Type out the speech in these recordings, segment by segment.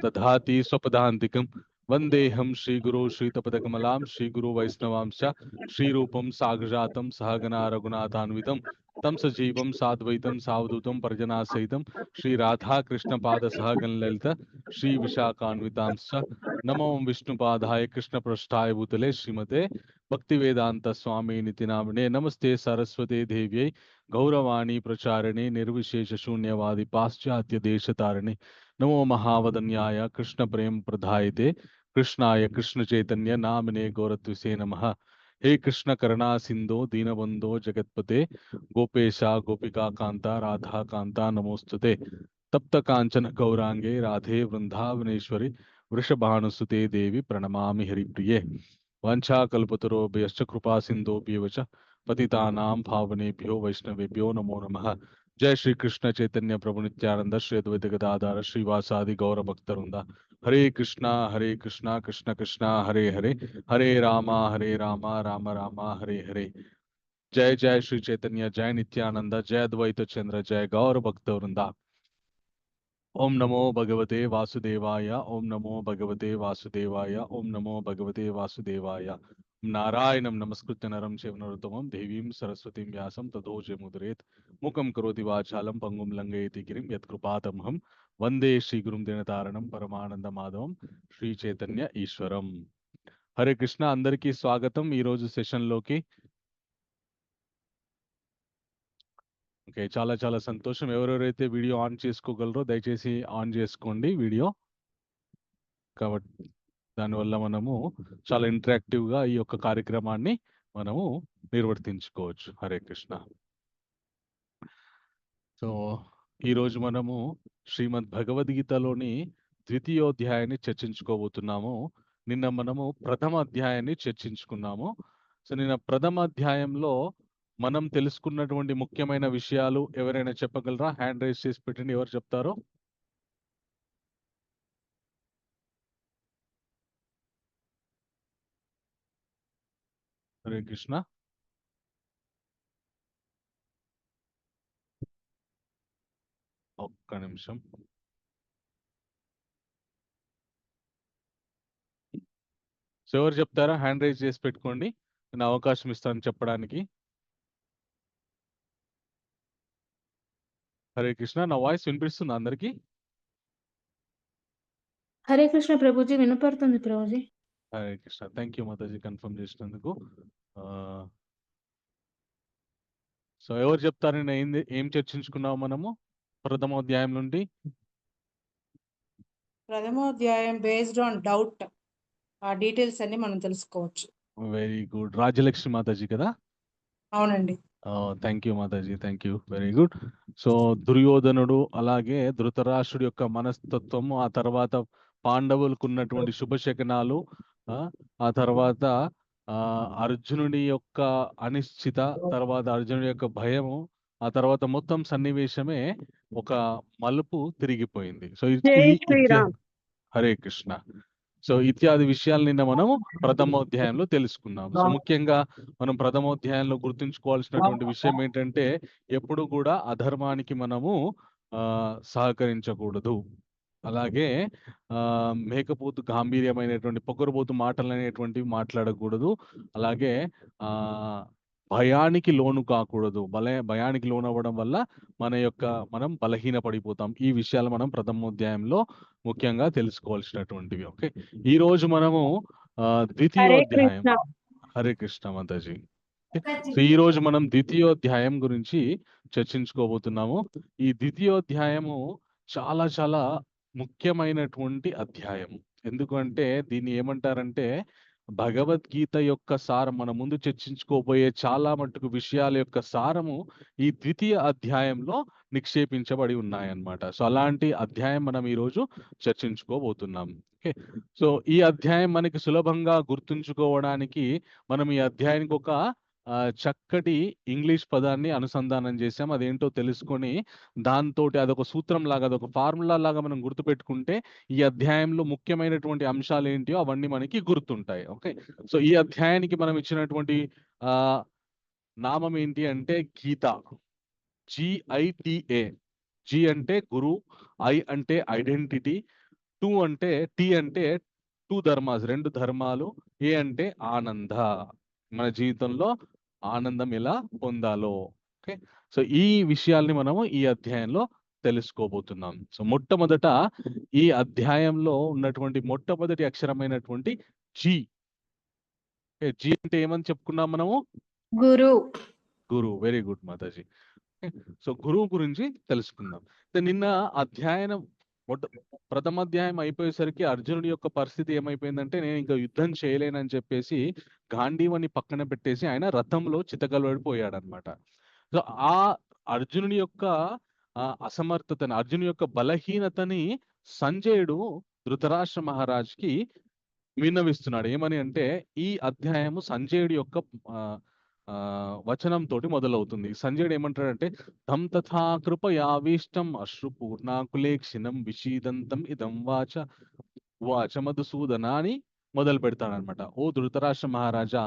दधाति स्वपदान्तिकं वन्देऽहं श्रीगुरो श्रीतपदकमलां श्रीगुरो वैष्णवांश्च श्रीरूपं साग्रजातं सहगना रघुनाथान्वितं तं सजीवं साद्वैतं सावधूतं परिजनासहितं श्रीराधाकृष्णपादसहगण ललित श्रीविशाखान्वितांश्च नमो विष्णुपादाय कृष्णपृष्ठाय भूतले श्रीमते भक्तिवेदांत स्वामी निति नामिने नमस्ते सरस्वती देव्यै गौरवाणी प्रचारिणे निर्विशेष शून्यवादी पाश्चात्य देश तारिणे नमो महावदन्याय कृष्ण प्रेम प्रदायते कृष्णाय कृष्ण चैतन्य नामिने गौरत्विसे नमः। हे कृष्ण करुणा सिंधो दीनबंधो जगतपते गोपेशा गोपिका कांता राधा कांता नमोस्तुते तप्त कांचन गौरांगे राधे वृंदावनेश्वरी वृषभानुसुते देवी प्रणमामि हरिप्रिये वाञ्छाकल्पतरुभ्यश्च कृपा सिन्धुभ्येव च पतितानां पावनेभ्यो वैष्णवेभ्यो नमो नमः। जय श्री कृष्ण चैतन्य प्रभु नित्यानंद श्री अद्वैत गदाधर श्रीवासादि गौर भक्तवृंदा हरे कृष्णा कृष्ण कृष्णा हरे हरे हरे रामा राम रामा हरे हरे। जय जय श्री चैतन्य जय नित्यानंद जय अद्वैत चंद्र जय गौर भक्तवृंदा। ओम नमो भगवते वासुदेवाय ओम नमो भगवते वासुदेवाय ओम नमो भगवते वासुदेवाय। नारायणं नमस्कृत्य नरं चैव नरोत्तमं देवीं सरस्वतीं व्यासं ततो जयमुदीरयेत् मुखं करोति वाचालं पंगुं लङ्घयति गिरिं यत्कृपातमहं वन्दे श्रीगुरुं दीनतारणं परमानंद माधवं శ్రీ చైతన్య ఈశ్వరం। హరే కృష్ణ అందరికీ స్వాగతం ఈ రోజు సెషన్ లోకి। ఓకే, చాలా చాలా సంతోషం। ఎవరెవరైతే వీడియో ఆన్ చేసుకోగలరో దయచేసి ఆన్ చేసుకోండి వీడియో, కాబట్టి దానివల్ల మనము చాలా ఇంటరాక్టివ్ గా ఈ యొక్క కార్యక్రమాన్ని మనము నిర్వర్తించుకోవచ్చు। హరే కృష్ణ। సో ఈరోజు మనము శ్రీమద్ భగవద్గీతలోని ద్వితీయోధ్యాయాన్ని చర్చించుకోబోతున్నాము। నిన్న మనము ప్రథమ అధ్యాయాన్ని చర్చించుకున్నాము। సో నిన్న ప్రథమ అధ్యాయంలో మనం తెలుసుకున్నటువంటి ముఖ్యమైన విషయాలు ఎవరైనా చెప్పగలరా? హ్యాండ్ రైజ్ చేసి పెట్టండి, ఎవరు చెప్తారో? హరే కృష్ణ। ఒక్క నిమిషం। సో ఎవరు చెప్తారా? హ్యాండ్ రైజ్ చేసి పెట్టుకోండి, నేను అవకాశం ఇస్తాను చెప్పడానికి। హరే కృష్ణ। నా వాయిస్ వినిపిస్తుంది అందరికి? హరే కృష్ణ ప్రభుజీ, వినపడుతుంది Prabhuji. Hare Krishna, thank you Mataji confirm చేసినందుకు। సో ఎవరు చెప్తారని ఏం చర్చించుకున్నాము మనము ప్రథమోధ్యాయం నుండి? ప్రథమోధ్యాయం బేస్డ్ ఆన్ డౌట్, ఆ డీటెయిల్స్ అన్ని మనం తెలుసుకోవచ్చు। వెరీ గుడ్, రాజ్యలక్ష్మి మాతాజీ కదా? అవునండి। థ్యాంక్ యూ మాతాజీ, thank you, very good. So దుర్యోధనుడు అలాగే ధృతరాష్ట్రుడి యొక్క మనస్తత్వము, ఆ తర్వాత పాండవులకు ఉన్నటువంటి శుభశకనాలు, ఆ తర్వాత అర్జునుడి యొక్క అనిశ్చిత, తర్వాత అర్జునుడి యొక్క భయము, ఆ తర్వాత మొత్తం సన్నివేశమే ఒక మలుపు తిరిగిపోయింది। సో హరే కృష్ణ। సో ఇత్యాది విషయాలు నిన్న మనము ప్రథమోధ్యాయంలో తెలుసుకున్నాం। సో ముఖ్యంగా మనం ప్రథమోధ్యాయంలో గుర్తుంచుకోవాల్సినటువంటి విషయం ఏంటంటే, ఎప్పుడు కూడా అధర్మానికి మనము సహకరించకూడదు, అలాగే మేకపోతు గాంభీర్యమైనటువంటి పొగరుబోతు మాటలు అనేటువంటివి మాట్లాడకూడదు, అలాగే భయానికి లోను కాకూడదు। భయానికి లోను అవ్వడం వల్ల మనం బలహీన పడిపోతాం। ఈ విషయాలు మనం ప్రథమోధ్యాయంలో ముఖ్యంగా తెలుసుకోవాల్సినటువంటివి। ఓకే, ఈ రోజు మనము ద్వితీయోధ్యాయం, హరే కృష్ణ మాతాజీ, సో ఈ రోజు మనం ద్వితీయోధ్యాయం గురించి చర్చించుకోబోతున్నాము। ఈ ద్వితీయోధ్యాయము చాలా చాలా ముఖ్యమైనటువంటి అధ్యాయం। ఎందుకంటే దీన్ని ఏమంటారంటే భగవద్గీత యొక్క సారం, మన ముందు చర్చించుకోబోయే చాలా మట్టుకు విషయాల యొక్క సారము ఈ ద్వితీయ అధ్యాయంలో నిక్షేపించబడి ఉన్నాయన్నమాట। సో అలాంటి అధ్యాయం మనం ఈరోజు చర్చించుకోబోతున్నాం। ఓకే, సో ఈ అధ్యాయం మనకి సులభంగా గుర్తుంచుకోవడానికి మనం ఈ అధ్యాయానికి ఒక చక్కటి ఇంగ్లీష్ పదాన్ని అనుసంధానం చేసాం। అదేంటో తెలుసుకొని దాంతో అదొక సూత్రం లాగా, అదొక ఫార్ములా లాగా మనం గుర్తుపెట్టుకుంటే ఈ అధ్యాయంలో ముఖ్యమైనటువంటి అంశాలు ఏంటియో అవన్నీ మనకి గుర్తుంటాయి। ఓకే, సో ఈ అధ్యాయానికి మనం ఇచ్చినటువంటి నామం ఏంటి అంటే గీత, GITA। జి అంటే గురు, ఐ అంటే ఐడెంటిటీ, టూ అంటే టీ అంటే టూ ధర్మాస్, రెండు ధర్మాలు. ఏ అంటే ఆనంద, మన జీవితంలో ఆనందం ఎలా పొందాలో. ఓకే, సో ఈ విషయాల్ని మనము ఈ అధ్యాయంలో తెలుసుకోబోతున్నాం. సో మొట్టమొదట ఈ అధ్యాయంలో ఉన్నటువంటి మొట్టమొదటి అక్షరమైనటువంటి జీ. జీ అంటే ఏమని చెప్పుకున్నాం మనము? గురు. గురు. వెరీ గుడ్ మాతాజీ. సో గురువు గురించి తెలుసుకుందాం. నిన్న అధ్యయనం ప్రథమ అధ్యాయం అయిపోయేసరికి అర్జునుడి యొక్క పరిస్థితి ఏమైపోయిందంటే, నేను ఇంకా యుద్ధం చేయలేనని చెప్పేసి గాంధీవని పక్కన పెట్టేసి ఆయన రథంలో చితకలబడిపోయాడనమాట. సో ఆ అర్జునుడి యొక్క అసమర్థతని, అర్జునుడి యొక్క బలహీనతని సంజయుడు ధృతరాష్ట్ర మహారాజ్కి విన్నవిస్తున్నాడు. ఏమని అంటే, ఈ అధ్యాయము సంజయుడి యొక్క వచనం తోటి మొదలవుతుంది. సంజయుడు ఏమంటాడంటే, తం తథా కృపయావిష్టం అశ్రుపూర్ణాకులేక్షిణం విషీదంతం ఇదం వాచ మధుసూదన అని మొదలు పెడతాడనమాట. ఓ ధృతరాష్ట్ర మహారాజా,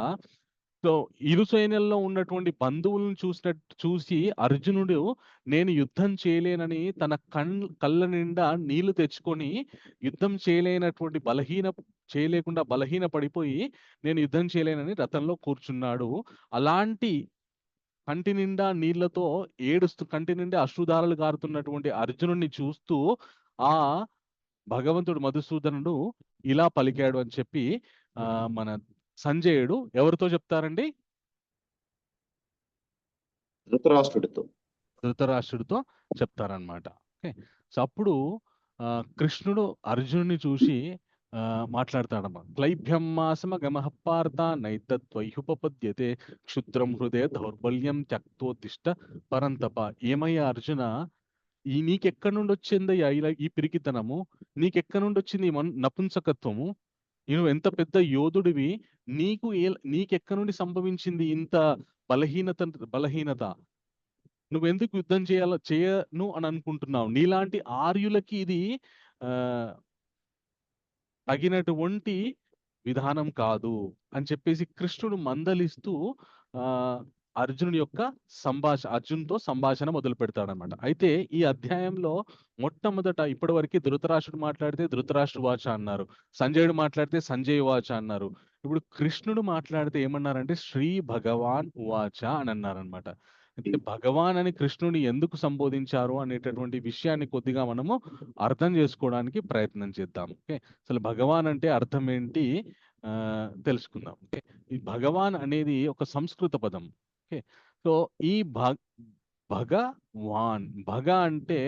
సో ఇరు సైన్యంలో ఉన్నటువంటి బంధువులను చూసి అర్జునుడు నేను యుద్ధం చేయలేనని తన కళ్ళ నిండా నీళ్లు తెచ్చుకొని యుద్ధం చేయలేకుండా బలహీన పడిపోయి నేను యుద్ధం చేయలేనని రథంలో కూర్చున్నాడు. అలాంటి కంటి నిండా నీళ్లతో కంటి నిండా అశ్రుధారలు గారుతున్నటువంటి అర్జునుడిని చూస్తూ ఆ భగవంతుడు మధుసూదనుడు ఇలా పలికాడు అని చెప్పి మన సంజయుడు ఎవరితో చెప్తారండి? ధృతరాష్ట్రుడితో చెప్తారనమాట. ఓకే, సో అప్పుడు కృష్ణుడు అర్జునుడిని చూసి మాట్లాడతాడమ్మా. క్లైభ్యం మాసమ గమః పార్థ నైతత్వయుపపద్యతే క్షుద్రం హృదయ దౌర్బల్యం త్యక్తోత్తిష్ట పరంతప. ఏమయ్యా అర్జున, నీకెక్కడి నుండి వచ్చిందయ్యా ఇలా ఈ పిరికితనము? నీకెక్కడి నుండి వచ్చింది ఈ నపుంసకత్వము? నువ్వు ఎంత పెద్ద యోధుడివి, నీకెక్కడి నుండి సంభవించింది ఇంత బలహీనత? నువ్వెందుకు యుద్ధం చేయను అని అనుకుంటున్నావు? నీలాంటి ఆర్యులకి ఇది తగినటువంటి విధానం కాదు అని చెప్పేసి కృష్ణుడు మందలిస్తూ అర్జున్తో సంభాషణ మొదలు పెడతాడనమాట. అయితే ఈ అధ్యాయంలో మొట్టమొదట ఇప్పటివరకు ధృతరాష్ట్రుడు మాట్లాడితే ధృతరాష్ట్ర వాచ అన్నారు, సంజయుడు మాట్లాడితే సంజయ్ వాచ అన్నారు. ఇప్పుడు కృష్ణుడు మాట్లాడితే ఏమన్నారంటే శ్రీ భగవాన్ వాచ అని అన్నారనమాట. అంటే భగవాన్ అని కృష్ణుని ఎందుకు సంబోధించారు అనేటటువంటి విషయాన్ని కొద్దిగా మనము అర్థం చేసుకోవడానికి ప్రయత్నం చేద్దాం. ఓకే, అసలు భగవాన్ అంటే అర్థం ఏంటి తెలుసుకుందాం. ఓకే, ఈ భగవాన్ అనేది ఒక సంస్కృత పదం. ఓకే, సో ఈ భగవాన్, భగ అంటే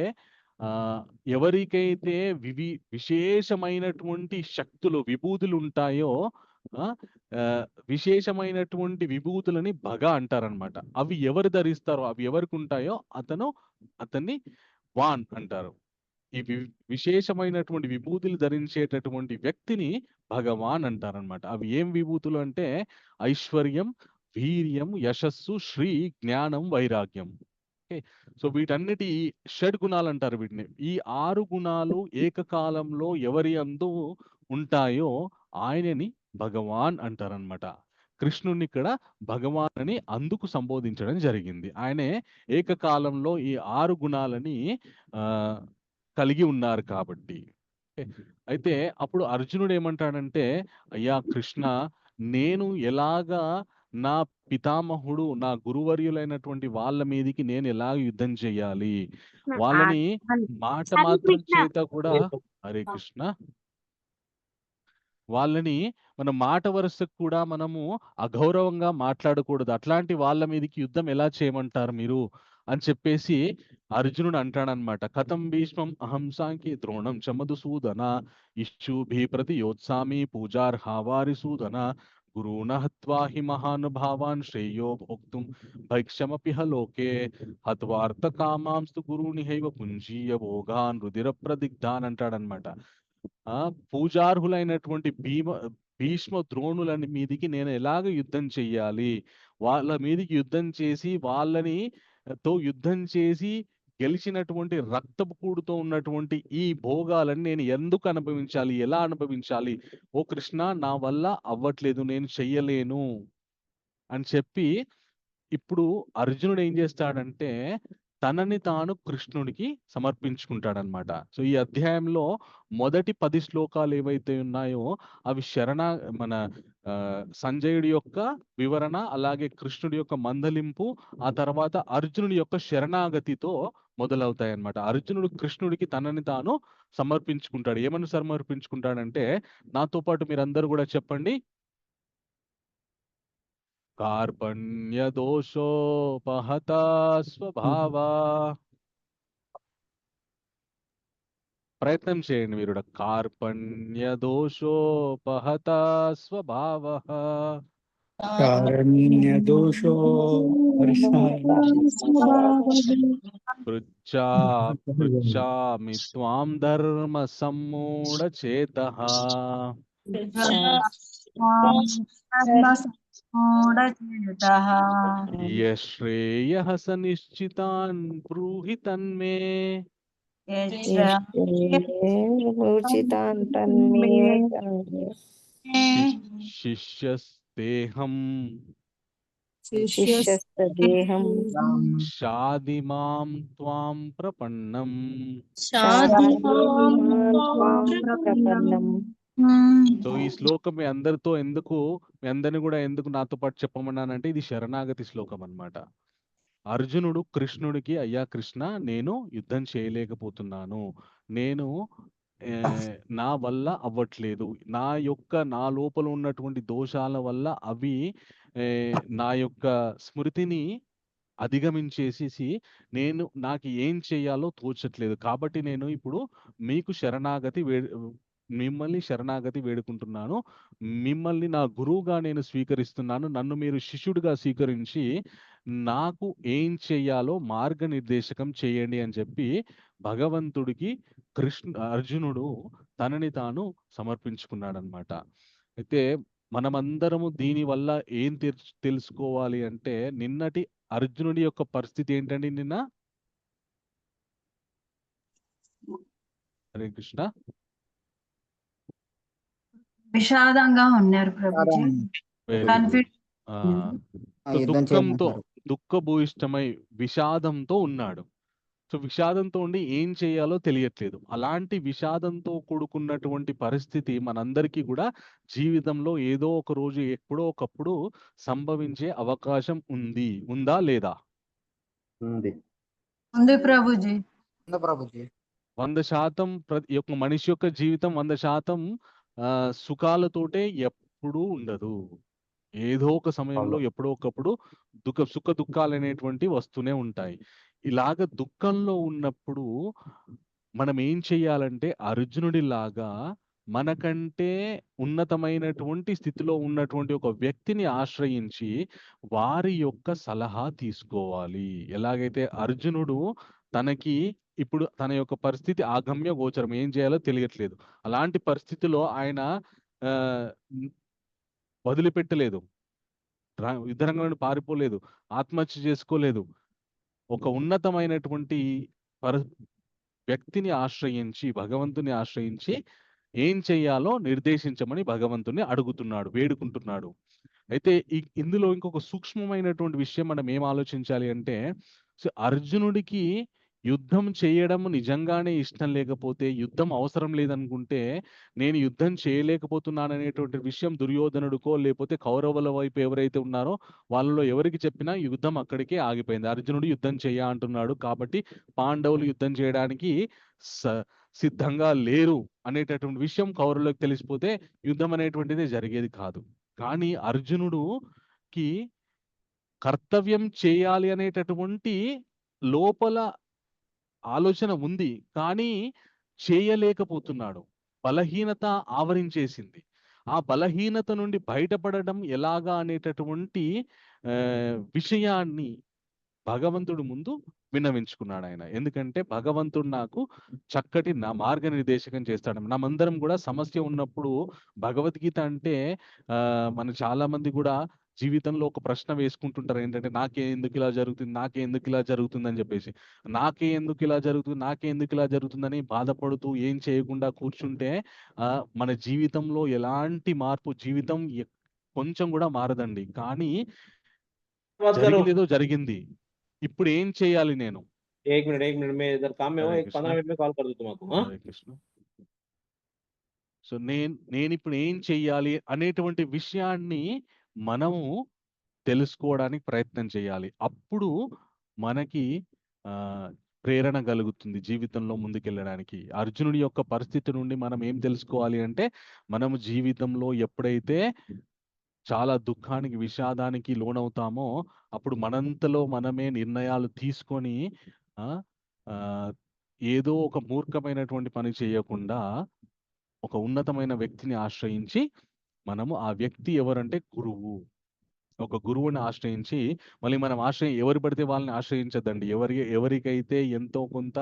ఎవరికైతే విశేషమైనటువంటి శక్తులు, విభూతులు ఉంటాయో విశేషమైనటువంటి విభూతులని భగ అంటారనమాట. అవి ఎవరు ధరిస్తారో, అవి ఎవరికి ఉంటాయో అతన్ని వాన్ అంటారు. ఈ విశేషమైనటువంటి విభూతులు ధరించేటటువంటి వ్యక్తిని భగవాన్ అంటారనమాట. అవి ఏం విభూతులు అంటే ఐశ్వర్యం, వీర్యం, యశస్సు, శ్రీ, జ్ఞానం, వైరాగ్యం. ఓకే, సో వీటన్నిటి షడ్గుణాలు అంటారు వీటిని. ఈ 6 గుణాలు ఏకకాలంలో ఎవరి అందు ఉంటాయో ఆయనని భగవాన్ అంటారనమాట. కృష్ణుని ఇక్కడ భగవాన్ అని అందుకు సంబోధించడం జరిగింది. ఆయనే ఏకకాలంలో ఈ 6 గుణాలని కలిగి ఉన్నారు కాబట్టి. అయితే అప్పుడు అర్జునుడు ఏమంటాడంటే, అయ్యా కృష్ణ, నేను ఎలాగా నా పితామహుడు, నా గురువర్యులైనటువంటి వాళ్ళ మీదికి నేను ఎలా యుద్ధం చేయాలి? వాళ్ళని మాట మాత్రం చేత కూడా, హరే కృష్ణ, వాళ్ళని మన మాట వరుసకు కూడా మనము అగౌరవంగా మాట్లాడకూడదు. అట్లాంటి వాళ్ళ మీదకి యుద్ధం ఎలా చేయమంటారు మీరు అని చెప్పేసి అర్జునుడు అంటాడనమాట. కథం భీష్మం అహం సాంఖ్య ద్రోణం చ మధుసూదన ఇష్యూభి ప్రతి యోత్సామి పూజార్హావారిసూదన గురూణ హత్వా హి మహానుభావాన్ శ్రేయో భోక్తుం భైక్షమపి లోకే హత్వార్థ కామాంస్తు గురునిహైవ పుంజీయ భోగాన్ రుధిర ప్రదిగ్ధాన్ అంటాడనమాట. పూజార్హులైనటువంటి భీష్మ ద్రోణులని మీదికి నేను ఎలాగ యుద్ధం చెయ్యాలి? వాళ్ళ మీదికి యుద్ధం చేసి యుద్ధం చేసి గెలిచినటువంటి రక్తపు కూడుతో ఉన్నటువంటి ఈ భోగాలను నేను ఎందుకు అనుభవించాలి? ఎలా అనుభవించాలి? ఓ కృష్ణ, నా వల్ల అవ్వట్లేదు, నేను చెయ్యలేను అని చెప్పి ఇప్పుడు అర్జునుడు ఏం చేస్తాడంటే తనని తాను కృష్ణుడికి సమర్పించుకుంటాడనమాట. సో ఈ అధ్యాయంలో మొదటి 10 శ్లోకాలు ఏవైతే ఉన్నాయో అవి మన సంజయుడి యొక్క వివరణ, అలాగే కృష్ణుడి యొక్క మందలింపు, ఆ తర్వాత అర్జునుడి యొక్క శరణాగతితో మొదలవుతాయన్నమాట. అర్జునుడు కృష్ణుడికి తనని తాను సమర్పించుకుంటాడు. ఏమని సమర్పించుకుంటాడంటే, నాతో పాటు మీరందరూ కూడా చెప్పండి. కార్పణ్య దోషోపహత స్వభావా. ప్రయత్నం చేయండి మీరు కూడా. కార్పణ్య దోషోపహత స్వభావః కారణ్యదోషో పృచ్ఛామి త్వాం ధర్మ సమ్మూఢచేతః యశ్రేయః సనిశ్చితాన్ బ్రూహి తన్మే శిష్యస్తేహం షాదిమాం త్వాం ప్రపన్నం. సో ఈ శ్లోకం మీ అందరిని కూడా ఎందుకు నాతో పాటు చెప్పమన్నానంటే, ఇది శరణాగతి శ్లోకం అన్నమాట. అర్జునుడు కృష్ణుడికి, అయ్యా కృష్ణ, నేను యుద్ధం చేయలేకపోతున్నాను, నేను నా వల్ల అవ్వట్లేదు, నా లోపల ఉన్నటువంటి దోషాల వల్ల అవి నా యొక్క స్మృతిని అధిగమించేసేసి నాకు ఏం చేయాలో తోచట్లేదు. కాబట్టి నేను ఇప్పుడు మిమ్మల్ని శరణాగతి వేడుకుంటున్నాను. మిమ్మల్ని నా గురువుగా నేను స్వీకరిస్తున్నాను. నన్ను మీరు శిష్యుడిగా స్వీకరించి నాకు ఏం చేయాలో మార్గనిర్దేశకం చేయండి అని చెప్పి భగవంతుడికి అర్జునుడు తనని తాను సమర్పించుకున్నాడనమాట. అయితే మనమందరము దీని వల్ల ఏం తెలుసుకోవాలి అంటే, నిన్నటి అర్జునుడి యొక్క పరిస్థితి ఏంటండి? నిన్న హరే కృష్ణ, విషాదంగా ఉన్నారు ప్రభుజీ. దుఃఖభూయిష్టమై విషాదంతో ఉన్నాడు. సో విషాదంతో ఉండి ఏం చేయాలో తెలియట్లేదు. అలాంటి విషాదంతో కూడుకున్నటువంటి పరిస్థితి మనందరికీ కూడా జీవితంలో ఏదో ఒక రోజు, ఎప్పుడో ఒకప్పుడు సంభవించే అవకాశం ఉందా లేదా? ఉంది ప్రభుజీ. 100% ఒక మనిషి యొక్క జీవితం 100% సుఖాలతోటే ఎప్పుడూ ఉండదు. ఏదో ఒక సమయంలో ఎప్పుడో ఒకప్పుడు సుఖ దుఃఖాలు అనేటువంటి వస్తూనే ఉంటాయి. ఇలాగ దుఃఖంలో ఉన్నప్పుడు మనం ఏం చెయ్యాలంటే, అర్జునుడిలాగా మనకంటే ఉన్నతమైనటువంటి స్థితిలో ఉన్నటువంటి ఒక వ్యక్తిని ఆశ్రయించి వారి యొక్క సలహా తీసుకోవాలి. ఎలాగైతే అర్జునుడు ఇప్పుడు తన యొక్క పరిస్థితి ఆగమ్య గోచరం, ఏం చేయాలో తెలియట్లేదు. అలాంటి పరిస్థితిలో ఆయన వదిలిపెట్టలేదు, యుద్ధరంగంలో పారిపోలేదు, ఆత్మహత్య చేసుకోలేదు. ఒక ఉన్నతమైనటువంటి వ్యక్తిని ఆశ్రయించి, భగవంతుని ఆశ్రయించి ఏం చెయ్యాలో నిర్దేశించమని భగవంతుని అడుగుతున్నాడు, వేడుకుంటున్నాడు. అయితే ఇందులో ఇంకొక సూక్ష్మమైనటువంటి విషయం మనం ఏం ఆలోచించాలి అంటే, అర్జునుడికి యుద్ధం చేయడం నిజంగానే ఇష్టం లేకపోతే, యుద్ధం అవసరం లేదనుకుంటే, నేను యుద్ధం చేయలేకపోతున్నాను అనేటువంటి విషయం దుర్యోధనుడికో లేకపోతే కౌరవుల వైపు ఎవరైతే ఉన్నారో వాళ్ళలో ఎవరికి చెప్పినా యుద్ధం అక్కడికే ఆగిపోయింది. అర్జునుడు యుద్ధం అంటున్నాడు కాబట్టి పాండవులు యుద్ధం చేయడానికి సిద్ధంగా లేరు అనేటటువంటి విషయం కౌరవులకు తెలిసిపోతే యుద్ధం అనేటువంటిది జరిగేది కాదు. కానీ అర్జునుడికి కర్తవ్యం చేయాలి అనేటటువంటి లోపల ఆలోచన ఉంది, కానీ చేయలేకపోతున్నాడు. బలహీనత ఆవరించేసింది. ఆ బలహీనత నుండి బయటపడడం ఎలాగా అనేటటువంటి విషయాన్ని భగవంతుడు ముందు విన్నవించుకున్నాడు ఆయన. ఎందుకంటే భగవంతుడు నాకు చక్కటి మార్గనిర్దేశకం చేస్తాడు. మనమందరం కూడా సమస్య ఉన్నప్పుడు భగవద్గీత అంటే మన చాలా మంది కూడా జీవితంలో ఒక ప్రశ్న వేసుకుంటుంటారు, ఏంటంటే నాకే ఎందుకు ఇలా జరుగుతుంది అని చెప్పేసి. నాకే ఎందుకు ఇలా జరుగుతుందని బాధపడుతూ ఏం చేయకుండా కూర్చుంటే మన జీవితంలో ఎలాంటి మార్పు, జీవితం కొంచెం కూడా మారదండి. కానీ జరిగిందేదో జరిగింది, ఇప్పుడు ఏం చేయాలి నేను? एक मिनट मैं इधर काम में हूँ, हरे एक 15 कृष्ण मिनट में कॉल कर दो तुमको। हाँ హరే కృష్ణ సో నేను ఇప్పుడు ఏం చెయ్యాలి అనేటువంటి విషయాన్ని మనము తెలుసుకోవడానికి ప్రయత్నం చేయాలి. అప్పుడు మనకి ప్రేరణ కలుగుతుంది జీవితంలో ముందుకెళ్ళడానికి. అర్జునుడి యొక్క పరిస్థితి నుండి మనం ఏం తెలుసుకోవాలి అంటే, మనము జీవితంలో ఎప్పుడైతే చాలా దుఃఖానికి, విషాదానికి లోనవుతామో, అప్పుడు మనంతలో మనమే నిర్ణయాలు తీసుకొని ఏదో ఒక మూర్ఖమైనటువంటి పని చేయకుండా ఒక ఉన్నతమైన వ్యక్తిని ఆశ్రయించి, మనము ఆ వ్యక్తి ఎవరంటే గురువు. ఒక గురువుని ఆశ్రయించి, మళ్ళీ మనం ఎవరు పడితే వాళ్ళని ఆశ్రయించద్దండి. ఎవరికైతే ఎంతో కొంత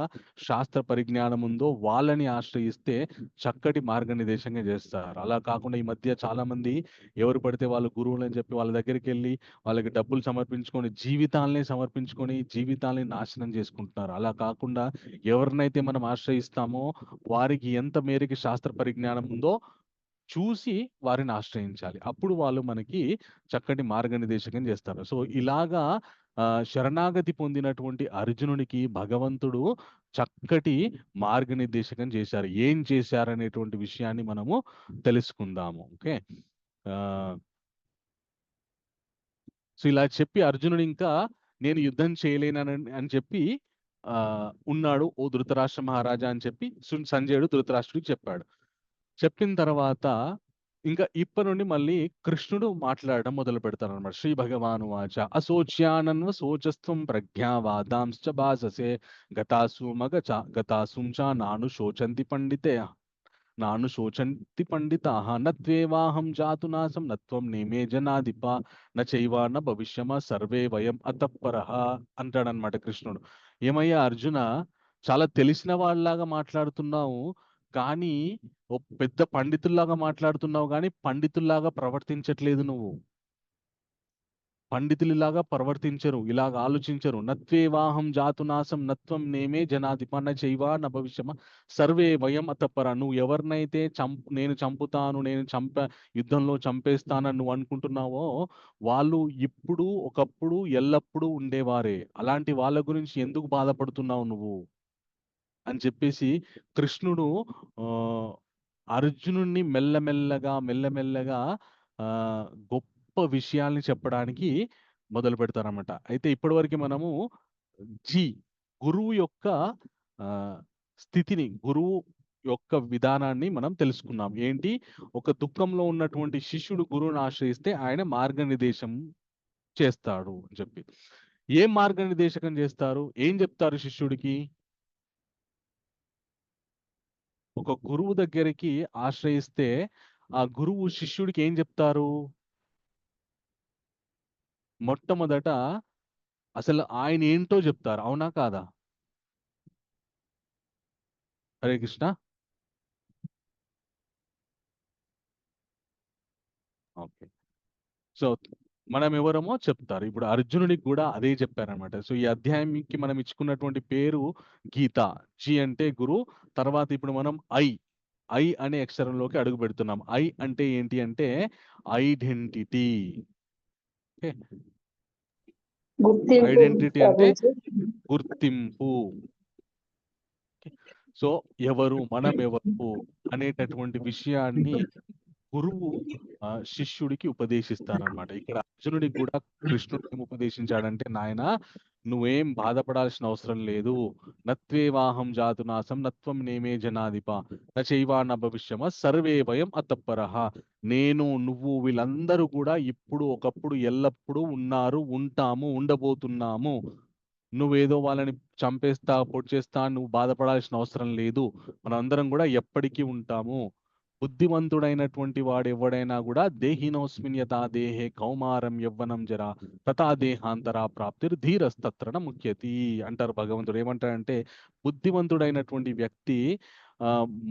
శాస్త్ర పరిజ్ఞానం ఉందో వాళ్ళని ఆశ్రయిస్తే చక్కటి మార్గనిర్దేశంగా చేస్తారు. అలా కాకుండా ఈ మధ్య చాలామంది ఎవరు పడితే వాళ్ళు గురువులని చెప్పి వాళ్ళ దగ్గరికెళ్ళి వాళ్ళకి డబ్బులు సమర్పించుకొని, జీవితాల్ని నాశనం చేసుకుంటున్నారు. అలా కాకుండా ఎవరినైతే మనం ఆశ్రయిస్తామో వారికి ఎంత మేరకు శాస్త్ర పరిజ్ఞానం ఉందో చూసి వారిని ఆశ్రయించాలి. అప్పుడు వాళ్ళు మనకి చక్కటి మార్గనిర్దేశకం చేస్తారు. సో ఇలాగా శరణాగతి పొందినటువంటి అర్జునునికి భగవంతుడు చక్కటి మార్గనిర్దేశకం చేశారు. ఏం చేశారనేటువంటి విషయాన్ని మనము తెలుసుకుందాము. ఓకే. సో ఇలా చెప్పి అర్జునుడు ఇంకా నేను యుద్ధం చేయలేనని అని చెప్పి ఉన్నాడు ఓ ధృతరాష్ట్ర మహారాజా అని చెప్పి సంజయుడు ధృతరాష్ట్రుడికి చెప్పాడు. చెప్పిన తర్వాత ఇంకా ఇప్పటి నుండి మళ్ళీ కృష్ణుడు మాట్లాడడం మొదలు పెడతారు అనమాట. శ్రీ భగవాను వాచ అశోచ్యానన్వ శోచస్త్వం ప్రజ్ఞావాదాంశ్చ భాససే గతాసుం చ నాను శోచంతి పండితాః నత్వేవాహం జాతు నాశం నత్వం నేమే జనాధిప నైవా న భవిష్యమ సర్వే వయం అతఃపరః అంటాడనమాట కృష్ణుడు. ఏమయ్యా అర్జున, చాలా తెలిసిన వాళ్ళలాగా మాట్లాడుతున్నావు, కానీ ఓ పెద్ద పండితుల్లాగా మాట్లాడుతున్నావు, కానీ పండితుల్లాగా ప్రవర్తించట్లేదు నువ్వు. పండితులిలాగా ప్రవర్తించరు, ఇలాగ ఆలోచించరు. నత్వేవాహం జాతునాశం నత్వం నేమే జనాధిప నైవా న భవిష్యమ సర్వే వయం అతఃపర. నువ్వు ఎవరినైతే నేను చంపుతాను, యుద్ధంలో చంపేస్తానని నువ్వు అనుకుంటున్నావో వాళ్ళు ఇప్పుడు ఒకప్పుడు ఎల్లప్పుడూ ఉండేవారే. అలాంటి వాళ్ళ గురించి ఎందుకు బాధపడుతున్నావు నువ్వు అని చెప్పేసి కృష్ణుడు అర్జునుడిని మెల్లమెల్లగా గొప్ప విషయాల్ని చెప్పడానికి మొదలు పెడతారన్నమాట. అయితే ఇప్పటివరకు మనము గురువు యొక్క స్థితిని, గురువు యొక్క విధానాన్ని మనం తెలుసుకున్నాం. ఏంటి, ఒక దుఃఖంలో ఉన్నటువంటి శిష్యుడు గురువుని ఆశ్రయిస్తే ఆయన మార్గనిర్దేశం చేస్తాడు అని చెప్పి. ఏం మార్గనిర్దేశకం చేస్తారు, ఏం చెప్తారు శిష్యుడికి? ఒక గురువు దగ్గరికి ఆశ్రయిస్తే ఆ గురువు శిష్యుడికి ఏం చెప్తారు? మొట్టమొదట అసలు ఆయన ఏంటో చెప్తారు. అవునా కాదా? హరే కృష్ణ. ఓకే. సో మనం ఎవరమో చెప్తారు. ఇప్పుడు అర్జునుడికి కూడా అదే చెప్పారనమాట. సో ఈ అధ్యాయంకి మనం ఇచ్చుకున్నటువంటి పేరు గీత. జి అంటే గురు. తర్వాత ఇప్పుడు మనం ఐ అనే అక్షరంలోకి అడుగు పెడుతున్నాం. ఐ అంటే ఏంటి అంటే ఐడెంటిటీ. ఐడెంటిటీ అంటే గుర్తింపు. సో మనం ఎవరు అనేటటువంటి విషయాన్ని గురువు శిష్యుడికి ఉపదేశిస్తారనమాట. ఇక్కడ అర్జునుడికి కూడా కృష్ణుడు ఏం ఉపదేశించాడంటే, నాయన నువ్వేం బాధపడాల్సిన అవసరం లేదు. నత్వేవాహం జాతునాశం నత్వం నేమే జనాధిప నైవా న భవిష్యమ సర్వే వయం అతఃపరః. నేను, నువ్వు, వీళ్ళందరూ కూడా ఇప్పుడు ఒకప్పుడు ఎల్లప్పుడూ ఉన్నారు, ఉంటాము, ఉండబోతున్నాము. నువ్వేదో వాళ్ళని చంపేస్తా, పొడిచేస్తా, నువ్వు బాధపడాల్సిన అవసరం లేదు. మనందరం కూడా ఎప్పటికీ ఉంటాము. బుద్ధిమంతుడైనటువంటి వాడు ఎవడైనా కూడా దేహినోస్మిన్ యథా దేహే కౌమారం యవ్వనం జరా తథా దేహాంతరా ప్రాప్తిర్ ధీరస్తత్రన ముఖ్యతి అంటారు భగవంతుడు. ఏమంటాడంటే, బుద్ధిమంతుడైనటువంటి వ్యక్తి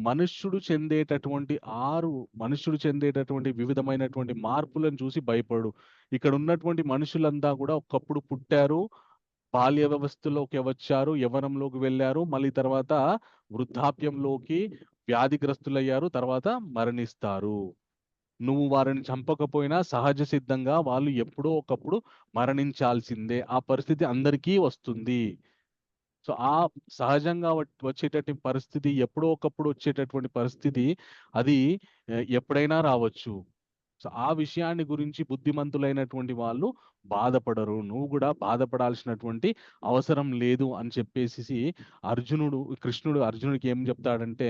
మనుష్యుడు చెందేటటువంటి వివిధమైనటువంటి మార్పులను చూసి భయపడు. ఇక్కడ ఉన్నటువంటి మనుషులంతా కూడా ఒకప్పుడు పుట్టారు, బాల్య వ్యవస్థలోకి వచ్చారు, యవ్వనంలోకి వెళ్ళారు, మళ్ళీ తర్వాత వృద్ధాప్యంలోకి వ్యాధిగ్రస్తులయ్యారు, తర్వాత మరణిస్తారు. నువ్వు వారిని చంపకపోయినా సహజ సిద్ధంగా వాళ్ళు ఎప్పుడో ఒకప్పుడు మరణించాల్సిందే. ఆ పరిస్థితి అందరికీ వస్తుంది. సో ఆ సహజంగా వచ్చేటటువంటి పరిస్థితి, ఎప్పుడో ఒకప్పుడు వచ్చేటటువంటి పరిస్థితి, అది ఎప్పుడైనా రావచ్చు. సో ఆ విషయాన్ని గురించి బుద్ధిమంతులైనటువంటి వాళ్ళు బాధపడరు. నువ్వు కూడా బాధపడాల్సినటువంటి అవసరం లేదు అని చెప్పేసి కృష్ణుడు అర్జునుడికి ఏం చెప్తాడంటే,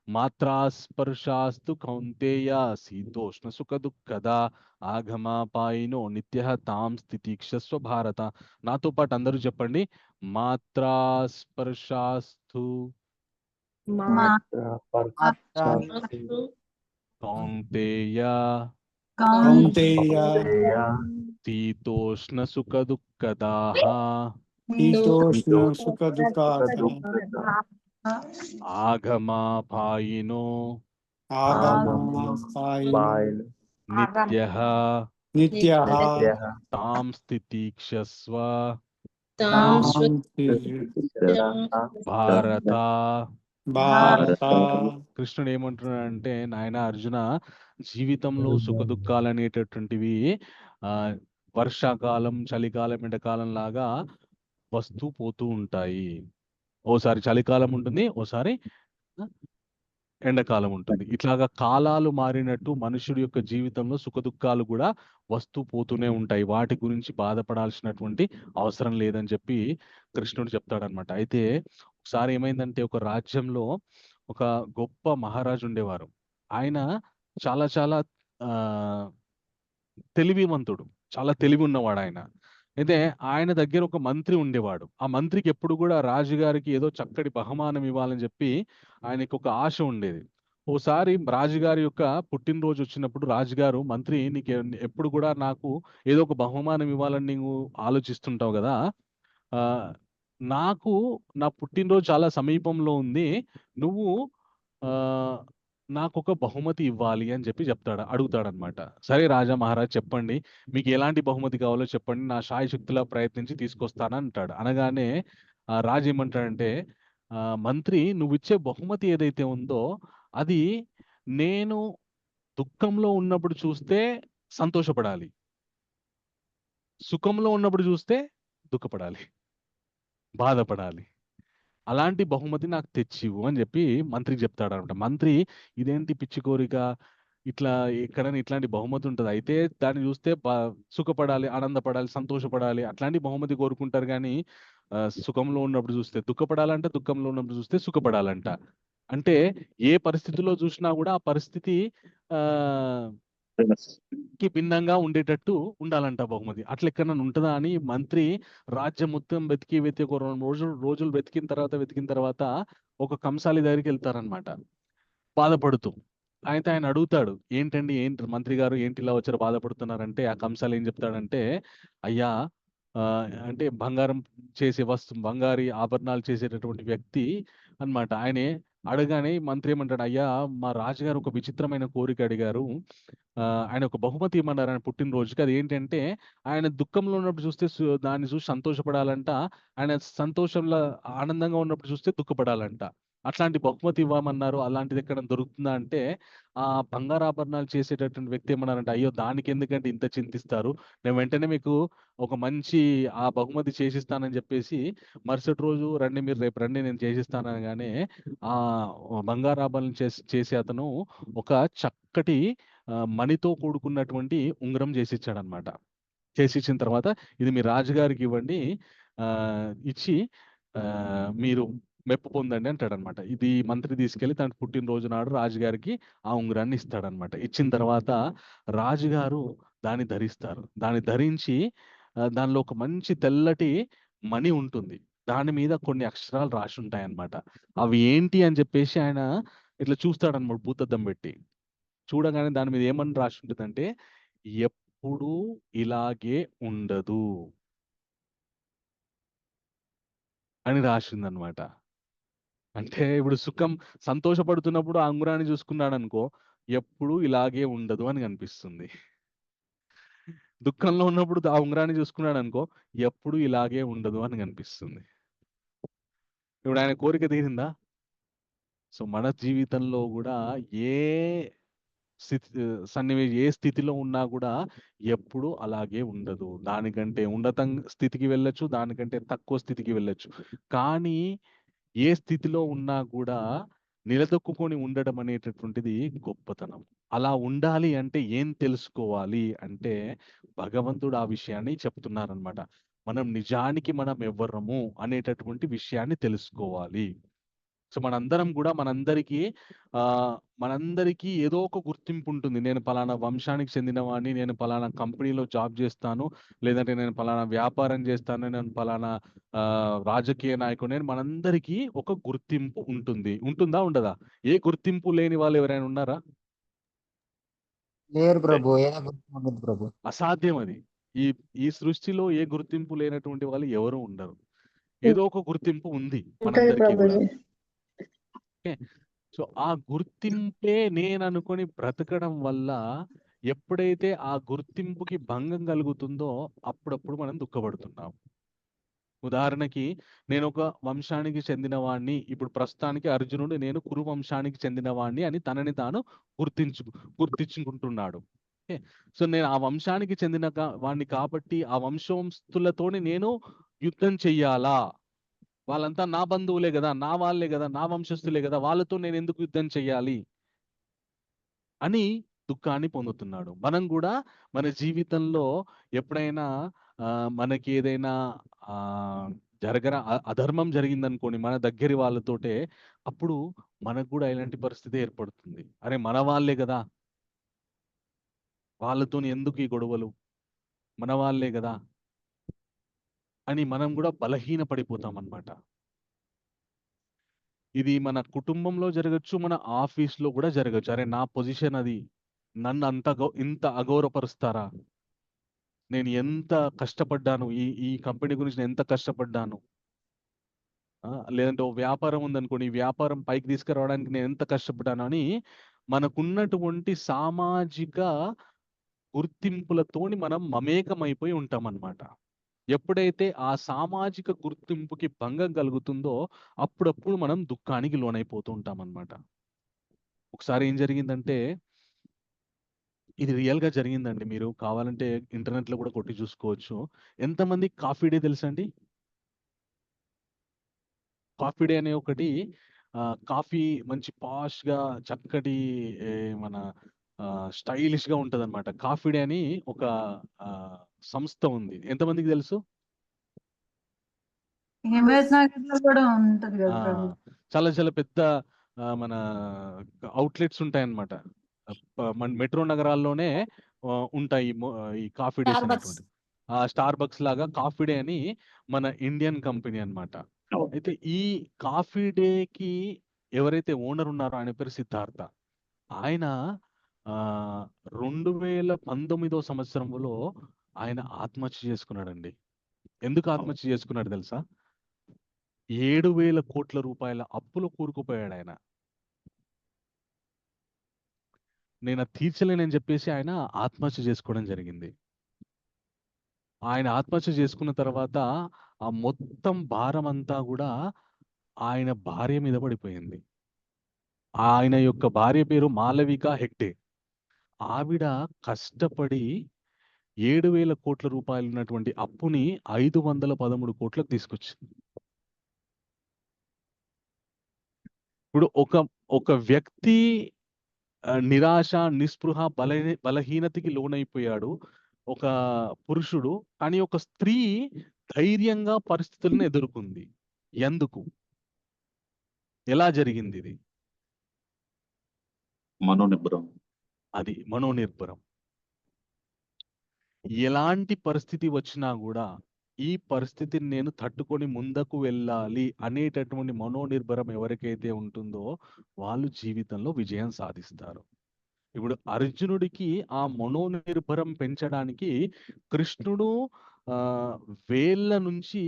మాత్రాస్పర్శాస్తు కౌంతేయ శీతోష్ణ సుఖ దుఃఖదా ఆగమాపాయినో నిత్య తాం స్థితిక్షస్వ భారత. నాతో పాటు అందరూ చెప్పండి. మాత్రాస్పర్శాస్తు కౌంతేయ కౌంతేయ శీతోష్ణ సుఖ దుఃఖదాః శీతోష్ణ సుఖ దుఃఖాః ఆగమాపాయినో ఆగమాపాయినో నిత్యః నిత్యః తాం స్థితిక్షస్వ భారత. భారత. కృష్ణుడు ఏమంటున్నాడంటే, నాయన అర్జున, జీవితంలో సుఖ దుఃఖాలు అనేటటువంటివి వర్షాకాలం, చలికాలం, ఎండాకాలం లాగా వస్తూ పోతూ ఉంటాయి. ఓసారి చలికాలం ఉంటుంది, ఓసారి ఎండాకాలం ఉంటుంది. ఇట్లాగా కాలాలు మారినట్టు మనుషుడి యొక్క జీవితంలో సుఖ దుఃఖాలు కూడా వస్తూ పోతూనే ఉంటాయి. వాటి గురించి బాధపడాల్సినటువంటి అవసరం లేదని చెప్పి కృష్ణుడు చెప్తాడనమాట. అయితే ఒకసారి ఏమైందంటే, ఒక రాజ్యంలో ఒక గొప్ప మహారాజు ఉండేవారు. ఆయన చాలా చాలా తెలివివంతుడు, చాలా తెలివి ఉన్నవాడు ఆయన. అయితే ఆయన దగ్గర ఒక మంత్రి ఉండేవాడు. ఆ మంత్రికి ఎప్పుడు కూడా రాజుగారికి ఏదో చక్కటి బహుమానం ఇవ్వాలని చెప్పి ఆయనకి ఒక ఆశ ఉండేది. ఓసారి రాజుగారి యొక్క పుట్టినరోజు వచ్చినప్పుడు రాజుగారు, మంత్రి, నీకు ఎప్పుడు కూడా నాకు ఏదో ఒక బహుమానం ఇవ్వాలని నీవు ఆలోచిస్తుంటావు కదా, నాకు నా పుట్టినరోజు చాలా సమీపంలో ఉంది, నువ్వు నాకు ఒక బహుమతి ఇవ్వాలి అని చెప్పి అడుగుతాడనమాట. సరే రాజా మహారాజ్, చెప్పండి, మీకు ఎలాంటి బహుమతి కావాలో చెప్పండి, నా శాయశక్తులా ప్రయత్నించి తీసుకొస్తాను అంటాడు. అనగానే రాజు ఏమంటాడంటే, మంత్రి, నువ్వు ఇచ్చే బహుమతి ఏదైతే ఉందో అది నేను దుఃఖంలో ఉన్నప్పుడు చూస్తే సంతోషపడాలి, సుఖంలో ఉన్నప్పుడు చూస్తే దుఃఖపడాలి, బాధపడాలి. అలాంటి బహుమతి నాకు తెచ్చివు అని చెప్పి మంత్రికి చెప్తాడనమాట. మంత్రి, ఇదేంటి పిచ్చి కోరిక, ఇట్లా ఎక్కడైనా ఇట్లాంటి బహుమతి ఉంటుంది, అయితే దాన్ని చూస్తే సుఖపడాలి, ఆనందపడాలి, సంతోషపడాలి, అట్లాంటి బహుమతి కోరుకుంటారు. కానీ సుఖంలో ఉన్నప్పుడు చూస్తే దుఃఖపడాలంట, దుఃఖంలో ఉన్నప్పుడు చూస్తే సుఖపడాలంట. అంటే ఏ పరిస్థితిలో చూసినా కూడా ఆ పరిస్థితి కి భిన్నంగా ఉండేటట్టు ఉండాలంట బహుమతి. అట్లా ఎక్కడన్నా ఉంటుందా అని మంత్రి రాజ్యం మొత్తం వెతికి ఒక 2 రోజులు వెతికిన తర్వాత ఒక కంసాలి దగ్గరికి వెళ్తారనమాట, బాధపడుతూ. అయితే ఆయన అడుగుతాడు, ఏంటండి, ఏంటి మంత్రి గారు, ఏంటి ఇలా వచ్చారు, బాధపడుతున్నారంటే ఆ కంసాలి ఏం చెప్తాడంటే, అయ్యా, అంటే బంగారి ఆభరణాలు చేసేటటువంటి వ్యక్తి అన్నమాట. ఆయనే అడగానే మంత్రి ఏమంటాడు, అయ్యా, మా రాజుగారు ఒక విచిత్రమైన కోరిక అడిగారు, ఆయన ఒక బహుమతి ఇవ్వమన్నారు ఆయన పుట్టినరోజుకి. అది ఏంటంటే, ఆయన దుఃఖంలో ఉన్నప్పుడు చూస్తే దాన్ని చూసి సంతోషపడాలంట, ఆయన సంతోషంలో ఆనందంగా ఉన్నప్పుడు చూస్తే దుఃఖపడాలంట. అట్లాంటి బహుమతి ఇవ్వమన్నారు, అలాంటిది ఎక్కడ దొరుకుతుందా అంటే, ఆ బంగారాభరణాలు చేసేటటువంటి వ్యక్తి ఏమన్నారంటే, అయ్యో, దానికి ఎందుకంటే ఇంత చింతిస్తారు, నేను వెంటనే మీకు ఒక మంచి ఆ బహుమతి చేసిస్తానని చెప్పేసి, మరుసటి రోజు రండి, మీరు రేపు రండి, నేను చేసిస్తాను అనగానే ఆ బంగారాభరణం చేసే అతను ఒక చక్కటి మణితో కూడుకున్నటువంటి ఉంగరం చేసిచ్చాడనమాట. చేసిచ్చిన తర్వాత, ఇది మీ రాజుగారికి ఇవ్వండి, ఇచ్చి మీరు మెప్పు పొందండి అంటాడనమాట. ఇది మంత్రి తీసుకెళ్లి తన పుట్టినరోజు నాడు రాజుగారికి ఆ ఉంగరాన్ని ఇస్తాడనమాట. ఇచ్చిన తర్వాత రాజుగారు దాన్ని ధరిస్తారు. దాన్ని ధరించి దానిలో ఒక మంచి తెల్లటి మణి ఉంటుంది, దాని మీద కొన్ని అక్షరాలు రాసి ఉంటాయన్నమాట. అవి ఏంటి అని చెప్పేసి ఆయన ఇట్లా చూస్తాడనమాట భూతద్దం పెట్టి. చూడగానే దాని మీద ఏమని రాసి ఉంటుందంటే, ఎప్పుడూ ఇలాగే ఉండదు అని రాసిందనమాట. అంటే ఇప్పుడు సంతోషపడుతున్నప్పుడు ఆ ఉంగరాన్ని చూసుకున్నాడు అనుకో, ఎప్పుడు ఇలాగే ఉండదు అని కనిపిస్తుంది. దుఃఖంలో ఉన్నప్పుడు ఆ ఉంగరాన్ని చూసుకున్నాడు అనుకో, ఎప్పుడు ఇలాగే ఉండదు అని కనిపిస్తుంది. ఇప్పుడు ఆయన కోరిక తీరిందా? సో మన జీవితంలో కూడా ఏ ఏ స్థితిలో ఉన్నా కూడా ఎప్పుడు అలాగే ఉండదు. దానికంటే ఉన్నత స్థితికి వెళ్ళొచ్చు, దానికంటే తక్కువ స్థితికి వెళ్ళొచ్చు. కానీ ఏ స్థితిలో ఉన్నా కూడా నిలదొక్కుకొని ఉండడం అనేటటువంటిది గొప్పతనం. అలా ఉండాలి అంటే ఏం తెలుసుకోవాలి అంటే భగవంతుడు ఆ విషయాన్ని చెప్తున్నారనమాట. మనం నిజానికి మనం ఎవ్వరము అనేటటువంటి విషయాన్ని తెలుసుకోవాలి. సో మనందరం కూడా మనందరికీ ఏదో ఒక గుర్తింపు ఉంటుంది. నేను పలానా వంశానికి చెందినవాడిని, నేను పలానా కంపెనీలో జాబ్ చేస్తాను, లేదంటే నేను పలానా వ్యాపారం చేస్తాను, నేను పలానా రాజకీయ నాయకుడిని అని మనందరికీ ఒక గుర్తింపు ఉంటుంది. ఉంటుందా? ఉండదా? ఏ గుర్తింపు లేని వాళ్ళు ఎవరైనా ఉన్నారా? లేరు ప్రభు. ఏదో గుర్తుంది ప్రభు. అసాధ్యం అది. ఈ ఈ సృష్టిలో ఏ గుర్తింపు లేనటువంటి వాళ్ళు ఎవరు ఉండరు. ఏదో ఒక గుర్తింపు ఉంది మనందరికీ కూడా. ఓకే. సో ఆ గుర్తింపే నేను అనుకొని బ్రతకడం వల్ల ఎప్పుడైతే ఆ గుర్తింపుకి భంగం కలుగుతుందో అప్పుడప్పుడు మనం దుఃఖపడుతున్నాం. ఉదాహరణకి నేను ఒక వంశానికి చెందిన వాడిని, ఇప్పుడు ప్రస్తుతానికి అర్జునుడు నేను కురు వంశానికి చెందిన వాడిని అని తనని తాను గుర్తించుకుంటున్నాడు. ఓకే. సో నేను ఆ వంశానికి చెందిన వాడిని కాబట్టి ఆ వంశస్థులతోని నేను యుద్ధం చెయ్యాలా? వాళ్ళంతా నా బంధువులే కదా, నా వాళ్ళే కదా, నా వంశస్థులే కదా, వాళ్ళతో నేను ఎందుకు యుద్ధం చెయ్యాలి అని దుఃఖాన్ని పొందుతున్నాడు. మనం కూడా మన జీవితంలో ఎప్పుడైనా మనకి ఏదైనా అధర్మం జరిగిందనుకోని మన దగ్గరి వాళ్ళతోటే, అప్పుడు మనకు కూడా ఇలాంటి పరిస్థితి ఏర్పడుతుంది. అరే మన వాళ్ళే కదా, వాళ్ళతోని ఎందుకు ఈ గొడవలు, మన వాళ్ళే కదా అని మనం కూడా బలహీన పడిపోతాం అన్నమాట. ఇది మన కుటుంబంలో జరగచ్చు, మన ఆఫీస్లో కూడా జరగచ్చు. అరే నా పొజిషన్ అది, నన్ను ఇంత అగౌరవపరుస్తారా? నేను ఎంత కష్టపడ్డాను, ఈ కంపెనీ గురించి నేను ఎంత కష్టపడ్డాను. లేదంటే ఓ వ్యాపారం ఉందనుకోండి, ఈ వ్యాపారం పైకి తీసుకురావడానికి నేను ఎంత కష్టపడ్డాను అని మనకున్నటువంటి సామాజిక గుర్తింపులతోని మనం మమేకమైపోయి ఉంటామన్నమాట. ఎప్పుడైతే ఆ సామాజిక గుర్తింపుకి భంగం కలుగుతుందో అప్పుడప్పుడు మనం దుఃఖానికి లోనైపోతూ ఉంటాం అన్నమాట. ఒకసారి ఏం జరిగిందంటే, ఇది రియల్గా జరిగిందండి. మీరు కావాలంటే ఇంటర్నెట్లో కూడా కొట్టి చూసుకోవచ్చు. ఎంతమంది కాఫీ డే తెలుసండి? కాఫీ డే అనే ఒకటి కాఫీ మంచి పాష్గా చక్కటి మన స్టైలిష్గా ఉంటుంది అనమాట. కాఫీ డే అని ఒక సంస్థ ఉంది. ఎంతమందికి తెలుసు? హిమాయత్ నగర్ లో కూడా ఉంటది కదా ప్రభు. చాలా చాలా పెద్ద మన అవుట్లెట్స్ ఉంటాయన్నమాట. మన మెట్రో నగరాల్లోనే ఉంటాయి ఈ కాఫీ డేస్ అనేటువంటి. స్టార్ బక్స్ లాగా కాఫీ డే అని మన ఇండియన్ కంపెనీ అన్నమాట. అయితే ఈ కాఫీ డేకి ఎవరైతే ఓనర్ ఉన్నారో ఆయన పేరు సిద్ధార్థ. ఆయన 2019 సంవత్సరంలో ఆయన ఆత్మహత్య చేసుకున్నాడండి. ఎందుకు ఆత్మహత్య చేసుకున్నాడు తెలుసా? 7,000 కోట్ల రూపాయల అప్పులో కూరుకుపోయాడు ఆయన. నేను అది తీర్చలేనని చెప్పేసి ఆయన ఆత్మహత్య చేసుకోవడం జరిగింది. ఆయన ఆత్మహత్య చేసుకున్న తర్వాత ఆ మొత్తం భారం అంతా కూడా ఆయన భార్య మీద పడిపోయింది. ఆయన యొక్క భార్య పేరు మాలవిక హెగ్డే. ఆవిడ కష్టపడి 7,000 కోట్ల రూపాయలు ఉన్నటువంటి అప్పుని 513 కోట్లకు తీసుకొచ్చింది. ఇప్పుడు ఒక వ్యక్తి నిరాశ, నిస్పృహ, బలహీనతకి లోనైపోయాడు ఒక పురుషుడు. కానీ ఒక స్త్రీ ధైర్యంగా పరిస్థితులను ఎదుర్కొంది. ఎందుకు? ఎలా జరిగింది ఇది? మనోనిబ్బరం. అది మనోనిర్భరం. ఎలాంటి పరిస్థితి వచ్చినా కూడా ఈ పరిస్థితిని నేను తట్టుకొని ముందుకు వెళ్ళాలి అనేటటువంటి మనోనిర్భరం ఎవరికైతే ఉంటుందో వాళ్ళు జీవితంలో విజయం సాధిస్తారు. ఇప్పుడు అర్జునుడికి ఆ మనోనిర్భరం పెంచడానికి కృష్ణుడు వేళ్ళ నుంచి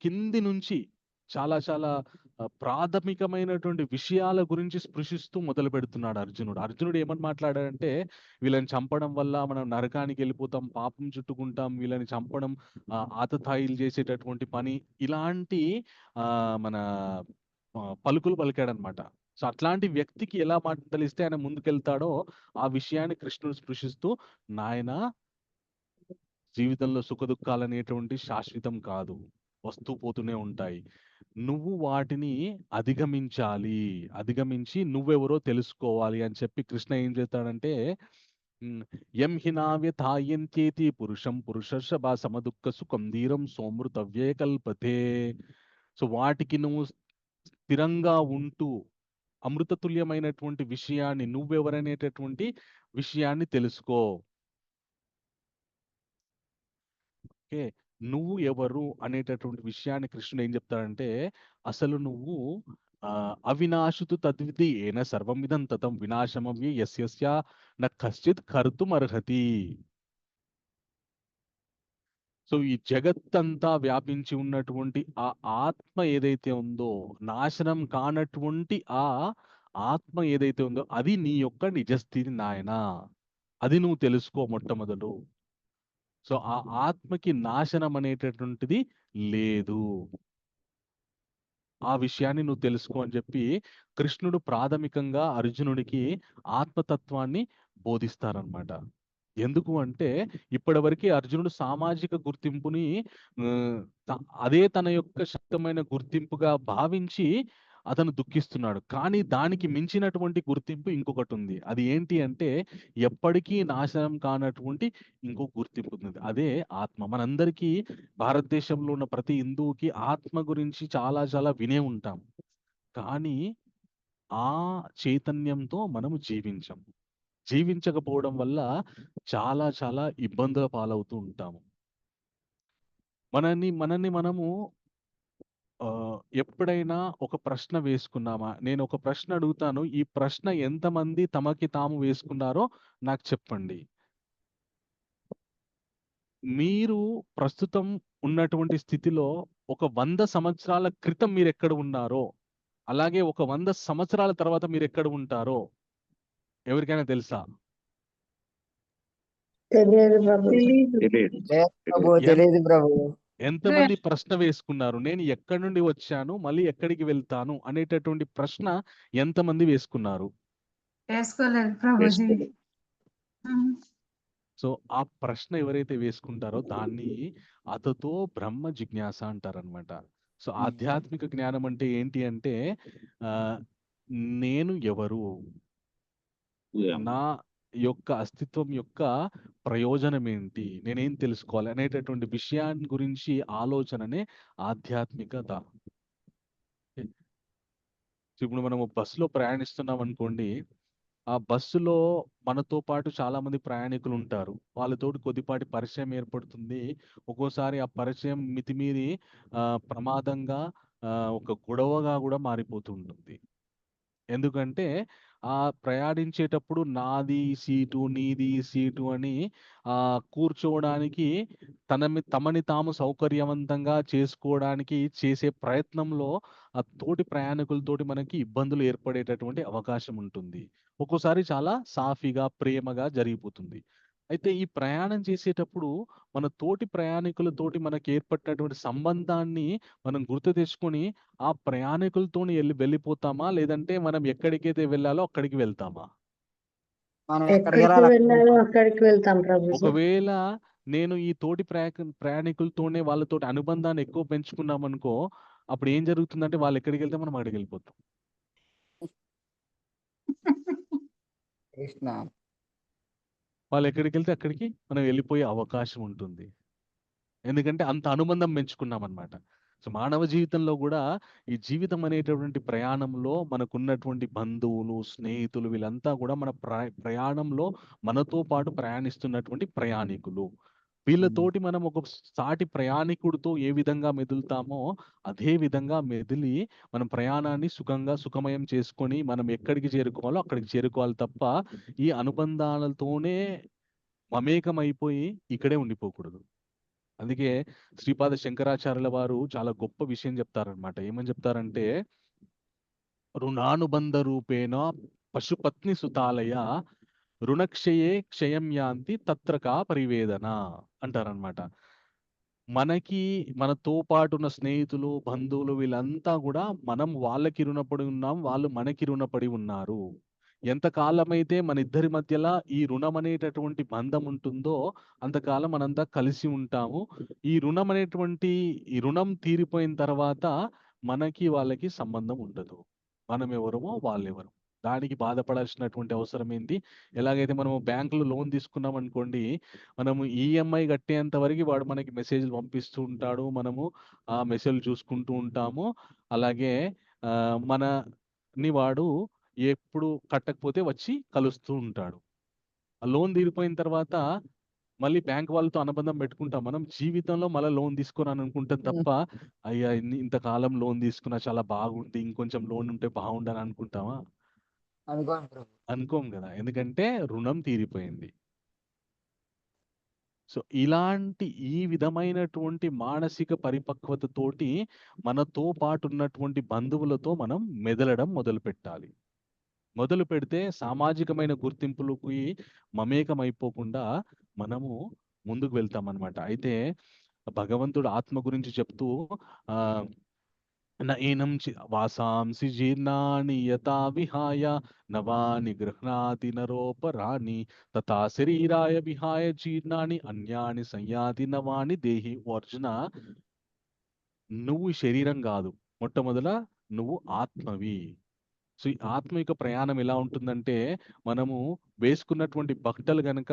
కింది నుంచి చాలా చాలా ప్రాథమికమైనటువంటి విషయాల గురించి స్పృశిస్తూ మొదలు పెడుతున్నాడు అర్జునుడు. అర్జునుడు ఏమని మాట్లాడాడంటే, వీళ్ళని చంపడం వల్ల మనం నరకానికి వెళ్ళిపోతాం, పాపం చుట్టుకుంటాం, వీళ్ళని చంపడం ఆతతాయిలు చేసేటటువంటి పని, ఇలాంటి మన పలుకులు పలికాడనమాట. సో అట్లాంటి వ్యక్తికి ఎలా మందలిస్తే ఆయన ముందుకెళ్తాడో ఆ విషయాన్ని కృష్ణుడు స్పృశిస్తూ, నాయనా జీవితంలో సుఖదుఖాలు అనేటువంటి శాశ్వతం కాదు, వస్తూ పోతూనే ఉంటాయి. నువ్వు వాటిని అధిగమించాలి, అధిగమించి నువ్వెవరో తెలుసుకోవాలి అని చెప్పి కృష్ణ ఏం చేస్తాడంటే, యం హినావ్యథాయంత్యేతి పురుషం పురుషర్షభ సమదుఃఖ సుఖం ధీరం సోమృతవ్యే కల్పతే. సో వాటికి నువ్వు స్థిరంగా ఉంటూ అమృతతుల్యమైనటువంటి విషయాన్ని, నువ్వెవరనేటటువంటి విషయాన్ని తెలుసుకో. ఓకే, నువ్వు ఎవరు అనేటటువంటి విషయాన్ని కృష్ణుడు ఏం చెప్తాడంటే, అసలు నువ్వు అవినాశుతు తద్విధి ఏన సర్వమిదం తతం వినాశమవ్య యస్య న కశ్చిత్ కర్తుం అర్హతి. సో ఈ జగత్తంతా వ్యాపించి ఉన్నటువంటి ఆ ఆత్మ ఏదైతే ఉందో, నాశనం కానటువంటి ఆ ఆత్మ ఏదైతే ఉందో అది నీ యొక్క నిజస్థితి నాయనా, అది నువ్వు తెలుసుకో మొట్టమొదలు. సో ఆ ఆత్మకి నాశనం అనేటటువంటిది లేదు, ఆ విషయాన్ని నువ్వు తెలుసుకో అని చెప్పి కృష్ణుడు ప్రాథమికంగా అర్జునుడికి ఆత్మతత్వాన్ని బోధిస్తారనమాట. ఎందుకు అంటే ఇప్పటివరకు అర్జునుడు సామాజిక గుర్తింపుని అదే తన యొక్క శక్తమైన గుర్తింపుగా భావించి అతను దుఃఖిస్తున్నాడు. కానీ దానికి మించినటువంటి గుర్తింపు ఇంకొకటి ఉంది. అది ఏంటి అంటే ఎప్పటికీ నాశనం కానటువంటి ఇంకో గుర్తింపు ఉంది, అదే ఆత్మ. మనందరికీ భారతదేశంలో ఉన్న ప్రతి హిందువుకి ఆత్మ గురించి చాలా చాలా వినే ఉంటాం, కానీ ఆ చైతన్యంతో మనము జీవించకపోవడం వల్ల చాలా చాలా ఇబ్బందుల పాలవుతూ ఉంటాము. మనల్ని మనము ఎప్పుడైనా ఒక ప్రశ్న వేసుకున్నామా? నేను ఒక ప్రశ్న అడుగుతాను, ఈ ప్రశ్న ఎంతమంది తమకి తాము వేసుకున్నారో నాకు చెప్పండి. మీరు ప్రస్తుతం ఉన్నటువంటి స్థితిలో ఒక 100 సంవత్సరాల క్రితం మీరు ఎక్కడ ఉన్నారో, అలాగే ఒక 100 సంవత్సరాల తర్వాత మీరు ఎక్కడ ఉంటారో ఎవరికైనా తెలుసా? లేదు ప్రభు, తెలియదు ప్రభు. ఎంతమంది ప్రశ్న వేసుకున్నారు, నేను ఎక్కడి నుండి వచ్చాను మళ్ళీ ఎక్కడికి వెళ్తాను అనేటటువంటి ప్రశ్న ఎంతమంది వేసుకున్నారు? వేసుకోలేదు ప్రభుజీ. సో ఆ ప్రశ్న ఎవరైతే వేసుకుంటారో దాన్ని అతతో బ్రహ్మ జిజ్ఞాస అంటారనమాట. సో ఆధ్యాత్మిక జ్ఞానం అంటే ఏంటి అంటే నేను ఎవరు, నా యొక్క అస్తిత్వం యొక్క ప్రయోజనం ఏంటి, నేనేం తెలుసుకోవాలి అనేటటువంటి విషయాన్ని గురించి ఆలోచననే ఆధ్యాత్మికత. ఇప్పుడు మనము బస్సులో ప్రయాణిస్తున్నాం అనుకోండి, ఆ బస్సులో మనతో పాటు చాలా మంది ప్రయాణికులు ఉంటారు, వాళ్ళతోటి కొద్దిపాటి పరిచయం ఏర్పడుతుంది. ఒక్కోసారి ఆ పరిచయం మితిమీరి ప్రమాదంగా ఒక గొడవగా కూడా మారిపోతూ ఉంటుంది. ఎందుకంటే ఆ ప్రయాణించేటప్పుడు నాది సీటు నీది సీటు అని కూర్చోవడానికి తమని తాము సౌకర్యవంతంగా చేసుకోవడానికి చేసే ప్రయత్నంలో ఆ తోటి ప్రయాణికులతోటి మనకి ఇబ్బందులు ఏర్పడేటటువంటి అవకాశం ఉంటుంది. ఒక్కోసారి చాలా సాఫీగా ప్రేమగా జరిగిపోతుంది. అయితే ఈ ప్రయాణం చేసేటప్పుడు మన తోటి ప్రయాణికులతోటి మనకి ఏర్పడినటువంటి సంబంధాన్ని మనం గుర్తు తెచ్చుకొని ఆ ప్రయాణికులతోని వెళ్ళిపోతామా, లేదంటే మనం ఎక్కడికైతే వెళ్ళాలో అక్కడికి వెళ్తామా? అక్కడికి వెళ్తాం ప్రభు. ఒకవేళ నేను ఈ తోటి ప్రయాణికులతోనే వాళ్ళతోటి అనుబంధాన్ని ఎక్కువ పెంచుకున్నాం అనుకో, అప్పుడు ఏం జరుగుతుందంటే వాళ్ళు ఎక్కడికి వెళ్తే మనం అక్కడికి వెళ్ళిపోతాం. వాళ్ళు ఎక్కడికి వెళ్తే అక్కడికి మనం వెళ్ళిపోయే అవకాశం ఉంటుంది, ఎందుకంటే అంత అనుబంధం పెంచుకున్నాం అనమాట. సో మానవ జీవితంలో కూడా ఈ జీవితం అనేటటువంటి ప్రయాణంలో మనకున్నటువంటి బంధువులు, స్నేహితులు, వీళ్ళంతా కూడా మన ప్రయాణంలో మనతో పాటు ప్రయాణిస్తున్నటువంటి ప్రయాణికులు. వీళ్ళతోటి మనం ఒక సాటి ప్రయాణికుడితో ఏ విధంగా మెదులుతామో అదే విధంగా మెదిలి మనం ప్రయాణాన్ని సుఖమయం చేసుకొని మనం ఎక్కడికి చేరుకోవాలో అక్కడికి చేరుకోవాలి తప్ప ఈ అనుబంధాలతోనే మమేకమైపోయి ఇక్కడే ఉండిపోకూడదు. అందుకే శ్రీపాద శంకరాచార్యుల వారు చాలా గొప్ప విషయం చెప్తారనమాట. ఏమని చెప్తారంటే, రుణానుబంధ రూపేణ పశుపత్ని సుతాలయ రుణక్షయే క్షయం యాంతి తత్రకా పరివేదన అంటారనమాట. మనకి మనతో పాటు ఉన్న స్నేహితులు, బంధువులు వీళ్ళంతా గూడా మనం వాళ్ళకి రుణపడి ఉన్నాం. వాళ్ళు మనకి రుణపడి ఉన్నారు. ఎంతకాలమైతే మన ఇద్దరి మధ్యల ఈ రుణం అనేటటువంటి బంధం ఉంటుందో అంతకాలం మనంతా కలిసి ఉంటాము. ఈ రుణం తీరిపోయిన తర్వాత మనకి వాళ్ళకి సంబంధం ఉండదు. మనమెవరమో వాళ్ళెవరో. దానికి బాధపడాల్సినటువంటి అవసరం ఏంటి? ఎలాగైతే మనము బ్యాంక్‌లో లోన్ తీసుకున్నామనుకోండి, మనము ఈఎంఐ కట్టేంత వరకి వాడు మనకి మెసేజ్‌లు పంపిస్తూ ఉంటాడు. మనము ఆ మెసేజ్‌లు చూసుకుంటూ ఉంటాము. అలాగే మనని వాడు ఎప్పుడు కట్టకపోతే వచ్చి కలుస్తూ ఉంటాడు. ఆ లోన్ తీరిపోయిన తర్వాత మళ్ళీ బ్యాంక్ వాళ్ళతో అనుబంధం పెట్టుకుంటాం. మనం జీవితంలో మళ్ళా లోన్ తీసుకోనని అనుకుంటాం తప్ప, అయ్యా! ఇంతకాలం లోన్ తీసుకున్నా చాలా బాగుంది. ఇంకొంచెం లోన్ ఉంటే బాగుండని అనుకుంటామా? అనుకోండి ప్రభు. అనుకోం గదా! ఎందుకంటే రుణం తీరిపోయింది. సో, ఇలాంటి ఈ విధమైనటువంటి మానసిక పరిపక్వతతోటి మనతో పాటున్నటువంటి బంధువులతో మనం మెదలడం మొదలుపెట్టాలి. మొదలుపెడితే సామాజికమైన గుర్తింపులకి మమేకమైపోకుండా మనము ముందుకు వెళ్తామనమాట. అయితే భగవంతుడు ఆత్మ గురించి చెప్తూ ఆహ్, న ఏనం వాసాంసి జీర్ణాని యథా విహాయ నవాని గృహ్ణాతి నరోపరాణి తథా శరీరాయ విహాయ జీర్ణాని అన్యాని సంయాతి నవాని దేహి. ఓ అర్జున, నువ్వు ఈ శరీరం గాదు. మొట్టమొదల నువ్వు ఆత్మవి. సో, ఈ ఆత్మ యొక్క ప్రయాణం ఎలా ఉంటుందంటే, మనము వేసుకున్నటువంటి బట్టలు గనక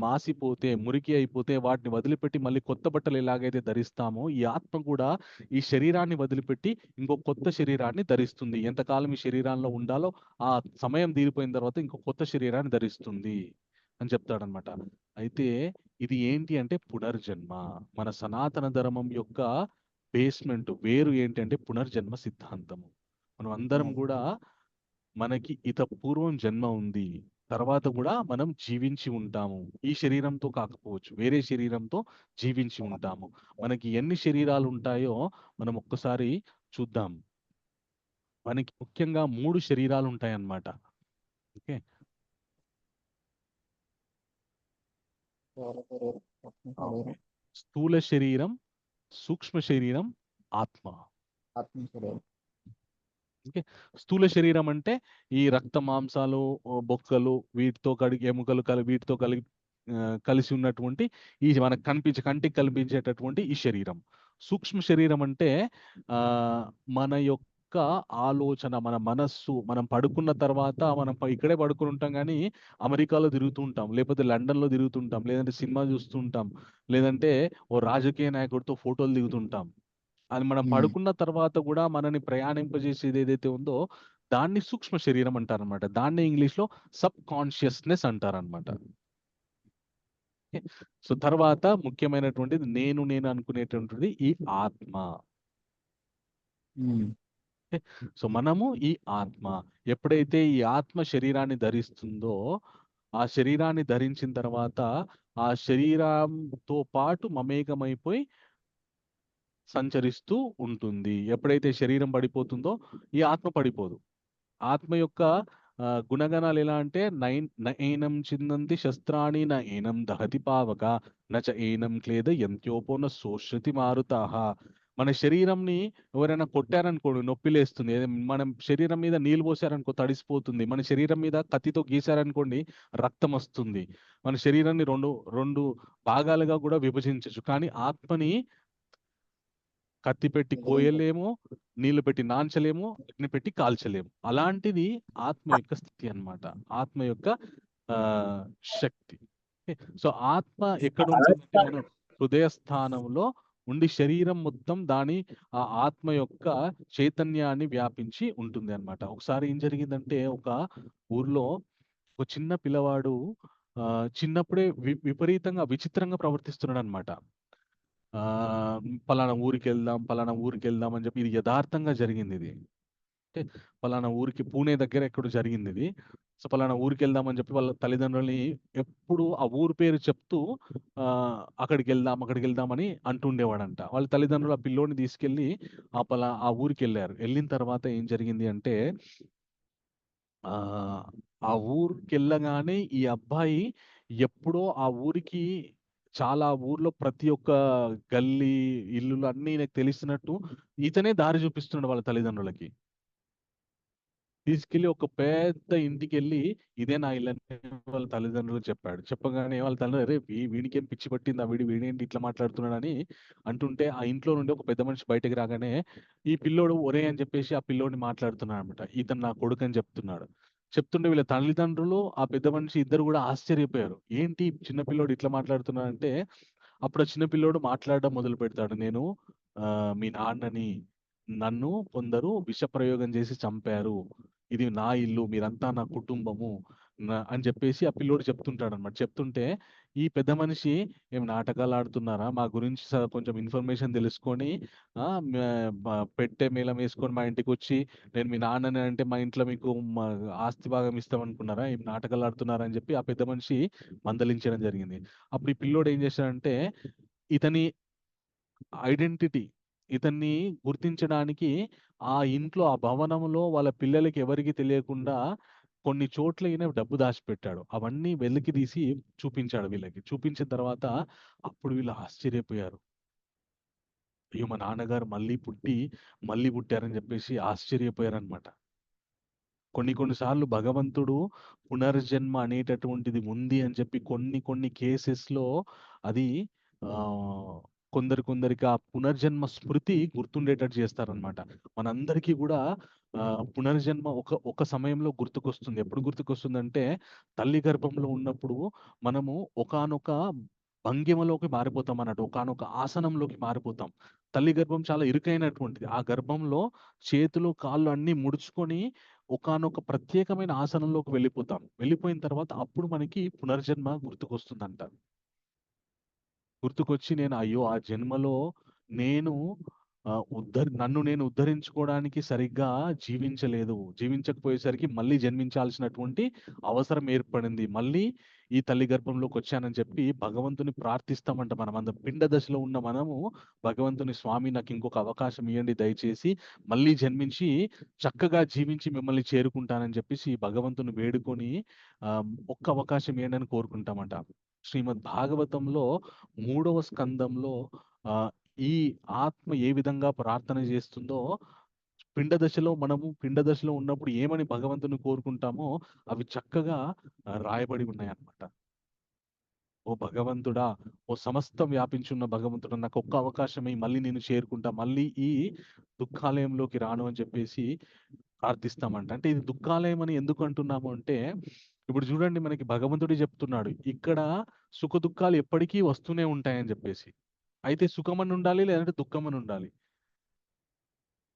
మాసిపోతే, మురికి అయిపోతే వాటిని వదిలిపెట్టి మళ్ళీ కొత్త బట్టలు ఎలాగైతే ధరిస్తామో, ఈ ఆత్మ కూడా ఈ శరీరాన్ని వదిలిపెట్టి ఇంకో కొత్త శరీరాన్ని ధరిస్తుంది. ఎంతకాలం ఈ శరీరంలో ఉండాలో ఆ సమయం తీరిపోయిన తర్వాత ఇంకో కొత్త శరీరాన్ని ధరిస్తుంది అని చెప్తాడనమాట. అయితే ఇది ఏంటి అంటే పునర్జన్మ. మన సనాతన ధర్మం యొక్క వేరు ఏంటి అంటే పునర్జన్మ సిద్ధాంతము. మనం అందరం గూడా మనకి పూర్వం జన్మ ఉంది. తర్వాత గూడా మనం జీవించి ఉంటాము. ఈ శరీరంతో కాకపోవచ్చు. వేరే శరీరంతో జీవించి ఉంటాము. మనకి ఎన్ని శరీరాలుంటాయో మనం ఒక్కసారి చూద్దాం. మనకి ముఖ్యంగా 3 శరీరాలుంటాయన్నమాట. ఓకే. ఓకే. స్థూల శరీరం, సూక్ష్మ శరీరం, ఆత్మ. ఆత్మ శరీరం. ఓకే. స్థూల శరీరం అంటే ఈ రక్త మాంసాలు, బొక్కలు వీటితో ఎముకలు వీటితో కలిసి ఉన్నటువంటి ఈ మనకు కంటికి కనిపించేటటువంటి ఈ శరీరం. సూక్ష్మ శరీరం అంటే మన యొక్క ఆలోచన, మన మనస్సు, మనం పడుకున్న తర్వాత మనం ఇక్కడే పడుకొని ఉంటాం గానీ, అమెరికాలో తిరుగుతూ ఉంటాం. లేకపోతే లండన్‌లో తిరుగుతుంటాం. లేదంటే సినిమా చూస్తూ ఉంటాం. లేదంటే ఓ రాజకీయ నాయకుడితో ఫోటోలు దిగుతుంటాం. అది మనం పడుకున్న తర్వాత గూడా మనని ప్రయాణింపజేసేది ఏదైతే ఉందో దాన్ని సూక్ష్మ శరీరం అంటారనమాట. దాన్నే ఇంగ్లీష్‌లో సబ్ కాన్షియస్‌నెస్ అంటారనమాట. ఓకే. సో, తర్వాత ముఖ్యమైనటువంటిది నేను అనుకునేటువంటిది ఈ ఆత్మ. ఓకే. సో, మనము ఈ ఆత్మ. ఎప్పుడైతే ఈ ఆత్మ శరీరాన్ని ధరిస్తుందో, ఆ శరీరాన్ని ధరించిన తర్వాత ఆ శరీరంతో పాటు మమేకమైపోయి సంచరిస్తూ ఉంటుంది. ఎప్పుడైతే శరీరం పడిపోతుందో ఈ ఆత్మ పడిపోదు. ఆత్మ యొక్క గుణగణాలు ఎలా అంటే నైనం చిందంతి శస్త్రాణి న ఏనం దహతి పావక నచ ఏనం క్లేదయంత్యోపో న శోష్యతి మారుతాః. మన శరీరంని ఎవరైనా కొట్టారనుకోండి నొప్పి లేస్తుంది. మనం శరీరం మీద నీళ్ళు పోసారనుకో తడిసిపోతుంది. మన శరీరం మీద కత్తితో గీసారనుకోండి రక్తం వస్తుంది. మన శరీరాన్ని రెండు భాగాలుగా కూడా విభజించొచ్చు. కానీ ఆత్మని కత్తి పెట్టి కోయలేము, నీళ్లు పెట్టి నాంచలేము, అగ్ని పెట్టి కాల్చలేము. అలాంటిది ఆత్మ యొక్క స్థితి అన్నమాట. ఆత్మ యొక్క శక్తి. సో, ఆత్మ ఎక్కడ ఉంటుందంటే మన హృదయ స్థానంలో ఉండి శరీరం మొత్తం ఆ ఆత్మ యొక్క చైతన్యాన్ని వ్యాపించి ఉంటుంది అన్నమాట. ఒకసారి ఏం జరిగిందంటే ఒక ఊర్లో ఒక చిన్న పిల్లవాడు చిన్నప్పుడే విపరీతంగా విచిత్రంగా ప్రవర్తిస్తున్నాడన్నమాట. పలానా ఊరికెళ్దాం అని చెప్పి ఇది యథార్థంగా జరిగిందిది. అంటే పలానా ఊరికి పూణే దగ్గర ఎక్కడో జరిగిందిది. సో, పలానా ఊరికెళ్దాం అని చెప్పి వాళ్ళ తల్లిదండ్రులని ఎప్పుడు ఆ ఊరు పేరు చెప్తూ అక్కడికెళ్దాం అని అంటుండేవాడంట. వాళ్ళ తల్లిదండ్రులు ఆ పిల్లోడిని తీసుకెళ్ళి ఆ ఊరికెళ్లారు. ఎళ్ళిన తర్వాత ఏం జరిగింది అంటే ఆ ఊరికెళ్ళగానే ఈ అబ్బాయి ఎప్పుడో ఆ ఊరికి చాలా ఊర్లో ప్రతి ఒక్క గల్లీ, ఇల్లులు అన్నీ ఈయనకు తెలిసినట్టు ఇతనే దారి చూపిస్తున్నాడు వాళ్ళ తల్లిదండ్రులకి. తీసుకెళ్ళి ఒక పెద్ద ఇంటికెళ్ళి ఇదే నా ఇల్లు అని వాళ్ళ తల్లిదండ్రులకు చెప్పాడు. చెప్పగానే వాళ్ళ తల్లిదండ్రులు "అరే! వీడికేం పిచ్చి పట్టిందా? వీడేంటి ఇట్లా మాట్లాడుతున్నాడని" అంటుంటే ఆ ఇంట్లో నుండి ఒక పెద్ద మనిషి బయటకి రాగానే ఈ పిల్లోడు ఒరేయ్ అని చెప్పేసి ఆ పిల్లోడిని మాట్లాడుతున్నాడనమాట. ఇతను నా కొడుకని చెప్తున్నాడు. చెప్తుంటే వీళ్ళ తల్లిదండ్రులు, ఆ పెద్ద మనిషి ఇద్దరు కూడా ఆశ్చర్యపోయారు. ఏంటి చిన్న పిల్లోడు ఇట్లా మాట్లాడుతున్నాడంటే అప్పుడు ఆ చిన్న పిల్లోడు మాట్లాడడం మొదలుపెడతాడు. నేను మీ నాన్నని. నన్ను కొందరు విషప్రయోగం చేసి చంపారు. ఇది నా ఇల్లు. మీరంతా నా కుటుంబము. అని చెప్పేసి ఆ పిల్లోడు చెప్తుంటాడనమాట. చెప్తుంటే ఈ పెద్ద మనిషి "ఏం నాటకాలు ఆడుతున్నారా? మా గురించి కొంచెం ఇన్ఫర్మేషన్ తెలుసుకొని మే పెట్టె మేళం వేసుకొని మా ఇంటికొచ్చి నేను మీ నాన్నని అంటే మా ఇంట్లో మీకు ఆస్తి భాగం ఇస్తామనుకున్నారా? ఏం నాటకాలు ఆడుతున్నారా?" అని చెప్పి ఆ పెద్ద మనిషి మందలించడం జరిగింది. అప్పుడు ఈ పిల్లోడు ఏం చేశాడంటే ఇతని ఐడెంటిటీ, ఇతన్ని గుర్తించడానికి ఆ ఇంట్లో, ఆ భవనంలో వాళ్ళ పిల్లలకి ఎవరికీ తెలియకుండా కొన్ని చోట్ల ఈయన డబ్బు దాచిపెట్టాడు. అవన్నీ వెలికి తీసి చూపించాడు వీళ్ళకి. చూపించిన తర్వాత అప్పుడు వీళ్ళు ఆశ్చర్యపోయారు. అయ్యో! మా నాన్నగారు మళ్ళీ పుట్టారని చెప్పేసి ఆశ్చర్యపోయారనమాట. కొన్ని సార్లు భగవంతుడు పునర్జన్మ అనేటటువంటిది ఉంది అని చెప్పి కొన్ని కేసెస్‌లో అది ఆహ్, కొందరికి ఆ పునర్జన్మ స్మృతి గుర్తుండేటట్టు చేస్తారనమాట. మనందరికీ గూడా పునర్జన్మ ఒక సమయంలో గుర్తుకొస్తుంది. ఎప్పుడు గుర్తుకొస్తుందంటే తల్లి గర్భంలో ఉన్నప్పుడు మనము ఒకానొక భంగిమలోకి మారిపోతామన్నట్టు. ఒకానొక ఆసనంలోకి మారిపోతాం. తల్లి గర్భం చాలా ఇరుకైనటువంటిది. ఆ గర్భంలో చేతులు, కాళ్ళు అన్నీ ముడుచుకొని ఒకానొక ప్రత్యేకమైన ఆసనంలోకి వెళ్ళిపోతాం. వెళ్ళిపోయిన తర్వాత అప్పుడు మనకి పునర్జన్మ గుర్తుకొస్తుందంట. గుర్తుకొచ్చి అయ్యో! ఆ జన్మలో నేను నన్ను నేను ఉద్ధరించుకోవడానికి సరిగ్గా జీవించకపోయేసరికి మళ్ళీ జన్మించాల్సినటువంటి అవసరం ఏర్పడింది. మళ్ళీ ఈ తల్లి గర్భంలోకొచ్చానని చెప్పి భగవంతుని ప్రార్థిస్తామంట మనమందరం. పిండ దశలో ఉన్న మనము భగవంతుని స్వామి నాకింకొక అవకాశం ఇయ్యండి దయచేసి. మళ్ళీ జన్మించి చక్కగా జీవించి మిమ్మల్ని చేరుకుంటానని చెప్పేసి భగవంతుని వేడుకొని ఒక్క అవకాశం ఇయ్యండి అని కోరుకుంటామంట. శ్రీమద్ భాగవతంలో 3వ స్కందంలో ఈ ఆత్మ ఏ విధంగా ప్రార్థన చేస్తుందో పిండ దశలో ఉన్నప్పుడు ఏమని భగవంతుని కోరుకుంటామో అవి చక్కగా రాయబడి ఉన్నాయన్నమాట. ఓ భగవంతుడా! ఓ సమస్తం వ్యాపించున్న భగవంతుడా! నాకు ఒక్క అవకాశం ఇయ్యి మళ్ళీ నేను చేరుకుంటా. మళ్ళీ ఈ దుఃఖాలయంలోకి రాను అని చెప్పేసి ప్రార్థిస్తామంట. అంటే ఇది దుఃఖాలయం అని ఎందుకు అంటున్నాము అంటే, ఇప్పుడు చూడండి మనకి భగవంతుడే చెప్తున్నాడు. ఇక్కడ సుఖదుఖాలు ఎప్పటికీ వస్తూనే ఉంటాయని చెప్పేసి. అయితే సుఖమని ఉండాలి, లేదంటే దుఃఖమని ఉండాలి.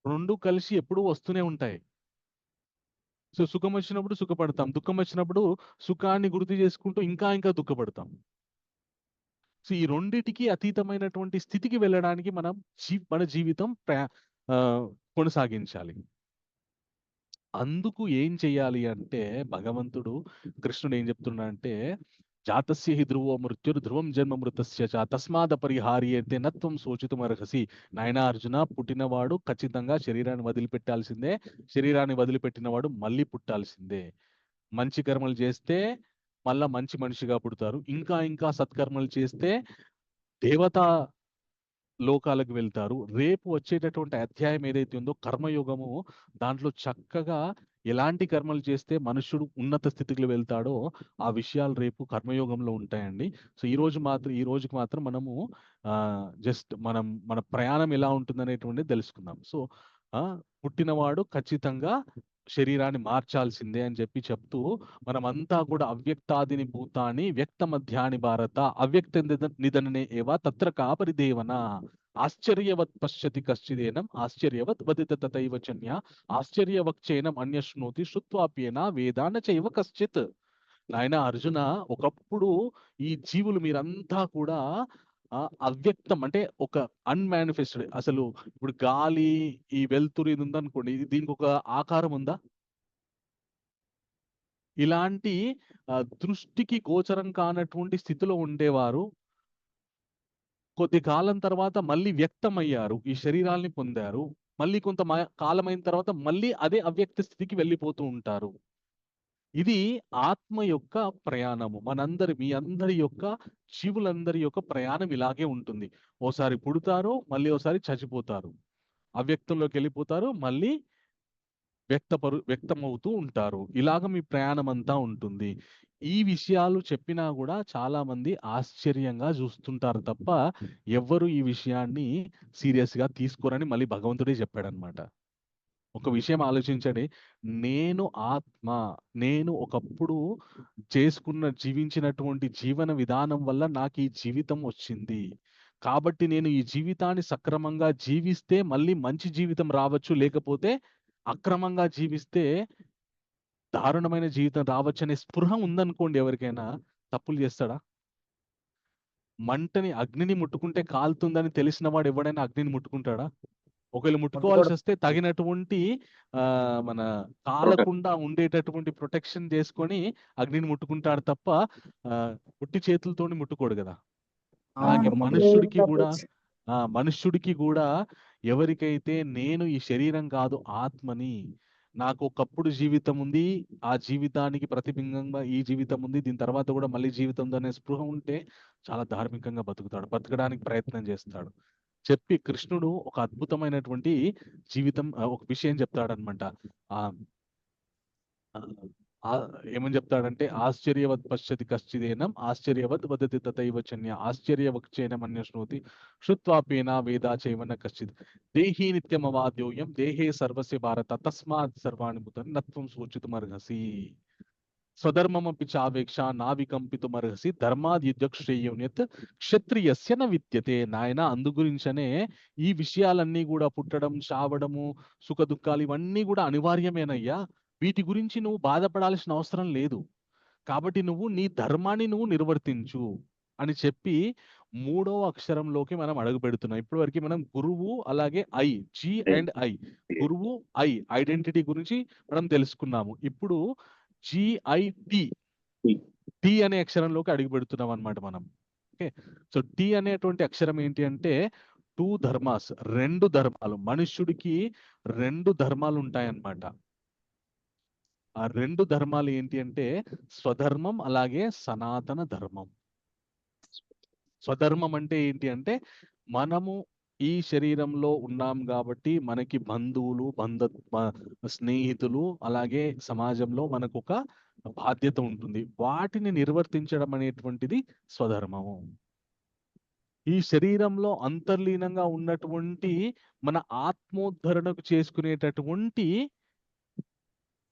2 కలిసి ఎప్పుడూ వస్తూనే ఉంటాయి. సో, సుఖం వచ్చినప్పుడు సుఖపడతాం. దుఃఖం వచ్చినప్పుడు సుఖాన్ని గుర్తు చేసుకుంటూ ఇంకా దుఃఖపడతాం. సో, ఈ రెండిటికి అతీతమైనటువంటి స్థితికి వెళ్ళడానికి మనం మన జీవితం కొనసాగించాలి. అందుకు ఏం చెయ్యాలి అంటే భగవంతుడు, కృష్ణుడు ఏం చెప్తున్నాడంటే జాతస్య హి ధ్రువో మృత్యుర్ధ్రువం జన్మ మృతస్య చ తస్మాదపరిహార్యేతే నత్వం శోచితుమర్హసి. నాయనా అర్జున, పుట్టినవాడు ఖచ్చితంగా శరీరాన్ని వదిలిపెట్టాల్సిందే. శరీరాన్ని వదిలిపెట్టినవాడు మళ్ళీ పుట్టాల్సిందే. మంచి కర్మలు చేస్తే మళ్ళా మంచి మనిషిగా పుడతారు. ఇంకా సత్కర్మలు చేస్తే దేవతా లోకాలకు వెళ్తారు. రేపు వచ్చేటటువంటి అధ్యాయం ఏదైతే ఉందో కర్మయోగము, దాంట్లో చక్కగా ఎలాంటి కర్మలు చేస్తే మనుష్యుడు ఉన్నత స్థితికి వెళ్తాడో ఆ విషయాలు రేపు కర్మయోగంలో ఉంటాయండి. సో ఈ రోజుకి మాత్రం మనము జస్ట్ మన ప్రయాణం ఎలా ఉంటుందనేటువంటిది తెలుసుకుందాం. సో పుట్టినవాడు ఖచ్చితంగా శరీరాన్ని మార్చాల్సిందే అని చెప్తూ మనమంతా కూడా అవ్యక్తాదిని భూతాన్ని వ్యక్త మధ్యాని భారత అవ్యక్త నిధననే ఏవా తత్ర కా పరిదేవన ఆశ్చర్యవత్ పశ్యతి కశ్చిదేనం ఆశ్చర్యవత్ వదిత తథైవ చన్య ఆశ్చర్యవక్చేనం అన్యశ్నోతి శ్రుత్వాప్యేన వేదాన చైవ కశ్చిత్. నాయన అర్జున, ఒకప్పుడు ఈ జీవులు మీరంతా కూడా అవ్యక్తం అంటే ఒక అన్మానిఫెస్టెడ్, అసలు ఇప్పుడు గాలి, ఈ వెలుతురు ఇది ఉందనుకోండి, దీనికి ఒక ఆకారం ఉందా? ఇలాంటి దృష్టికి గోచరం కానటువంటి స్థితిలో ఉండేవారు కొద్ది కాలం తర్వాత మళ్ళీ వ్యక్తమయ్యారు. ఈ శరీరాల్ని పొందారు. మళ్ళీ కొంత కాలమైన తర్వాత మళ్ళీ అదే అవ్యక్త స్థితికి వెళ్ళిపోతూ ఉంటారు. ఇది ఆత్మ యొక్క ప్రయాణము. మీ అందరి యొక్క జీవులందరి యొక్క ప్రయాణం ఇలాగే ఉంటుంది. ఓసారి పుడతారు, మళ్ళీ ఓసారి చచ్చిపోతారు, అవ్యక్తంలోకి వెళ్ళిపోతారు, మళ్ళీ వ్యక్తమవుతూ ఉంటారు. ఇలాగ మీ ప్రయాణం అంతా ఉంటుంది. ఈ విషయాలు చెప్పినా కూడా చాలా మంది ఆశ్చర్యంగా చూస్తుంటారు తప్ప ఎవ్వరు ఈ విషయాన్ని సీరియస్ గా తీసుకోరని మళ్ళీ భగవంతుడే చెప్పాడనమాట. ఒక విషయం ఆలోచించండి. నేను ఆత్మ, నేను ఒకప్పుడు జీవించినటువంటి జీవన విధానం వల్ల నాకు ఈ జీవితం వచ్చింది. కాబట్టి నేను ఈ జీవితాన్ని సక్రమంగా జీవిస్తే మళ్ళీ మంచి జీవితం రావచ్చు, లేకపోతే అక్రమంగా జీవిస్తే దారుణమైన జీవితం రావచ్చు అనే స్పృహ ఉందనుకోండి, ఎవరికైనా తప్పులు చేస్తాడా? అగ్నిని ముట్టుకుంటే కాలుతుందని తెలిసిన వాడు ఎవడైనా అగ్నిని ముట్టుకుంటాడా? ఒకవేళ ముట్టుకోవాల్సి వస్తే తగినటువంటి మన కాలకుండా ఉండేటటువంటి ప్రొటెక్షన్ చేసుకొని అగ్నిని ముట్టుకుంటాడు తప్ప పుట్టి చేతులతోని ముట్టుకోడు కదా. అలాగే మనుష్యుడికి కూడా ఎవరికైతే నేను ఈ శరీరం కాదు ఆత్మని, నాకు ఒకప్పుడు జీవితం ఉంది, ఆ జీవితానికి ప్రతిబింబంగా ఈ జీవితం ఉంది, దీని తర్వాత కూడా మళ్ళీ జీవితం అనే స్పృహ ఉంటే చాలా ధార్మికంగా బతకడానికి ప్రయత్నం చేస్తాడు. చెప్పి కృష్ణుడు ఒక అద్భుతమైనటువంటి ఒక విషయం చెప్తాడనమాట. ఏమని చెప్తాడంటే, ఆశ్చర్యవత్ పశ్యతి కశ్చిదేనం ఆశ్చర్యవత్ వదతి తథైవ చన్య ఆశ్చర్యవక్చేనం అన్యశ్నోతి శ్రుత్వాపేన వేదా చైవన కశ్చిత్ దేహీ నిత్యమవాద్యోయం దేహే సర్వస్య భారత తస్మాత్ సర్వాణి భూతాని నత్వం సూచితుమర్హసి స్వధర్మమపి చావేక్ష నావికంపితుమర్హసి ధర్మాద్యుజ్యశ్రేయోన్యత్ క్షత్రియస్య న విద్యతే. నాయన, అందుగురించనే ఈ విషయాలన్నీ కూడా పుట్టడం, చావడము, సుఖ దుఃఖాలు ఇవన్నీ కూడా అనివార్యమేనయ్యా. వీటి గురించి నువ్వు బాధపడాల్సిన అవసరం లేదు. కాబట్టి నువ్వు నీ ధర్మాన్ని నువ్వు నిర్వర్తించు అని చెప్పి 3వ అక్షరంలోకి మనం అడుగు పెడుతున్నాం. ఇప్పటి వరకు మనం గురువు, అలాగే జి అండ్ ఐ, గురువు, ఐడెంటిటీ గురించి మనం తెలుసుకున్నాము. ఇప్పుడు GIT టీ అనే అక్షరంలోకి అడుగు పెడుతున్నాం అనమాట మనం. ఓకే, సో టీ అనేటువంటి అక్షరం ఏంటి అంటే 2 ధర్మాస్, 2 ధర్మాలు. మనుష్యుడికి 2 ధర్మాలు ఉంటాయన్నమాట. ఆ 2 ధర్మాలు ఏంటి అంటే స్వధర్మం, అలాగే సనాతన ధర్మం. స్వధర్మం అంటే ఏంటి అంటే, మనము ఈ శరీరంలో ఉన్నాం కాబట్టి మనకి బంధువులు, స్నేహితులు, అలాగే సమాజంలో మనకు ఒక బాధ్యత ఉంటుంది. వాటిని నిర్వర్తించడం అనేటువంటిది స్వధర్మము. ఈ శరీరంలో అంతర్లీనంగా ఉన్నటువంటి మన ఆత్మోద్ధరణకు చేసుకునేటటువంటి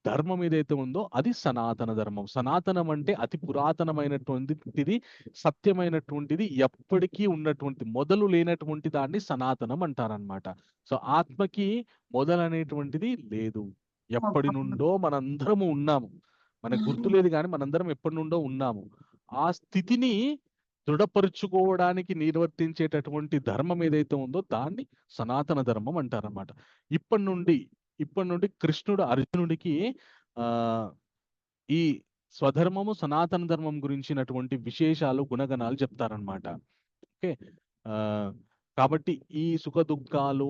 ధర్మం ఏదైతే ఉందో అది సనాతన ధర్మం. సనాతనం అంటే అతి పురాతనమైనటువంటిది, సత్యమైనటువంటిది, ఎప్పటికీ ఉన్నటువంటి, మొదలు లేనటువంటి దాన్ని సనాతనం అంటారనమాట. సో ఆత్మకి మొదలనేటువంటిది లేదు. ఎప్పటి నుండో మనందరము ఉన్నాము. మనకు గుర్తులేదు కానీ మనందరం ఎప్పటి నుండో ఉన్నాము. ఆ స్థితిని దృఢపరుచుకోవడానికి నిర్వర్తించేటటువంటి ధర్మం ఏదైతే ఉందో దాన్ని సనాతన ధర్మం అంటారనమాట. ఇప్పటి నుండి కృష్ణుడు అర్జునుడికి ఈ స్వధర్మము, సనాతన ధర్మం గురించినటువంటి విశేషాలు, గుణగణాలు చెప్తారనమాట. ఓకే, కాబట్టి ఈ సుఖ దుఃఖాలు,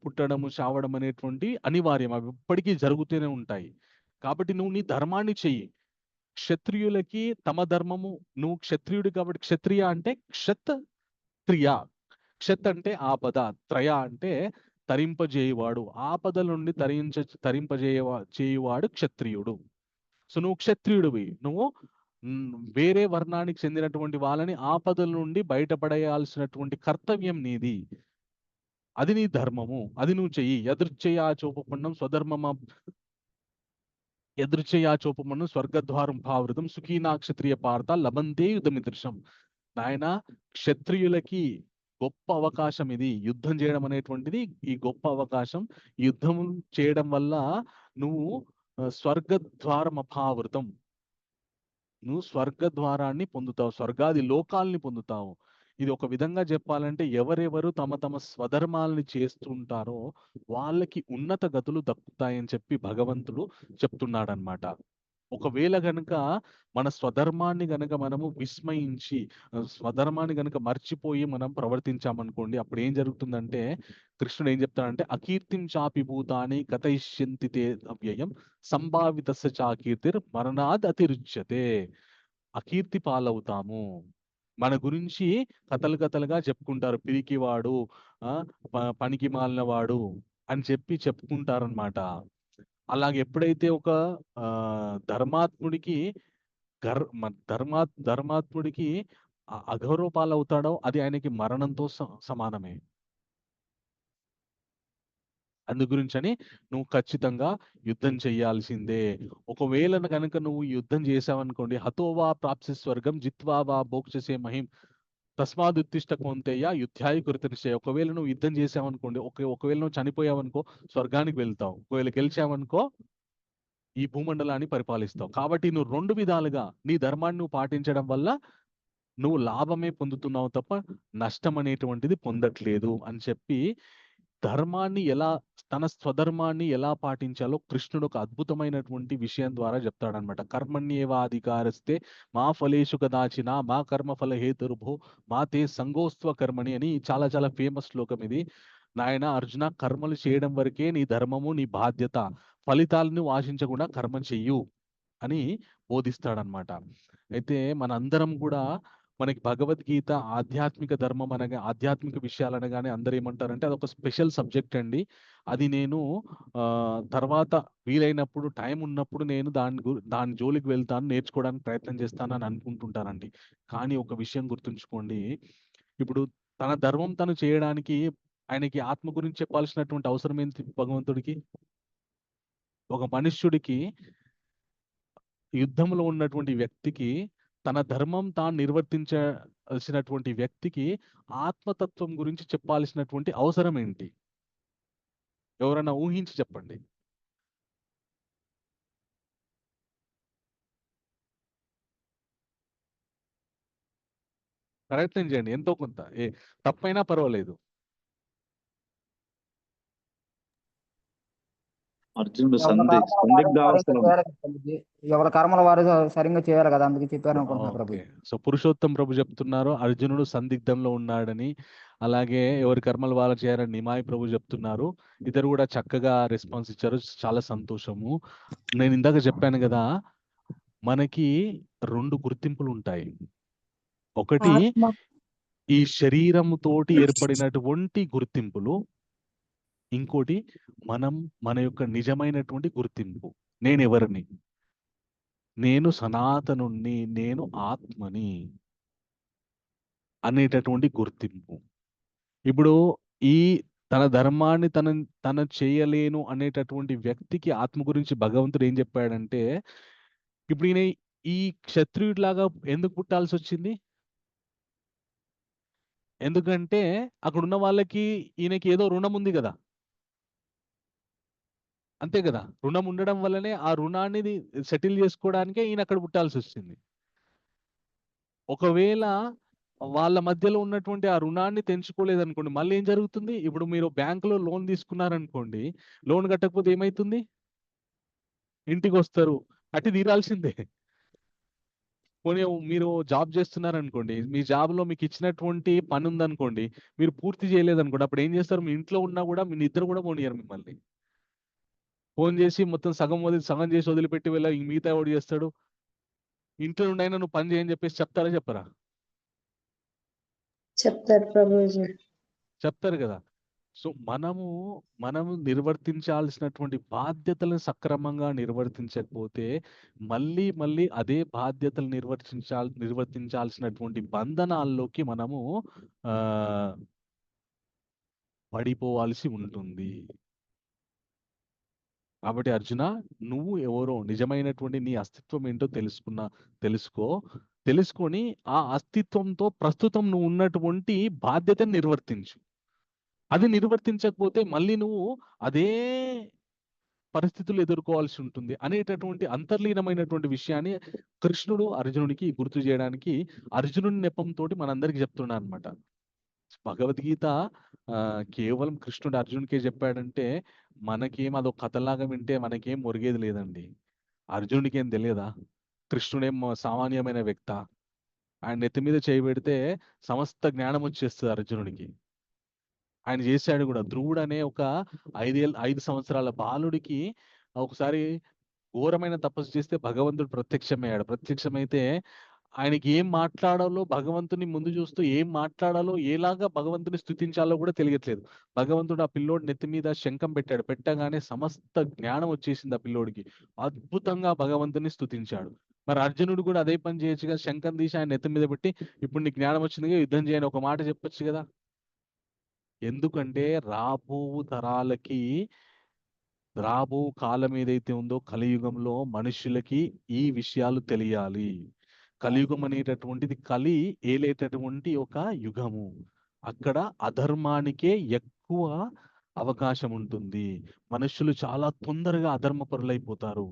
పుట్టడము, చావడం అనేటువంటి అనివార్యం, అవి ఎప్పటికీ జరుగుతూనే ఉంటాయి. కాబట్టి నువ్వు నీ ధర్మాన్ని చెయ్యి. క్షత్రియులకి తమ ధర్మము, నువ్వు క్షత్రియుడు కాబట్టి, క్షత్రియ అంటే క్షత్రియ, క్షత్ అంటే ఆపద, త్రయ అంటే తరింపజేయువాడు, ఆపదల నుండి చేయువాడు క్షత్రియుడు. సో నువ్వు క్షత్రియుడివి, నువ్వు వేరే వర్ణానికి చెందినటువంటి వాళ్ళని ఆపదల నుండి బయటపడేయాల్సినటువంటి కర్తవ్యం నీది. అది నీ ధర్మము, అది నువ్వు చెయ్యి. యదృచ్ఛయాచోపపన్నం స్వధర్మమ యదృచ్ఛయాచోపమన్నం స్వర్గద్వారం భావృతం సుఖీనా క్షత్రియ పార్థ లభంతే యుద్ధమిదృశం. నాయన, క్షత్రియులకి గొప్ప అవకాశం ఇది, యుద్ధం చేయడం అనేటువంటిది. ఈ గొప్ప అవకాశం, యుద్ధం చేయడం వల్ల నువ్వు స్వర్గద్వారం అపావృతం, నువ్వు స్వర్గద్వారాన్ని పొందుతావు, స్వర్గాది లోకాల్ని పొందుతావు. ఇది ఒక విధంగా చెప్పాలంటే, ఎవరెవరు తమ తమ స్వధర్మాలని చేస్తుంటారో వాళ్ళకి ఉన్నత గతులు దక్కుతాయని చెప్పి భగవంతుడు చెప్తున్నాడనమాట. ఒకవేళ గనుక మన స్వధర్మాన్ని గనుక మనము విస్మయించి స్వధర్మాన్ని గనుక మర్చిపోయి మనం ప్రవర్తించామనుకోండి, అప్పుడు ఏం జరుగుతుందంటే కృష్ణుడు ఏం చెప్తాడంటే అకీర్తిం చాపి భూతాని కథయిష్యంతి తే అవ్యయం సంభావితస్య చాకీర్తిర్ మరణాద్ అతిరుచ్యతే. అకీర్తి పాలవుతాము. మన గురించి కథలు కథలుగా చెప్పుకుంటారు. పిరికివాడు, పనికి మాలినవాడు అని చెప్పుకుంటారనమాట. అలాగే ఎప్పుడైతే ఒక ధర్మాత్ముడికి ధర్మాత్ముడికి అగౌరవ పాలవుతాడో అది ఆయనకి మరణంతో సమానమే. అందు గురించని నువ్వు ఖచ్చితంగా యుద్ధం చేయాల్సిందే. ఒకవేళ కనుక నువ్వు యుద్ధం చేసావనుకోండి, హతోవా ప్రాప్సి స్వర్గం జిత్వా వా భోక్ష్యసే మహిం తస్మాదుత్తిష్ట కౌంతేయ యుద్ధాయ కృత నిశ్చయ. ఒకవేళ నువ్వు యుద్ధం చేసావనుకోండి, ఒకవేళ నువ్వు చనిపోయావనుకో స్వర్గానికి వెళ్తావు, ఒకవేళ గెలిచావనుకో ఈ భూమండలాన్ని పరిపాలిస్తావు. కాబట్టి నువ్వు 2 విధాలుగా నీ ధర్మాన్ని నువ్వు పాటించడం వల్ల నువ్వు లాభమే పొందుతున్నావు తప్ప నష్టం అనేటువంటిది పొందట్లేదు అని చెప్పి ధర్మాన్ని ఎలా, తన స్వధర్మాన్ని ఎలా పాటించాలో కృష్ణుడు ఒక అద్భుతమైనటువంటి విషయం ద్వారా చెప్తాడనమాట. కర్మణ్యేవాధికారస్తే మా ఫలేషు కదాచిన మా కర్మ ఫల హేతుర్భో మా తే సంగోస్త్వ కర్మణి అని చాలా చాలా ఫేమస్ శ్లోకం ఇది. నాయన అర్జున, కర్మలు చేయడం వరకే నీ ధర్మము, నీ బాధ్యత. ఫలితాలను ఆశించకుండా కర్మ చెయ్యు అని బోధిస్తాడనమాట. అయితే మనందరం కూడా మనకి భగవద్గీత ఆధ్యాత్మిక ధర్మం అనగా ఆధ్యాత్మిక విషయాలు అనగానే అందరూ ఏమంటారంటే అదొక స్పెషల్ సబ్జెక్ట్ అండి, అది నేను తర్వాత వీలైనప్పుడు టైం ఉన్నప్పుడు నేను దాని జోలికి వెళ్తాను, నేర్చుకోవడానికి ప్రయత్నం చేస్తాను అని అనుకుంటుంటారండి. కానీ ఒక విషయం గుర్తుంచుకోండి, ఇప్పుడు తన ధర్మం తను చేయడానికి ఆయనకి ఆత్మ గురించి చెప్పాల్సినటువంటి అవసరం ఏంటి భగవంతుడికి? ఒక మనుష్యుడికి, యుద్ధంలో ఉన్నటువంటి వ్యక్తికి, తన ధర్మం తాను నిర్వర్తించాల్సినటువంటి వ్యక్తికి ఆత్మతత్వం గురించి చెప్పాల్సినటువంటి అవసరం ఏంటి? ఎవరైనా ఊహించి చెప్పండి. ప్రయత్నం చేయండి, ఎంతో కొంత. తప్పైనా పర్వాలేదు. అర్జునుడు సందిగ్ధావస్థలో ఎవరి కర్మల వారు సరిగ్గా చేయాలి కదా, అందుకే చెప్పారు అనుకుంటున్నా ప్రభు. ఓకే. సో పురుషోత్తం ప్రభు చెప్తున్నారు అర్జునుడు సందిగ్ధంలో ఉన్నాడని, అలాగే ఎవరి కర్మలు వాళ్ళు చేయాలని నిమాయి ప్రభు చెప్తున్నారు. ఇద్దరు కూడా చక్కగా రెస్పాన్స్ ఇచ్చారు, చాలా సంతోషము. నేను ఇందాక చెప్పాను కదా, మనకి 2 గుర్తింపులు ఉంటాయి. ఒకటి ఈ శరీరముతోటి ఏర్పడినటువంటి గుర్తింపులు, ఇంకోటి మన యొక్క నిజమైనటువంటి గుర్తింపు. నేనెవరిని, నేను సనాతనుణ్ణి, నేను ఆత్మని అనేటటువంటి గుర్తింపు. ఇప్పుడు ఈ తన ధర్మాన్ని తన చేయలేను అనేటటువంటి వ్యక్తికి ఆత్మ గురించి భగవంతుడు ఏం చెప్పాడంటే, ఇప్పుడు ఈయన ఈ క్షత్రియుడిలాగా ఎందుకు పుట్టాల్సి వచ్చింది? ఎందుకంటే అక్కడ ఉన్న వాళ్ళకి ఈయనకి ఏదో రుణం ఉంది కదా, అంతే కదా. రుణం ఉండడం వల్లనే ఆ రుణాన్ని సెటిల్ చేసుకోవడానికే ఈయన అక్కడ పుట్టాల్సి వచ్చింది. ఒకవేళ వాళ్ళ మధ్యలో ఉన్నటువంటి ఆ రుణాన్ని తెంచుకోలేదనుకోండి, మళ్ళీ ఏం జరుగుతుంది? ఇప్పుడు మీరు బ్యాంకులో లోన్ తీసుకున్నారనుకోండి, లోన్ కట్టకపోతే ఏమైతుంది? ఇంటికి వస్తారు, కట్టి తీరాల్సిందే. పోనీ మీరు జాబ్ చేస్తున్నారనుకోండి, మీ జాబ్లో మీకు ఇచ్చినటువంటి పని ఉందనుకోండి, మీరు పూర్తి చేయలేదనుకోండి, అప్పుడు ఏం చేస్తారు? మీ ఇంట్లో ఉన్నా కూడా మీ నిద్ర కూడా పోనీయరు మిమ్మల్ని. ఫోన్ చేసి మొత్తం సగం చేసి వదిలిపెట్టి వెళ్ళ మిగతా ఎవడు చేస్తాడు? ఇంట్లో నుండి అయినా నువ్వు పని చేయని చెప్పేసి చెప్తారా చెప్పరా? చెప్తారు ప్రభుజీ. చెప్తారు కదా. సో మనము నిర్వర్తించాల్సినటువంటి బాధ్యతలను సక్రమంగా నిర్వర్తించకపోతే మళ్ళీ అదే బాధ్యతలు నిర్వర్తించాల్సినటువంటి బంధనాల్లోకి మనము పడిపోవాల్సి ఉంటుంది. కాబట్టి అర్జున, నువ్వు ఎవరో, నిజమైనటువంటి నీ అస్తిత్వం ఏంటో తెలుసుకొని ఆ అస్తిత్వంతో ప్రస్తుతం నువ్వు ఉన్నటువంటి బాధ్యతను నిర్వర్తించు. అది నిర్వర్తించకపోతే మళ్ళీ నువ్వు అదే పరిస్థితులు ఎదుర్కోవాల్సి ఉంటుంది అనేటటువంటి అంతర్లీనమైనటువంటి విషయాన్ని కృష్ణుడు అర్జునుడికి గుర్తు చేయడానికి అర్జునుడి నెపంతో మనందరికి చెప్తున్నాడు అనమాట. భగవద్గీత కేవలం కృష్ణుడు అర్జునుడికే చెప్పాడంటే మనకేం అదొక కథలాగా వింటే మనకేం ఒరిగేది లేదండి. అర్జునుడికి ఏం తెలియదా? కృష్ణుడేం సామాన్యమైన వ్యక్త? ఆయన నెత్తి మీద చేయి పెడితే సమస్త జ్ఞానం వచ్చేస్తుంది అర్జునుడికి. ఆయన చేశాడు కూడా. ధ్రువుడు అనే ఒక 5 సంవత్సరాల బాలుడికి ఒకసారి ఘోరమైన తపస్సు చేస్తే భగవంతుడు ప్రత్యక్షమయ్యాడు. ప్రత్యక్షమైతే ఆయనకి ఏం మాట్లాడాలో భగవంతుని ముందు చూస్తూ ఏం మాట్లాడాలో, ఎలాగా భగవంతుని స్తుతించాలో కూడా తెలియట్లేదు. భగవంతుడు ఆ పిల్లోడి నెత్తి మీద శంఖం పెట్టాడు. పెట్టగానే సమస్త జ్ఞానం వచ్చేసింది ఆ పిల్లోడికి. అద్భుతంగా భగవంతుని స్తుతించాడు. మరి అర్జునుడు కూడా అదే పని చేయొచ్చు కదా. శంఖం తీసి ఆయన నెత్తి మీద పెట్టి, ఇప్పుడు నీకు జ్ఞానం వచ్చింది, యుద్ధం చేయని ఒక మాట చెప్పొచ్చు కదా. ఎందుకంటే రాబో కాలం ఏదైతే ఉందో కలియుగంలో మనుషులకి ఈ విషయాలు తెలియాలి. కలియుగం అనేటటువంటిది కలి ఏలేటటువంటి ఒక యుగము. అక్కడ అధర్మానికే ఎక్కువ అవకాశం ఉంటుంది. మనుషులు చాలా తొందరగా అధర్మపరులైపోతారు.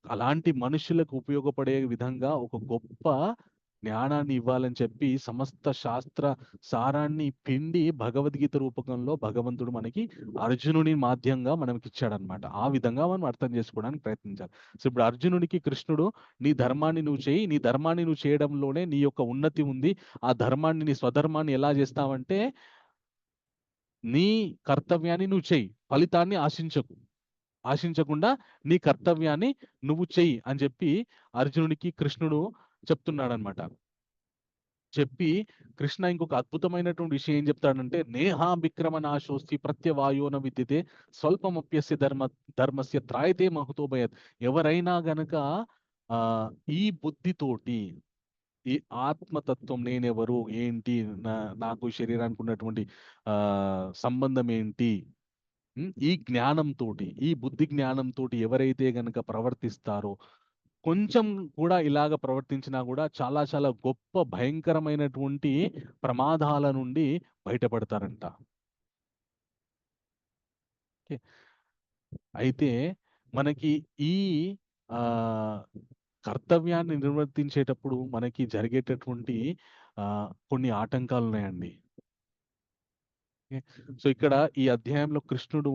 అలాంటి మనుషులకు ఉపయోగపడే విధంగా ఒక గొప్ప జ్ఞానాన్ని ఇవ్వాలని చెప్పి సమస్త శాస్త్ర సారాన్ని పిండి భగవద్గీత రూపకంలో భగవంతుడు మనకి అర్జునుని మాధ్యంగా మనకి ఇచ్చాడనమాట. ఆ విధంగా మనం అర్థం చేసుకోవడానికి ప్రయత్నించాలి. సో ఇప్పుడు అర్జునుడికి కృష్ణుడు, నీ ధర్మాన్ని నువ్వు చేయి, నీ ధర్మాన్ని నువ్వు చేయడంలోనే నీ యొక్క ఉన్నతి ఉంది. ఆ ధర్మాన్ని, నీ స్వధర్మాన్ని ఎలా చేస్తావంటే నీ కర్తవ్యాన్ని నువ్వు చెయ్యి, ఫలితాన్ని ఆశించకుండా నీ కర్తవ్యాన్ని నువ్వు చెయ్యి అని చెప్పి అర్జునుడికి కృష్ణుడు చెప్తున్నాడనమాట. చెప్పి కృష్ణ ఇంకొక అద్భుతమైనటువంటి విషయం ఏం చెప్తాడంటే, నేహా విక్రమ నాశోస్తి ప్రత్యవాయోన విద్యతే స్వల్పమప్యస్య ధర్మస్య త్రాయతే మహతో భయత్. ఎవరైనా గనక ఈ బుద్ధితోటి, ఈ ఆత్మతత్వం, నేనెవరు, ఏంటి, నాకు శరీరానికి ఉన్నటువంటి సంబంధం ఏంటి, ఈ జ్ఞానంతో, ఈ బుద్ధి జ్ఞానంతో ఎవరైతే గనక ప్రవర్తిస్తారో, కొంచెం కూడా ఇలాగ ప్రవర్తించినా కూడా చాలా చాలా గొప్ప భయంకరమైనటువంటి ప్రమాదాల నుండి బయటపడతారంట. అయితే మనకి ఈ కర్తవ్యాన్ని నిర్వర్తించేటప్పుడు మనకి జరిగేటటువంటి కొన్ని ఆటంకాలు ఉన్నాయండి. సో ఇక్కడ ఈ అధ్యాయంలో కృష్ణుడు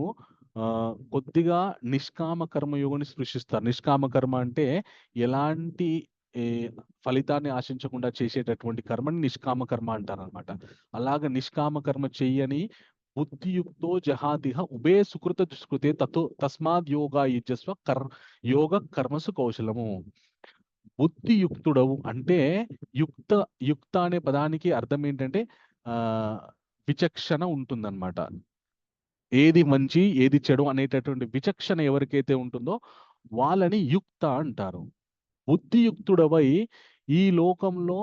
కొద్దిగా నిష్కామ కర్మయోగాన్ని సృష్టిస్తారు. నిష్కామ కర్మ అంటే ఎలాంటి ఫలితాన్ని ఆశించకుండా చేసేటటువంటి కర్మని నిష్కామ కర్మ అంటారు అనమాట. అలాగ నిష్కామ కర్మ చెయ్యని బుద్ధియుక్తో జహాతిహ ఉభే సుకృత దుష్కృతే తస్మాద్ యోగా యుజస్వ యోగ కర్మసు కౌశలము. బుద్ధియుక్తుడవు అంటే యుక్త అనే పదానికి అర్థం ఏంటంటే విచక్షణ ఉంటుందన్నమాట. ఏది మంచి ఏది చెడు అనేటటువంటి విచక్షణ ఎవరికైతే ఉంటుందో వాళ్ళని యుక్త అంటారు. బుద్ధియుక్తుడవై ఈ లోకంలో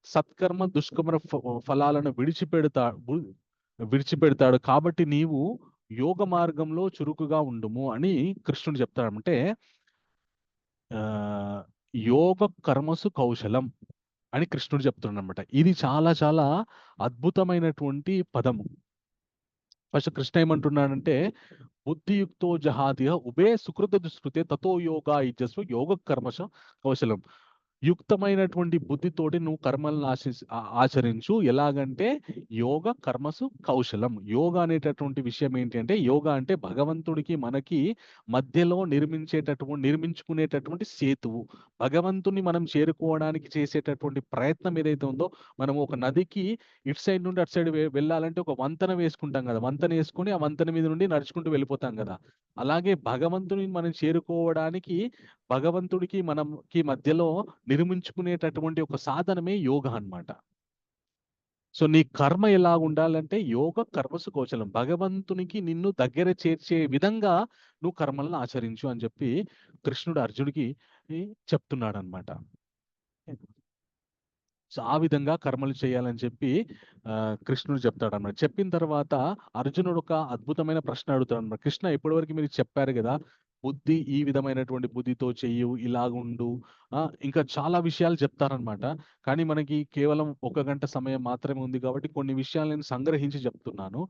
సత్కర్మ దుష్కర్మ ఫలాలను విడిచిపెడతాడు కాబట్టి నీవు యోగ మార్గంలో చురుకుగా ఉండుము అని కృష్ణుడు చెప్తాడు. అంటే యోగ కర్మసు కౌశలం అని కృష్ణుడు చెప్తున్నాడు అనమాట. ఇది చాలా చాలా అద్భుతమైనటువంటి పదము. ఫస్ట్ కృష్ణ ఏమంటున్నాడంటే, బుద్ధియుక్తో జహాతిహ ఉభే సుకృత దుష్కృతే తతో యోగా యుజస్వ యోగ కర్మశ కౌశలం. యుక్తమైనటువంటి బుద్ధితోటి నువ్వు కర్మలను ఆచరించు. ఎలాగంటే యోగ కర్మసు కౌశలం. యోగా అనేటటువంటి విషయం ఏంటి అంటే, యోగా అంటే భగవంతుడికి మనకి మధ్యలో నిర్మించుకునేటటువంటి సేతువు. భగవంతుని మనం చేరుకోవడానికి చేసేటటువంటి ప్రయత్నం ఏదైతే ఉందో, మనం ఒక నదికి ఇటు సైడ్ నుండి అటు సైడ్ వెళ్ళాలంటే ఒక వంతెన వేసుకుంటాం కదా. వంతెన వేసుకుని ఆ వంతెన మీద నుండి నడుచుకుంటూ వెళ్ళిపోతాం కదా. అలాగే భగవంతుని మనం చేరుకోవడానికి భగవంతుడికి మనకి మధ్యలో నిర్మించుకునేటటువంటి ఒక సాధనమే యోగా అన్నమాట. సో నీ కర్మ ఎలా ఉండాలంటే యోగ కర్మసు కౌశలం. భగవంతునికి నిన్ను దగ్గర చేర్చే విధంగా నువ్వు కర్మలను ఆచరించు అని చెప్పి కృష్ణుడు అర్జునుడికి చెప్తున్నాడు అనమాట. సో ఆ విధంగా కర్మలు చేయాలని చెప్పి కృష్ణుడు చెప్తాడు అన్నమాట. చెప్పిన తర్వాత అర్జునుడు ఒక అద్భుతమైన ప్రశ్న అడుగుతాడు అన్నమాట. కృష్ణ, ఇప్పటివరకు మీరు చెప్పారు కదా, బుద్ధి ఈ విధమైనటువంటి బుద్ధితో చెయ్యు, ఇలాగుండు, ఇంకా చాలా విషయాలు చెప్తారనమాట. కానీ మనకి కేవలం 1 గంట సమయం మాత్రమే ఉంది కాబట్టి కొన్ని విషయాలు నేను సంగ్రహించి చెప్తున్నాను.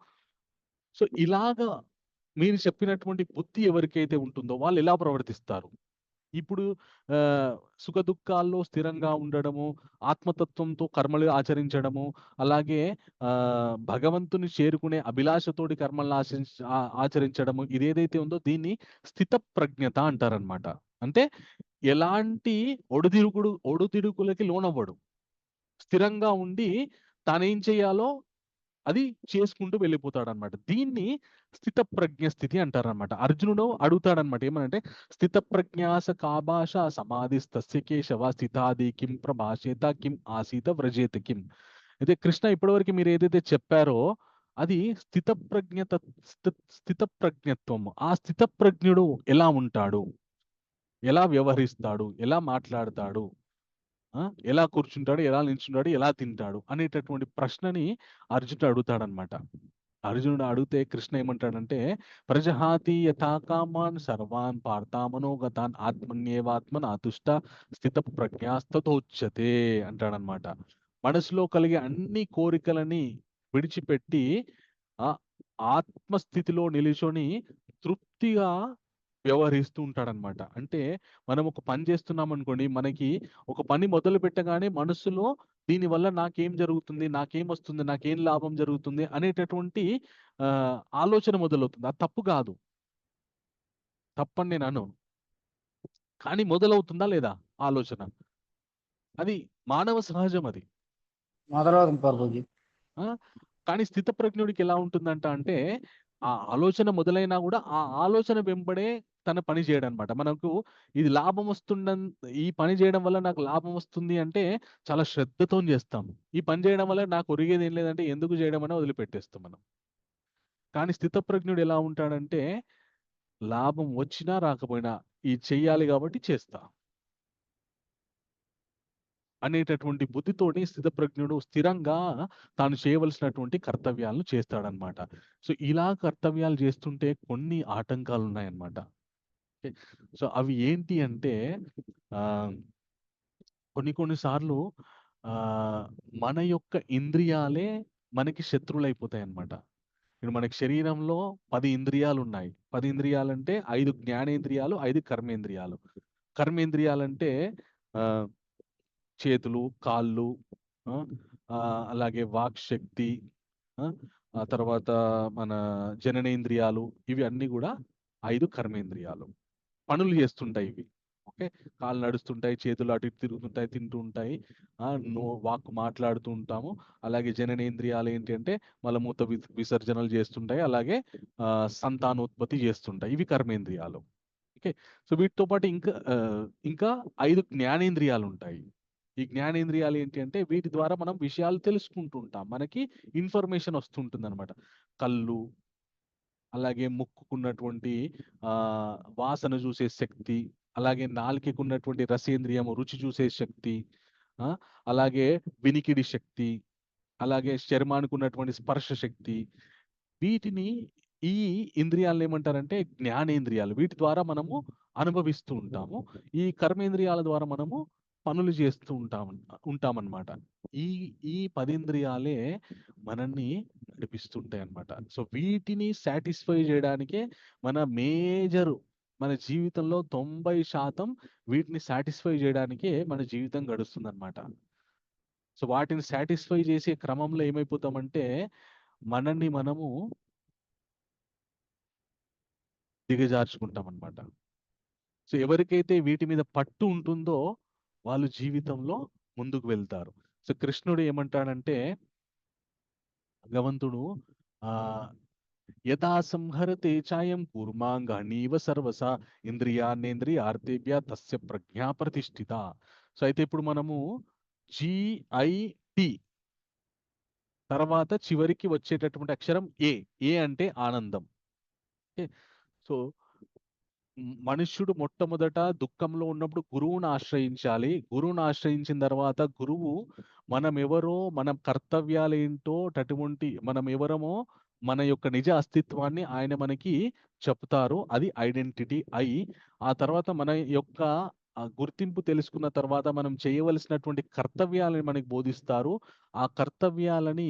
సో ఇలాగా మీరు చెప్పినటువంటి బుద్ధి ఎవరికైతే ఉంటుందో వాళ్ళు ఎలా ప్రవర్తిస్తారు? ఇప్పుడు సుఖ దుఃఖాల్లో స్థిరంగా ఉండడము, ఆత్మతత్వంతో కర్మలు ఆచరించడము, అలాగే భగవంతుని చేరుకునే అభిలాషతోటి కర్మలను ఆచరించడము, ఇదేదైతే ఉందో దీన్ని స్థిత ప్రజ్ఞత అంటారనమాట. అంటే ఎలాంటి ఒడిదుడుకులకి లోనవ్వడు. స్థిరంగా ఉండి తానేం చేయాలో అది చేసుకుంటూ వెళ్ళిపోతాడనమాట. దీన్ని స్థితప్రజ్ఞ స్థితి అంటారనమాట. అర్జునుడు అడుగుతాడనమాట ఏమనంటే, స్థితప్రజ్ఞాస కాభాష సమాధిస్తస్య కేశవ స్థితాది కిం ప్రభాషేత కిం ఆసీత వ్రజేత కిం. అయితే కృష్ణ ఇప్పటివరకు మీరు ఏదైతే చెప్పారో అది స్థితప్రజ్ఞత్వము. ఆ స్థితప్రజ్ఞుడు ఎలా ఉంటాడు, ఎలా వ్యవహరిస్తాడు, ఎలా మాట్లాడతాడు, ఎలా కూర్చుంటాడు, ఎలా నిల్చుంటాడు, ఎలా తింటాడు అనేటటువంటి ప్రశ్నని అర్జునుడు అడుగుతాడనమాట. అర్జునుడు అడిగితే కృష్ణ ఏమంటాడంటే, ప్రజహాతి యథా కామాన్ సర్వాన్ పార్థామనోగతాన్ ఆత్మన్యేవాత్మన్ ఆతుష్ట స్థిత ప్రజ్ఞాస్తతోచ్యతే అంటాడనమాట. మనసులో కలిగే అన్ని కోరికలని విడిచిపెట్టి ఆ ఆత్మస్థితిలో నిలుచొని తృప్తిగా వ్యవహరిస్తూ ఉంటాడనమాట. అంటే మనం ఒక పని చేస్తున్నాం అనుకోండి, మనకి ఒక పని మొదలు పెట్టగానే మనసులో దీనివల్ల నాకేం జరుగుతుంది, నాకేం వస్తుంది, నాకేం లాభం జరుగుతుంది అనేటటువంటి ఆలోచన మొదలవుతుంది. అది తప్పు కాదు, తప్పని నేను అను. కానీ మొదలవుతుందా లేదా ఆలోచన, అది మానవ సహజం. అది మొదలవుతుంది ప్రభుజీ. కానీ స్థితప్రజ్ఞుడికి ఎలా ఉంటుందంట అంటే, ఆ ఆలోచన మొదలైనా కూడా ఆ ఆలోచన వెంబడే తన పని చేయడం అనమాట. మనకు ఇది లాభం ఈ పని చేయడం వల్ల నాకు లాభం వస్తుంది అంటే చాలా శ్రద్ధతో చేస్తాం. ఈ పని చేయడం వల్ల నాకు ఒరిగేది ఏం లేదంటే ఎందుకు చేయడం అని వదిలిపెట్టేస్తాం మనం. కానీ స్థితప్రజ్ఞుడు ఎలా ఉంటాడంటే, లాభం వచ్చినా రాకపోయినా ఈ చెయ్యాలి కాబట్టి చేస్తా అనేటటువంటి బుద్ధితోటి స్థితప్రజ్ఞుడు స్థిరంగా తాను చేయవలసినటువంటి కర్తవ్యాలను చేస్తాడనమాట. సో ఇలా కర్తవ్యాలు చేస్తుంటే కొన్ని ఆటంకాలు ఉన్నాయన్నమాట. సో అవి ఏంటి అంటే, కొన్నిసార్లు మన యొక్క ఇంద్రియాలే మనకి శత్రువులు అయిపోతాయి అన్నమాట. ఇప్పుడు మనకి శరీరంలో 10 ఇంద్రియాలు ఉన్నాయి. 10 ఇంద్రియాలంటే 5 జ్ఞానేంద్రియాలు, 5 కర్మేంద్రియాలు. కర్మేంద్రియాలంటే చేతులు, కాళ్ళు, అలాగే వాక్ శక్తి, ఆ తర్వాత మన జననేంద్రియాలు, ఇవి అన్నీ కూడా 5 కర్మేంద్రియాలు. పనులు చేస్తుంటాయి ఇవి. ఓకే, కాళ్ళు నడుస్తుంటాయి, చేతులు అటు ఇటు తిరుగుతుంటాయి, తింటూ ఉంటాయి, వాక్ మాట్లాడుతూ ఉంటాము. అలాగే జననేంద్రియాలు ఏంటి అంటే మలమూత్ర విసర్జనలు చేస్తుంటాయి, అలాగే సంతానోత్పత్తి చేస్తుంటాయి. ఇవి కర్మేంద్రియాలు. ఓకే, సో వీటితో పాటు ఇంకా 5 జ్ఞానేంద్రియాలు ఉంటాయి. ఈ జ్ఞానేంద్రియాలు ఏంటి అంటే వీటి ద్వారా మనం విషయాలు తెలుసుకుంటూ ఉంటాం, మనకి ఇన్ఫర్మేషన్ వస్తుంటుంది అనమాట. కళ్ళు, అలాగే ముక్కుకున్నటువంటి వాసన చూసే శక్తి, అలాగే నాలుకకు ఉన్నటువంటి రసేంద్రియము రుచి చూసే శక్తి, అలాగే వినికిడి శక్తి, అలాగే చర్మానికి ఉన్నటువంటి స్పర్శ శక్తి. వీటిని ఈ ఇంద్రియాలను ఏమంటారంటే జ్ఞానేంద్రియాలు. వీటి ద్వారా మనము అనుభవిస్తూ ఉంటాము. ఈ కర్మేంద్రియాల ద్వారా మనము పనులు చేస్తూ ఉంటామన్నమాట. ఈ 10 ఇంద్రియాలే మనల్ని నడిపిస్తుంటాయి అన్నమాట. సో వీటిని సాటిస్ఫై చేయడానికే మన జీవితంలో 90% వీటిని సాటిస్ఫై చేయడానికే మన జీవితం గడుస్తుందన్నమాట. సో వాటిని సాటిస్ఫై చేసే క్రమంలో ఏమైపోతామంటే మనల్ని మనము దిగజార్చుకుంటాం అన్నమాట. సో ఎవరికైతే వీటి మీద పట్టు ఉంటుందో వాళ్ళు జీవితంలో ముందుకు వెళ్తారు. సో కృష్ణుడు ఏమంటాడంటే, భగవంతుడు యథా సంహరతే చాయం కూర్మాంగానీవ సర్వస ఇంద్రియాన్నేంద్రియార్థేభ్య తస్య ప్రజ్ఞా ప్రతిష్ఠిత. సో అయితే ఇప్పుడు మనము GIT తర్వాత చివరికి వచ్చేటటువంటి అక్షరం ఏ అంటే ఆనందం. సో మనుష్యుడు మొట్టమొదట దుఃఖంలో ఉన్నప్పుడు గురువును ఆశ్రయించాలి. గురువును ఆశ్రయించిన తర్వాత గురువు మనమెవరో, మన కర్తవ్యాలేంటో, మనం ఎవరమో మన యొక్క నిజ అస్తిత్వాన్ని ఆయన మనకి చెప్తారు. అది ఐడెంటిటీ అయి, ఆ తర్వాత మన యొక్క గుర్తింపు తెలుసుకున్న తర్వాత మనం చేయవలసినటువంటి కర్తవ్యాలని మనకి బోధిస్తారు. ఆ కర్తవ్యాలని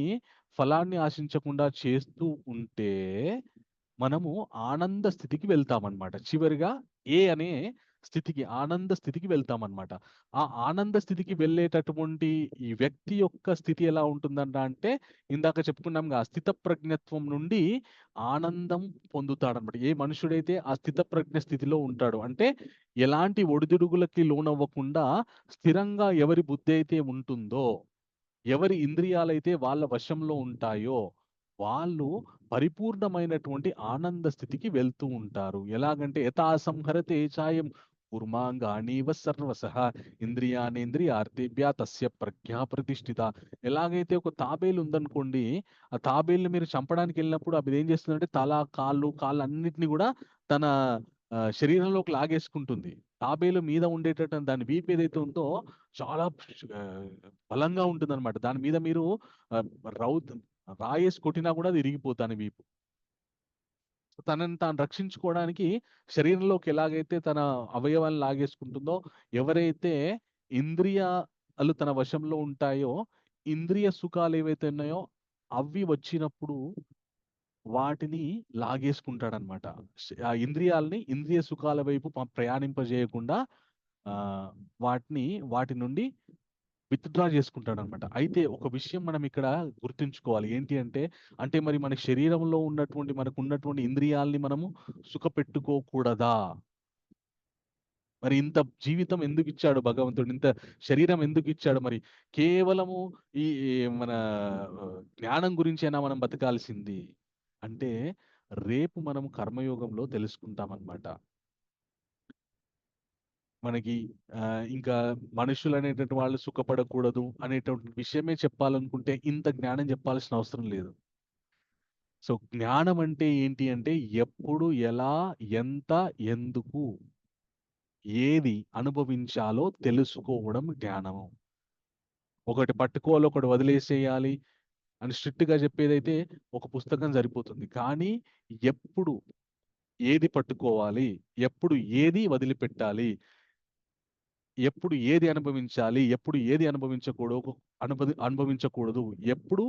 ఫలాన్ని ఆశించకుండా చేస్తూ ఉంటే మనము ఆనంద స్థితికి వెళ్తామన్నమాట. చివరిగా అనే స్థితికి, ఆనంద స్థితికి వెళ్తామన్నమాట. ఆ ఆనంద స్థితికి వెళ్ళేటటువంటి ఈ వ్యక్తి యొక్క స్థితి ఎలా ఉంటుందంట అంటే, ఇందాక చెప్పుకున్నాంగా, స్థిత ప్రజ్ఞత్వం నుండి ఆనందం పొందుతాడనమాట. ఏ మనుషుడైతే ఆ స్థిత ప్రజ్ఞ స్థితిలో ఉంటాడో, అంటే ఎలాంటి ఒడిదుడుగులకి లోనవ్వకుండా స్థిరంగా ఎవరి బుద్ధి అయితే ఉంటుందో, ఎవరి ఇంద్రియాలైతే వాళ్ళ వశంలో ఉంటాయో, వాళ్ళు పరిపూర్ణమైనటువంటి ఆనంద స్థితికి వెళ్తూ ఉంటారు. ఎలాగంటే యథా సంహరతే చాయం కూర్మాంగాణీవ సర్వసః ఇంద్రియాణేంద్రియార్థేభ్య తస్య ప్రజ్ఞా ప్రతిష్ఠిత. ఎలాగైతే ఒక తాబేలు ఉందనుకోండి, ఆ తాబేలుని మీరు చంపడానికి వెళ్ళినప్పుడు అది ఏం చేస్తుందంటే తల, కాళ్ళు అన్నిటిని కూడా తన శరీరంలోకి లాగేసుకుంటుంది. తాబేలు మీద ఉండేటట్టు దాని వీపు ఏదైతే ఉందో చాలా ఆ, బలంగా ఉంటుందన్నమాట. దాని మీద మీరు ఆ, రాయేసి కొట్టినా కూడా అది ఇరిగిపోతాను వీపు. తనని తాను రక్షించుకోవడానికి శరీరంలోకి ఎలాగైతే తన అవయవాలను లాగేసుకుంటుందో, ఎవరైతే ఇంద్రియాలు తన వశంలో ఉంటాయో, ఇంద్రియ సుఖాలు ఏవైతే ఉన్నాయో అవి వచ్చినప్పుడు వాటిని లాగేసుకుంటాడనమాట. ఆ ఇంద్రియాలని ఇంద్రియ సుఖాల వైపు ప్రయాణింపజేయకుండా ఆ వాటి నుండి విత్‌డ్రా చేసుకుంటాడనమాట. అయితే ఒక విషయం మనం ఇక్కడ గుర్తుంచుకోవాలి. ఏంటి అంటే, మరి మన శరీరంలో మనకున్నటువంటి ఇంద్రియాల్ని మనము సుఖపెట్టుకోకూడదా? మరి ఇంత జీవితం ఎందుకిచ్చాడు భగవంతుడు? ఇంత శరీరం ఎందుకిచ్చాడు? మరి కేవలము ఈ ఈ మన జ్ఞానం గురించేనా మనం బతకాల్సింది? అంటే రేపు మనం కర్మయోగంలో తెలుసుకుంటామనమాట. మనకి ఇంకా మనుషులనేటువంటి వాళ్ళు సుఖపడకూడదు అనేటువంటి విషయమే చెప్పాలనుకుంటే ఇంత జ్ఞానం చెప్పాల్సిన అవసరం లేదు. సో జ్ఞానం అంటే ఏంటి అంటే, ఎప్పుడు, ఎలా, ఎంత, ఎందుకు, ఏది అనుభవించాలో తెలుసుకోవడం జ్ఞానము. ఒకటి పట్టుకోవాలి, ఒకటి వదిలేసేయాలి అని స్ట్రిక్ట్‌గా చెప్పేదైతే ఒక పుస్తకం సరిపోతుంది. కానీ ఎప్పుడు ఏది పట్టుకోవాలి, ఎప్పుడు ఏది వదిలిపెట్టాలి, ఎప్పుడు ఏది అనుభవించాలి, ఎప్పుడు ఏది అనుభవించకూడదు, ఎప్పుడు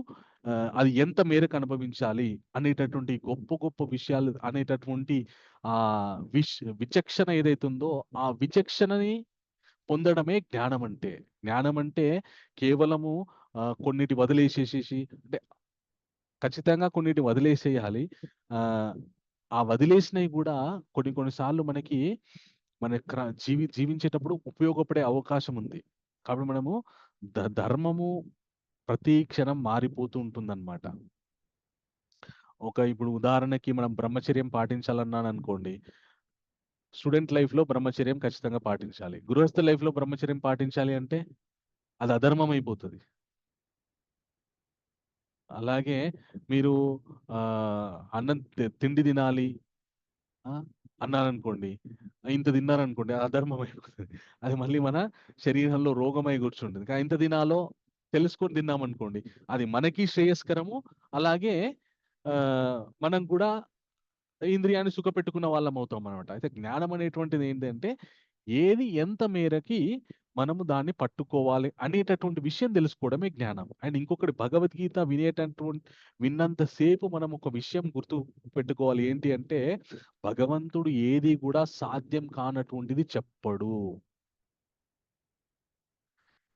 అది ఎంత మేరకు అనుభవించాలి అనేటటువంటి గొప్ప గొప్ప విషయాలు అనేటటువంటి ఆ విచక్షణ ఏదైతే ఉందో, ఆ విచక్షణని పొందడమే జ్ఞానం అంటే. జ్ఞానం అంటే కేవలము కొన్నిటి వదిలేసేసేసి, అంటే ఖచ్చితంగా కొన్నిటి వదిలేసేయాలి. ఆ వదిలేసినవి కూడా కొన్ని సార్లు మనకి మన జీవించేటప్పుడు ఉపయోగపడే అవకాశం ఉంది. కాబట్టి మనము ధర్మము ప్రతి క్షణం మారిపోతూ ఉంటుందన్నమాట. ఇప్పుడు ఉదాహరణకి మనం బ్రహ్మచర్యం పాటించాలన్నాననుకోండి, స్టూడెంట్ లైఫ్‌లో బ్రహ్మచర్యం ఖచ్చితంగా పాటించాలి. గృహస్థ లైఫ్‌లో బ్రహ్మచర్యం పాటించాలి అంటే అది అధర్మం అయిపోతది. అలాగే మీరు అన్నం తిండి తినాలి అన్నారనుకోండి, ఇంత తిన్నారనుకోండి, అది అధర్మం అయిపోతది. అది మళ్ళీ మన శరీరంలో రోగమై కూర్చుంటుంది. కానీ ఇంత తినాలో తెలుసుకొని తిన్నామనుకోండి, అది మనకి శ్రేయస్కరము. అలాగే మనం కూడా ఇంద్రియాన్ని సుఖపెట్టుకున్న వాళ్ళం అవుతాం అనమాట. అయితే జ్ఞానం అనేటువంటిది ఏంటంటే, ఏది ఎంత మేరకి మనము దాన్ని పట్టుకోవాలి అనేటటువంటి విషయం తెలుసుకోవడమే జ్ఞానం. అండ్ ఇంకొకటి, భగవద్గీత విన్నంత సేపు మనం ఒక విషయం గుర్తు పెట్టుకోవాలి. ఏంటి అంటే, భగవంతుడు ఏది కూడా సాధ్యం కానటువంటిది చెప్పడు.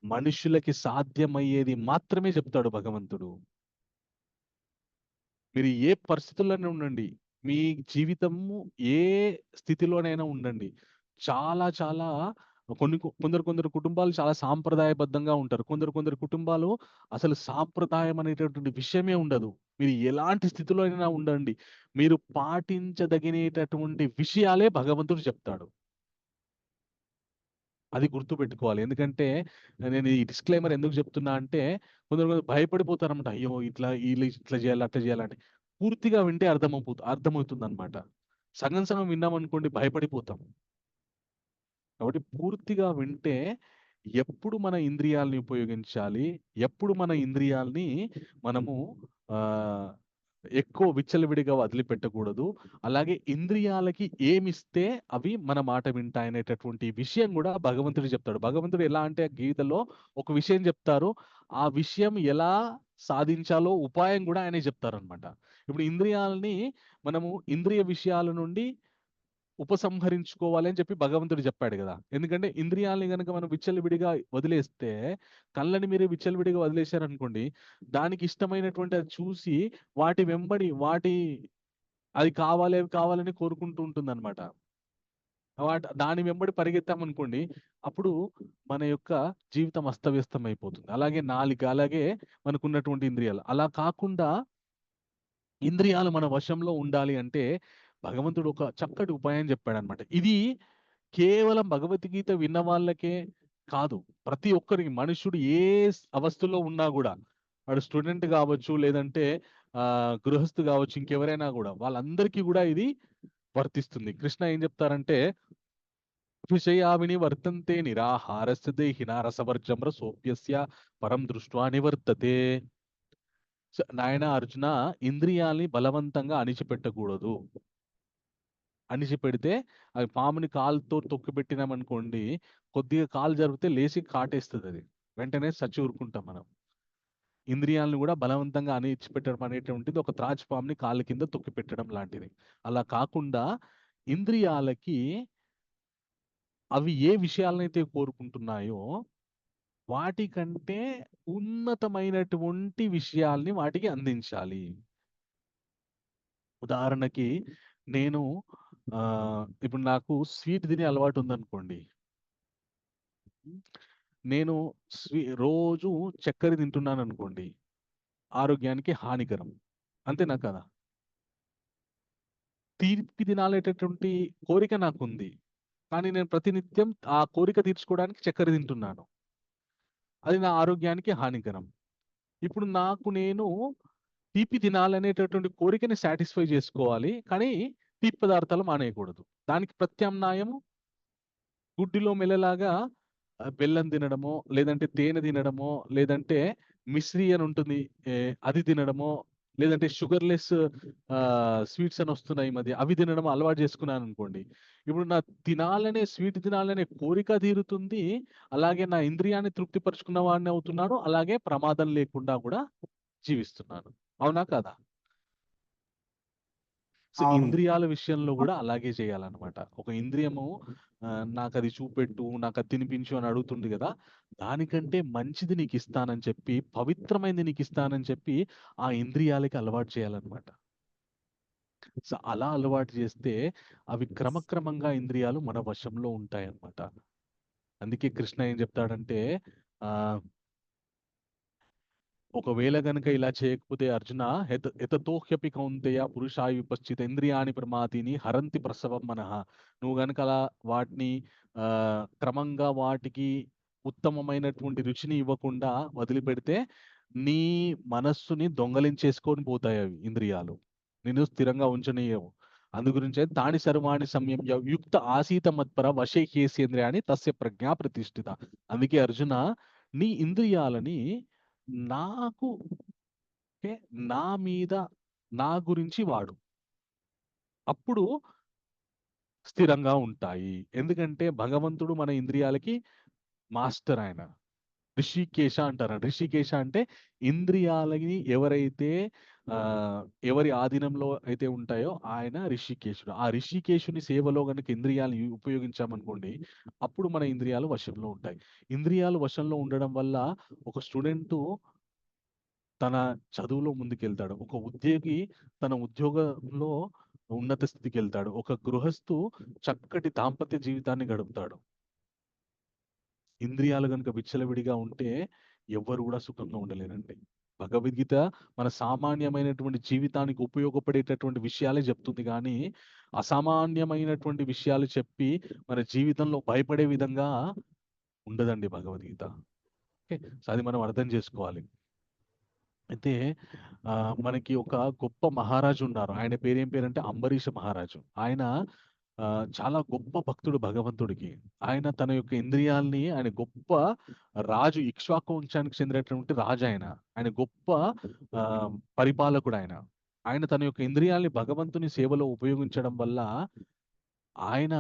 మనుషులకి సాధ్యమయ్యేది మాత్రమే చెప్తాడు భగవంతుడు. మీరు ఏ పరిస్థితుల్లోనే ఉండండి, మీ జీవితము ఏ స్థితిలోనైనా ఉండండి, చాలా చాలా కొందరు కుటుంబాలు చాలా సాంప్రదాయబద్ధంగా ఉంటారు. కొందరు కుటుంబాలు అసలు సాంప్రదాయం అనేటటువంటి విషయమే ఉండదు. మీరు ఎలాంటి స్థితిలో అయినా ఉండండి, మీరు పాటించదగినటువంటి విషయాలే భగవంతుడు చెప్తాడు. అది గుర్తుపెట్టుకోవాలి. ఎందుకంటే నేను ఈ డిస్క్లైమర్ ఎందుకు చెప్తున్నా అంటే, కొందరు భయపడిపోతారన్నమాట. అయ్యో! ఈళ్ళు ఇట్లా చేయాలి, అట్లా చేయాలని. పూర్తిగా వింటే అర్థమవుతుందన్నమాట. సగం సగం విన్నామనుకోండి భయపడిపోతాం. కాబట్టి పూర్తిగా వింటే ఎప్పుడు మన ఇంద్రియాలని ఉపయోగించాలి, ఎప్పుడు మన ఇంద్రియాల్ని మనము ఎక్కువ విచ్చలవిడిగా వదిలిపెట్టకూడదు. అలాగే ఇంద్రియాలకి ఏమిస్తే అవి మన మాట వింటాయనేటటువంటి విషయం కూడా భగవంతుడు చెప్తాడు. భగవంతుడు ఎలా అంటే, గీతలో ఒక విషయం చెప్తారు, ఆ విషయం ఎలా సాధించాలో ఉపాయం కూడా ఆయనే చెప్తారనమాట. ఇప్పుడు ఇంద్రియాలని మనము ఇంద్రియ విషయాల నుండి ఉపసంహరించుకోవాలి అని చెప్పి భగవంతుడు చెప్పాడు కదా. ఎందుకంటే ఇంద్రియాలని గనుక మనం విచ్చలవిడిగా వదిలేస్తే, కళ్ళని మీరు విచ్చలవిడిగా వదిలేశారనుకోండి, దానికి ఇష్టమైనటువంటి అది చూసి వాటి వెంబడి అది కావాలి అవి కావాలని కోరుకుంటూ ఉంటుందన్నమాట. దాని వెంబడి పరిగెత్తామనుకోండి, అప్పుడు మన యొక్క జీవితం అస్తవ్యస్తం అయిపోతుంది. అలాగే నాలిక, అలాగే మనకున్నటువంటి ఇంద్రియాలు. అలా కాకుండా ఇంద్రియాలు మన వశంలో ఉండాలి అంటే భగవంతుడు ఒక చక్కటి ఉపాయం చెప్పాడనమాట. ఇది కేవలం భగవద్గీత విన్న వాళ్ళకే కాదు, ప్రతి ఒక్కరికి, మనుషుడు ఏ అవస్థలో ఉన్నా కూడా, వాడు స్టూడెంట్ కావచ్చు, లేదంటే గృహస్థు కావచ్చు, ఇంకెవరైనా కూడా, వాళ్ళందరికీ కూడా ఇది వర్తిస్తుంది. కృష్ణ ఏం చెప్తారంటే, విషయావిని వర్తంతే నిరాహారస్య దేహినా రసవర్జం రసోప్యస్య పరం దృష్ట్వా నివర్తతే. నాయన అర్జున, ఇంద్రియాల్ని బలవంతంగా అణిచిపెట్టకూడదు. అణిచిపెడితే అవి పాముని కాలుతో తొక్కిపెట్టినామనుకోండి, కొద్దిగా కాలు జరిపితే లేచి కాటేస్తుంది, అది వెంటనే చచ్చి ఊరుకుంటాం మనం. ఇంద్రియాలను కూడా బలవంతంగా అణిచిపెట్టడం అనేటువంటిది ఒక త్రాచు పాముని కాళ్ళ కింద తొక్కిపెట్టడం లాంటిది. అలా కాకుండా ఇంద్రియాలకి అవి ఏ విషయాలనైతే కోరుకుంటున్నాయో వాటికంటే ఉన్నతమైనటువంటి విషయాల్ని వాటికి అందించాలి. ఉదాహరణకి నేను ఇప్పుడు నాకు స్వీట్ తినే అలవాటు ఉందనుకోండి, నేను రోజు చక్కెర తింటున్నాను అనుకోండి, ఆరోగ్యానికి హానికరం. అంతేనా కదా? తీపి తినాలేటటువంటి కోరిక నాకుంది, కానీ నేను ప్రతినిత్యం ఆ కోరిక తీర్చుకోవడానికి చక్కెర తింటున్నాను, అది నా ఆరోగ్యానికి హానికరం. ఇప్పుడు నేను తీపి తినాలనేటటువంటి కోరికని సాటిస్ఫై చేసుకోవాలి, కానీ తీపి పదార్థాలు మానేయకూడదు. దానికి ప్రత్యామ్నాయము గుడ్డిలో మెల్లలాగా బెల్లం తినడమో, లేదంటే తేనె తినడమో, లేదంటే మిశ్రీ అని ఉంటుంది, అది తినడమో, లేదంటే షుగర్లెస్ స్వీట్స్ అని వస్తున్నాయి ఈ మధ్య, అవి తినడం అలవాటు చేసుకున్నాను అనుకోండి. ఇప్పుడు నా స్వీట్ తినాలనే కోరిక తీరుతుంది, అలాగే నా ఇంద్రియాన్ని తృప్తిపరుచుకున్న వాడిని అవుతున్నాను, అలాగే ప్రమాదం లేకుండా కూడా జీవిస్తున్నాను. అవునా కదా? సో అవును. ఇంద్రియాల విషయంలో కూడా అలాగే చేయాలన్నమాట. ఒక ఇంద్రియము నాకు అది చూపెట్టు, నాకు అది తినిపించు అని అడుగుతుంది కదా, దానికంటే మంచిది నీకు ఇస్తానని చెప్పి, పవిత్రమైనది నీకు ఇస్తానని చెప్పి ఆ ఇంద్రియాలకి అలవాటు చేయాలన్నమాట. సో అలా అలవాటు చేస్తే అవి క్రమక్రమంగా ఇంద్రియాలు మన వశంలో ఉంటాయి అన్నమాట. అందుకే కృష్ణ ఏం చెప్తాడంటే, ఆ ఒకవేళ గనుక ఇలా చేయకపోతే అర్జున, ఎతతోహ్యపి కౌంతేయ పురుషాయ విపశ్చిత ఇంద్రియాణి ప్రమాతిని హరంతి ప్రసవం మనః. నువ్వు గనుక అలా వాటిని క్రమంగా వాటికి ఉత్తమమైనటువంటి రుచిని ఇవ్వకుండా వదిలిపెడితే నీ మనస్సుని దొంగలించేసుకొని పోతాయి అవి ఇంద్రియాలు, నిన్ను స్థిరంగా ఉంచనీయవు. అందుగురించే తాని సర్వాణి సంయమ్య యుక్త ఆసీత మత్పర వశే హ్యేసేంద్రియాణి తస్య ప్రజ్ఞా ప్రతిష్ఠిత. అందుకే అర్జున, నీ ఇంద్రియాలని నాకు నా మీద, నా గురించి వాడు, అప్పుడు స్థిరంగా ఉంటాయి. ఎందుకంటే భగవంతుడు మన ఇంద్రియాలకి మాస్టర్. ఆయన రిషికేశ అంటారు. రిషికేశ అంటే ఇంద్రియాలని ఎవరైతే ఎవరి ఆధీనంలో అయితే ఉంటాయో ఆయన రిషికేశుడు. ఆ రిషికేశుని సేవలో కనుక ఇంద్రియాలు ఉపయోగించామనుకోండి, అప్పుడు మన ఇంద్రియాలు వశంలో ఉంటాయి. ఇంద్రియాలు వశంలో ఉండడం వల్ల ఒక స్టూడెంట్ తన చదువులో ముందుకెళ్తాడు, ఒక ఉద్యోగి తన ఉద్యోగంలో ఉన్నత స్థితికి వెళ్తాడు, ఒక గృహస్థు చక్కటి దాంపత్య జీవితాన్ని గడుపుతాడు. ఇంద్రియాలు కనుక విచ్చలవిడిగా ఉంటే ఎవ్వరు కూడా సుఖంగా ఉండలేరండి. భగవద్గీత మన సామాన్యమైనటువంటి జీవితానికి ఉపయోగపడేటటువంటి విషయాలే చెప్తుంది, కానీ అసామాన్యమైనటువంటి విషయాలు చెప్పి మన జీవితంలో భయపడే విధంగా ఉండదండి భగవద్గీత. ఓకే, సో అది మనం అర్థం చేసుకోవాలి. అయితే మనకి ఒక గొప్ప మహారాజు ఉన్నారు. ఆయన పేరేం పేరంటే అంబరీష మహారాజు. ఆయన చాలా గొప్ప భక్తుడు భగవంతుడికి. ఆయన తన యొక్క ఇంద్రియాల్ని, ఆయన గొప్ప రాజు, ఇక్ష్వాకు వంశానికి చెందినటువంటి రాజు. ఆయన గొప్ప పరిపాలకుడు. ఆయన తన యొక్క ఇంద్రియాల్ని భగవంతుని సేవలో ఉపయోగించడం వల్ల ఆయన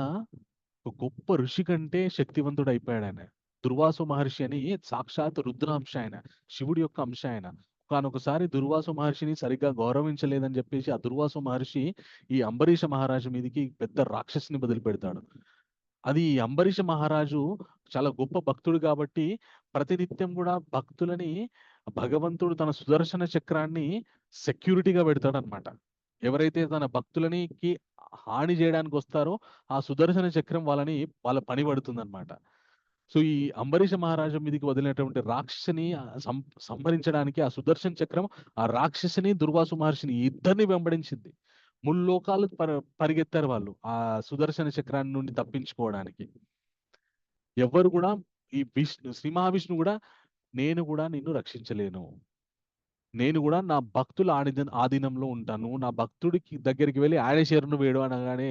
ఒక గొప్ప ఋషి కంటే శక్తివంతుడు అయిపోయాడు. ఆయన దుర్వాసు మహర్షి అని సాక్షాత్ రుద్రాంశ, ఆయన శివుడి యొక్క అంశ. ఆయన ఒకానొకసారి దుర్వాస మహర్షిని సరిగ్గా గౌరవించలేదని చెప్పేసి ఆ దుర్వాస మహర్షి ఈ అంబరీష మహారాజు మీదకి పెద్ద రాక్షసిని వదిలిపెడతాడు. అది ఈ అంబరీష మహారాజు చాలా గొప్ప భక్తుడు కాబట్టి ప్రతినిత్యం కూడా భక్తులని భగవంతుడు తన సుదర్శన చక్రాన్ని సెక్యూరిటీగా పెడతాడనమాట. ఎవరైతే తన భక్తులనికి హాని చేయడానికి వస్తారో ఆ సుదర్శన చక్రం వాళ్ళ పని పడుతుందన్నమాట. సో ఈ అంబరీష మహారాజు మీదకి వదిలినటువంటి రాక్షసిని సంహరించడానికి ఆ సుదర్శన చక్రం ఆ రాక్షసిని దుర్వాసు మహర్షిని ఇద్దరిని వెంబడించింది. ముల్లోకాలు పరిగెత్తారు వాళ్ళు ఆ సుదర్శన చక్రాన్ని నుండి తప్పించుకోవడానికి. ఎవ్వరు కూడా ఈ శ్రీ మహావిష్ణువు కూడా నేను కూడా నిన్ను రక్షించలేను, నేను కూడా నా భక్తుల ఆధీనంలో ఉంటాను, నా భక్తుడికి దగ్గరికి వెళ్ళి ఆయన శరణు వేడు అనగానే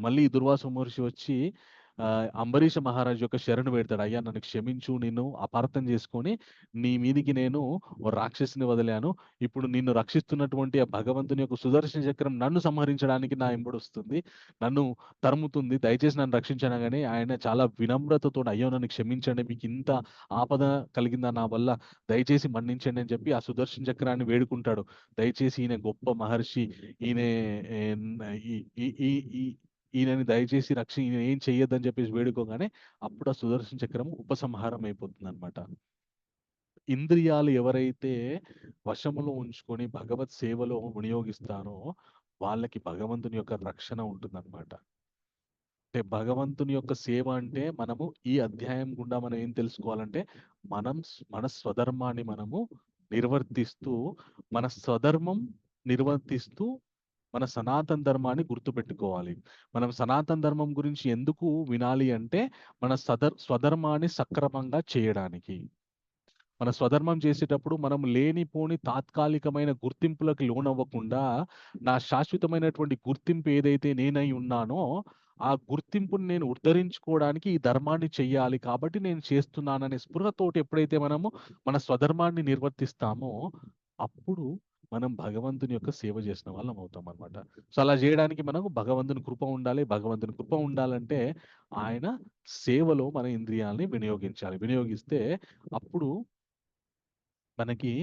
మళ్ళీ ఈ దుర్వాస మహర్షి వచ్చి అంబరీష మహారాజు యొక్క శరణు వేడతాడు. అయ్యా నన్ను క్షమించు, నిన్ను అపార్థం చేసుకొని నీ మీదికి నేను ఓ రాక్షసిని వదిలాను, ఇప్పుడు నిన్ను రక్షిస్తున్నటువంటి ఆ భగవంతుని యొక్క సుదర్శన చక్రం నన్ను సంహరించడానికి నా ఎంబడి వస్తుంది, నన్ను తరుముతుంది, దయచేసి నన్ను రక్షించనగానే ఆయన చాలా వినమ్రతతో అయ్యో నన్ను క్షమించండి, మీకు ఇంత ఆపద కలిగిందా నా వల్ల, దయచేసి మన్నించండి అని చెప్పి ఆ సుదర్శన చక్రాన్ని వేడుకుంటాడు. దయచేసి ఈయన గొప్ప మహర్షి, ఈయనని దయచేసి ఈయన ఏం చెయ్యొద్దని చెప్పేసి వేడుకోగానే అప్పుడు ఆ సుదర్శన చక్రం ఉపసంహారం అయిపోతుంది అనమాట. ఇంద్రియాలు ఎవరైతే వశములో ఉంచుకొని భగవత్ సేవలో వినియోగిస్తారో వాళ్ళకి భగవంతుని యొక్క రక్షణ ఉంటుందన్నమాట. అంటే భగవంతుని యొక్క సేవ అంటే మనము ఈ అధ్యాయం గుండా మనం ఏం తెలుసుకోవాలంటే మన స్వధర్మాన్ని మనము నిర్వర్తిస్తూ మన సనాతన ధర్మాన్ని గుర్తుపెట్టుకోవాలి. మనం సనాతన ధర్మం గురించి ఎందుకు వినాలి అంటే మన స్వధర్మాన్ని సక్రమంగా చేయడానికి. మన స్వధర్మం చేసేటప్పుడు మనం లేనిపోని తాత్కాలికమైన గుర్తింపులకు లోనవ్వకుండా నా శాశ్వతమైనటువంటి గుర్తింపు ఏదైతే నేనై ఉన్నానో ఆ గుర్తింపుని నేను ఉద్ధరించుకోవడానికి ఈ ధర్మాన్ని చెయ్యాలి కాబట్టి నేను చేస్తున్నాననే స్పృహతోటి ఎప్పుడైతే మనము మన స్వధర్మాన్ని నిర్వర్తిస్తామో అప్పుడు మనం భగవంతుని యొక్క సేవ చేసిన వాళ్ళం అవుతాం అనమాట. సో అలా చేయడానికి మనకు భగవంతుని కృప ఉండాలి. భగవంతుని కృప ఉండాలంటే ఆయన సేవలో మన ఇంద్రియాలని వినియోగిస్తే అప్పుడు మనకి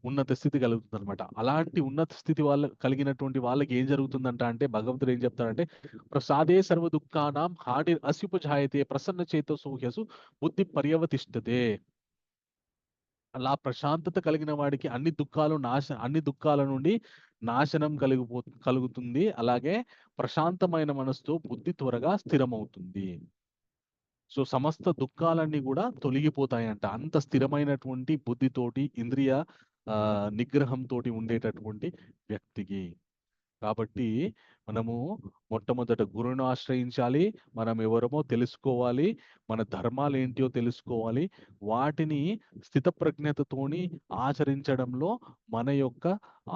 ఉన్నత స్థితి కలుగుతుంది అనమాట. అలాంటి ఉన్నత స్థితి కలిగినటువంటి వాళ్ళకి ఏం జరుగుతుందంట అంటే భగవంతుడు ఏం చెప్తాడంటే ప్రసాదే సర్వ దుఃఖానాం హాని అస్యుపజాయతే ప్రసన్న చేతో సూహ్యసు బుద్ధి పర్యవతిష్టతే. అలా ప్రశాంతత కలిగిన వాడికి అన్ని దుఃఖాల నుండి నాశనం కలుగుతుంది. అలాగే ప్రశాంతమైన మనసుతో బుద్ధి త్వరగా స్థిరమవుతుంది. సో సమస్త దుఃఖాలన్నీ కూడా తొలగిపోతాయంట అంత స్థిరమైనటువంటి బుద్ధితోటి ఇంద్రియ నిగ్రహంతో ఉండేటటువంటి వ్యక్తికి. కాబట్టి మనము మొట్టమొదట గురువును ఆశ్రయించాలి, మనం ఎవరమో తెలుసుకోవాలి, మన ధర్మాలు ఏంటో తెలుసుకోవాలి, వాటిని స్థితప్రజ్ఞతతోని ఆచరించడంలో మన యొక్క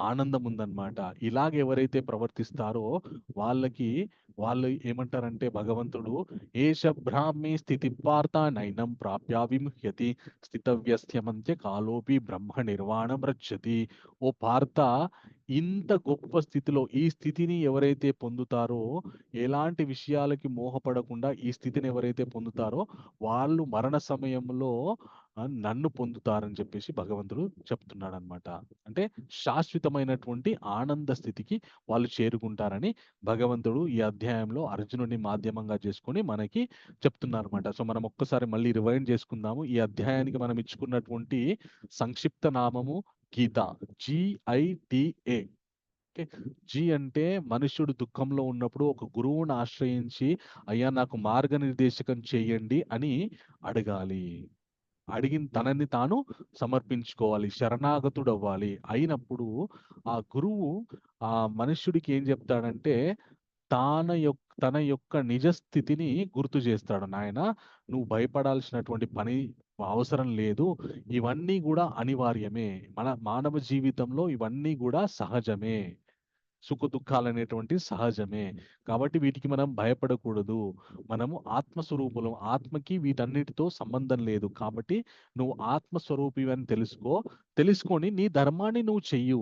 ఆనందం ఉందన్నమాట. ఇలాగ ఎవరైతే ప్రవర్తిస్తారో వాళ్ళు ఏమంటారంటే భగవంతుడు ఏష బ్రాహ్మీ స్థితి పార్థ నైనం ప్రాప్య విముహ్యతి స్థితవ్యస్త్యమంత్య కాలోపి బ్రహ్మ నిర్వాణం రక్షతి. ఓ పార్థ, ఇంత గొప్ప స్థితిలో ఈ స్థితిని ఎవరైతే పొందుతారో, ఎలాంటి విషయాలకి మోహపడకుండా ఈ స్థితిని ఎవరైతే పొందుతారో వాళ్ళు మరణ సమయంలో నన్ను పొందుతారని చెప్పేసి భగవంతుడు చెప్తున్నాడు అనమాట. అంటే శాశ్వతమైనటువంటి ఆనంద స్థితికి వాళ్ళు చేరుకుంటారని భగవంతుడు ఈ అధ్యాయంలో అర్జునుడిని మాధ్యమంగా చేసుకొని మనకి చెప్తున్నారు అనమాట. సో మనం ఒక్కసారి మళ్ళీ రివైండ్ చేసుకుందాము. ఈ అధ్యాయానికి మనం ఇచ్చుకున్నటువంటి సంక్షిప్త నామము గీత, GITA. జీ అంటే మనుష్యుడు దుఃఖంలో ఉన్నప్పుడు ఒక గురువుని ఆశ్రయించి అయ్యా నాకు మార్గనిర్దేశకం చేయండి అని అడగాలి. అడిగిన తనని తాను సమర్పించుకోవాలి, శరణాగతుడు అవ్వాలి. అయినప్పుడు ఆ గురువు ఆ మనుష్యుడికి ఏం చెప్తాడంటే తన యొక్క నిజస్థితిని గుర్తు చేస్తాడు. నాయన, నువ్వు భయపడాల్సినటువంటి పని అవసరం లేదు, ఇవన్నీ కూడా అనివార్యమే, మన మానవ జీవితంలో ఇవన్నీ కూడా సహజమే, సుఖ దుఃఖాలు అనేటువంటి సహజమే, కాబట్టి వీటికి మనం భయపడకూడదు. మనము ఆత్మస్వరూపులం, ఆత్మకి వీటన్నిటితో సంబంధం లేదు. కాబట్టి నువ్వు ఆత్మస్వరూపివి అని తెలుసుకొని నీ ధర్మాన్ని నువ్వు చెయ్యు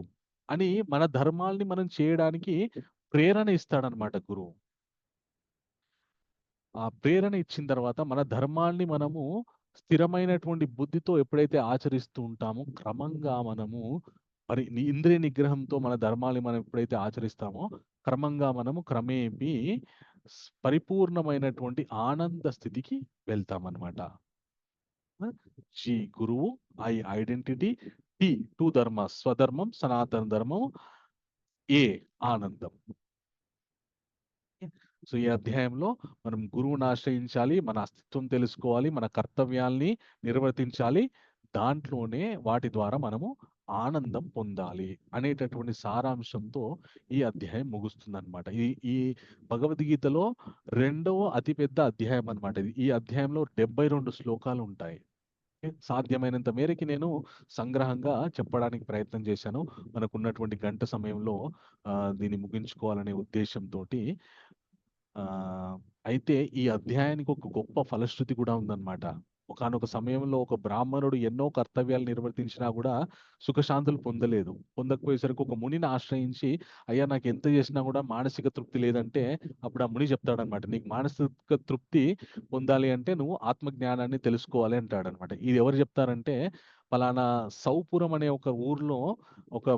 అని మన ధర్మాల్ని మనం చేయడానికి ప్రేరణ ఇస్తాడనమాట గురువు. ఆ ప్రేరణ ఇచ్చిన తర్వాత మన ధర్మాల్ని మనము స్థిరమైనటువంటి బుద్ధితో ఎప్పుడైతే ఆచరిస్తూ ఉంటామో క్రమంగా మనము ఇంద్రియ నిగ్రహంతో మన ధర్మాన్ని మనం ఎప్పుడైతే ఆచరిస్తామో క్రమంగా మనము క్రమేపీ పరిపూర్ణమైనటువంటి ఆనంద స్థితికి వెళ్తామన్నమాట. జి గురువు, ఐ ఐడెంటిటీ, టి టూ ధర్మ, స్వధర్మం, సనాతన ధర్మం, ఏ ఆనందం. సో ఈ అధ్యాయంలో మనం గురువుని ఆశ్రయించాలి, మన అస్తిత్వం తెలుసుకోవాలి, మన కర్తవ్యాల్ని నిర్వర్తించాలి, దాంట్లోనే వాటి ద్వారా మనము ఆనందం పొందాలి అనేటటువంటి సారాంశంతో ఈ అధ్యాయం ముగుస్తుందన్నమాట. ఈ భగవద్గీతలో రెండవ అతిపెద్ద అధ్యాయం అన్నమాట. ఈ అధ్యాయంలో 72 శ్లోకాలు ఉంటాయి. సాధ్యమైనంత మేరకి నేను సంగ్రహంగా చెప్పడానికి ప్రయత్నం చేశాను. మనకున్నటువంటి గంట సమయంలో దీన్ని ముగించుకోవాలనే ఉద్దేశంతో. అయితే ఈ అధ్యాయానికి ఒక గొప్ప ఫలశ్రుతి కూడా ఉందన్నమాట. ఒకానొక సమయంలో ఒక బ్రాహ్మణుడు ఎన్నో కర్తవ్యాలు నిర్వర్తించినా కూడా సుఖశాంతులు పొందలేదు. పొందకపోయేసరికి ఒక మునిని ఆశ్రయించి, అయ్యా నాకు ఎంత చేసినా కూడా మానసిక తృప్తి లేదంటే అప్పుడు ఆ ముని చెప్తాడనమాట, నీకు మానసిక తృప్తి పొందాలి అంటే నువ్వు ఆత్మజ్ఞానాన్ని తెలుసుకోవాలి అంటాడనమాట. ఇది ఎవరు చెప్తారంటే, పలానా సౌపురం అనే ఒక ఊర్లో ఒక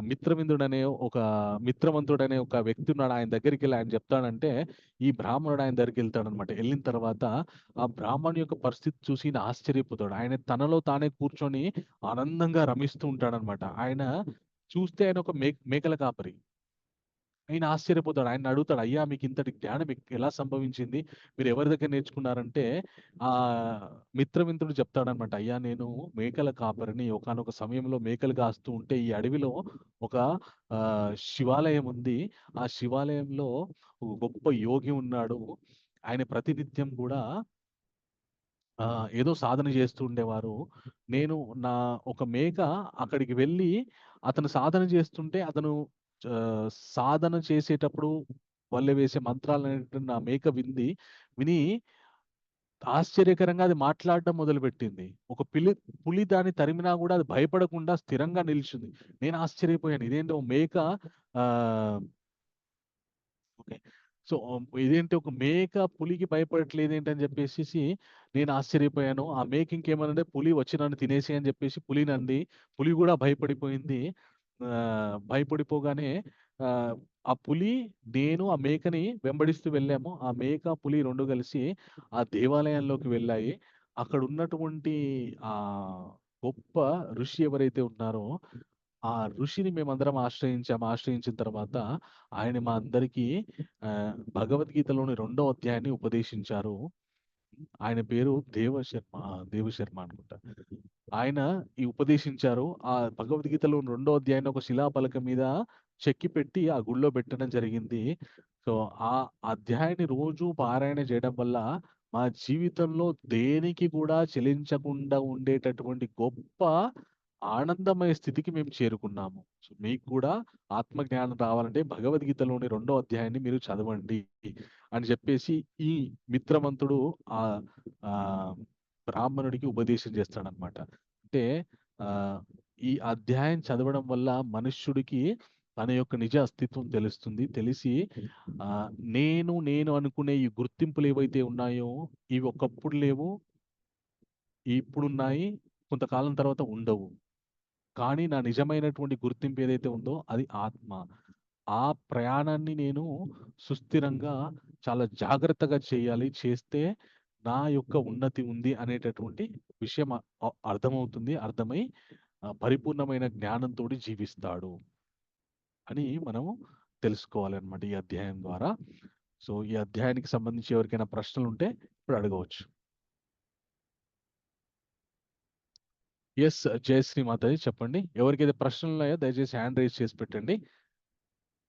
మిత్రవంతుడు అనే ఒక వ్యక్తి ఉన్నాడు. ఆయన దగ్గరికి వెళ్ళి ఆయన చెప్తాడంటే ఈ బ్రాహ్మణుడు ఆయన దగ్గరికి వెళ్తాడనమాట. వెళ్ళిన తర్వాత ఆ బ్రాహ్మణుని యొక్క పరిస్థితి చూసి ఈయన ఆశ్చర్యపోతాడు. ఆయన తనలో తానే కూర్చొని ఆనందంగా రమిస్తూ ఉంటాడనమాట. ఆయన చూస్తే ఆయన ఒక మేకల కాపరి. ఆయన ఆశ్చర్యపోతాడు. ఆయన అడుగుతాడు, అయ్యా మీకు ఇంతటి జ్ఞానం మీకు ఎలా సంభవించింది, మీరు ఎవరి దగ్గర నేర్చుకున్నారంటే ఆ మిత్రవింతుడు చెప్తాడనమాట, అయ్యా నేను మేకల కాపరిని. ఒకానొక సమయంలో మేకలు కాస్తూ ఉంటే ఈ అడవిలో ఒక శివాలయం ఉంది. ఆ శివాలయంలో ఒక గొప్ప యోగి ఉన్నాడు. ఆయన ప్రతినిత్యం కూడా ఏదో సాధన చేస్తూ ఉండేవారు. నేను ఒక మేక అక్కడికి వెళ్ళి అతను సాధన చేస్తుంటే అతను సాధన చేసేటప్పుడు వల్లె వేసే మంత్రాలు నా మేక విని ఆశ్చర్యకరంగా అది మాట్లాడడం మొదలుపెట్టింది. ఒక పులి దాన్ని తరిమినా కూడా అది భయపడకుండా స్థిరంగా నిలిచింది. నేను ఆశ్చర్యపోయాను, ఇదేంటి ఒక మేక ఓకే సో ఇదేంటి ఒక మేక పులికి భయపడట్లేదు ఏంటని చెప్పేసి నేను ఆశ్చర్యపోయాను. ఆ మేక ఇంకేమనంటే పులి వచ్చి నన్ను తినేసి అని చెప్పేసి పులిని అంది. పులి కూడా భయపడిపోయింది. భయపడిపోగానే ఆ పులి నేను ఆ మేకని వెంబడిస్తూ వెళ్ళాము. ఆ మేక పులి రెండు కలిసి ఆ దేవాలయంలోకి వెళ్ళాయి. అక్కడ ఉన్నటువంటి ఆ గొప్ప ఋషి ఎవరైతే ఉన్నారో ఆ ఋషిని మేమందరం ఆశ్రయించిన తర్వాత ఆయన మా అందరికీ భగవద్గీతలోని 2వ అధ్యాయాన్ని ఉపదేశించారు. ఆయన పేరు దేవశర్మ అనుకుంటా. ఆయన ఉపదేశించారు. ఆ భగవద్గీతలో 2వ అధ్యాయాన్ని ఒక శిలాపలక మీద చెక్కి పెట్టి ఆ గుళ్ళో పెట్టడం జరిగింది. సో ఆ అధ్యాయాన్ని రోజు పారాయణ చేయడం వల్ల మా జీవితంలో దేనికి కూడా చెలించకుండా ఉండేటటువంటి గొప్ప ఆనందమయ స్థితికి మేము చేరుకున్నాము. సో మీకు కూడా ఆత్మజ్ఞానం రావాలంటే భగవద్గీతలోని 2వ అధ్యాయాన్ని మీరు చదవండి అని చెప్పేసి ఈ మిత్రవంతుడు ఆ బ్రాహ్మణుడికి ఉపదేశం చేస్తాడనమాట. అంటే ఈ అధ్యాయం చదవడం వల్ల మనుష్యుడికి తన యొక్క నిజ అస్తిత్వం తెలుస్తుంది. తెలిసి నేను అనుకునే ఈ గుర్తింపులు ఏవైతే ఉన్నాయో ఇవి ఒకప్పుడు లేవు, ఇప్పుడున్నాయి, కొంతకాలం తర్వాత ఉండవు. కానీ నా నిజమైనటువంటి గుర్తింపు ఏదైతే ఉందో అది ఆత్మ. ఆ ప్రయాణాన్ని నేను సుస్థిరంగా చాలా జాగ్రత్తగా చేయాలి. చేస్తే నా యొక్క ఉన్నతి ఉంది అనేటటువంటి విషయం అర్థమై పరిపూర్ణమైన జ్ఞానంతో జీవిస్తాడు అని మనము తెలుసుకోవాలన్నమాట ఈ అధ్యాయం ద్వారా. సో ఈ అధ్యాయానికి సంబంధించి ఎవరికైనా ప్రశ్నలు ఉంటే ఇప్పుడు అడగవచ్చు. ఎస్ జయశ్రీ మాతాజీ చెప్పండి. ఎవరికైతే ప్రశ్నలు ఉన్నాయో దయచేసి హ్యాండ్ రైజ్ చేసి పెట్టండి.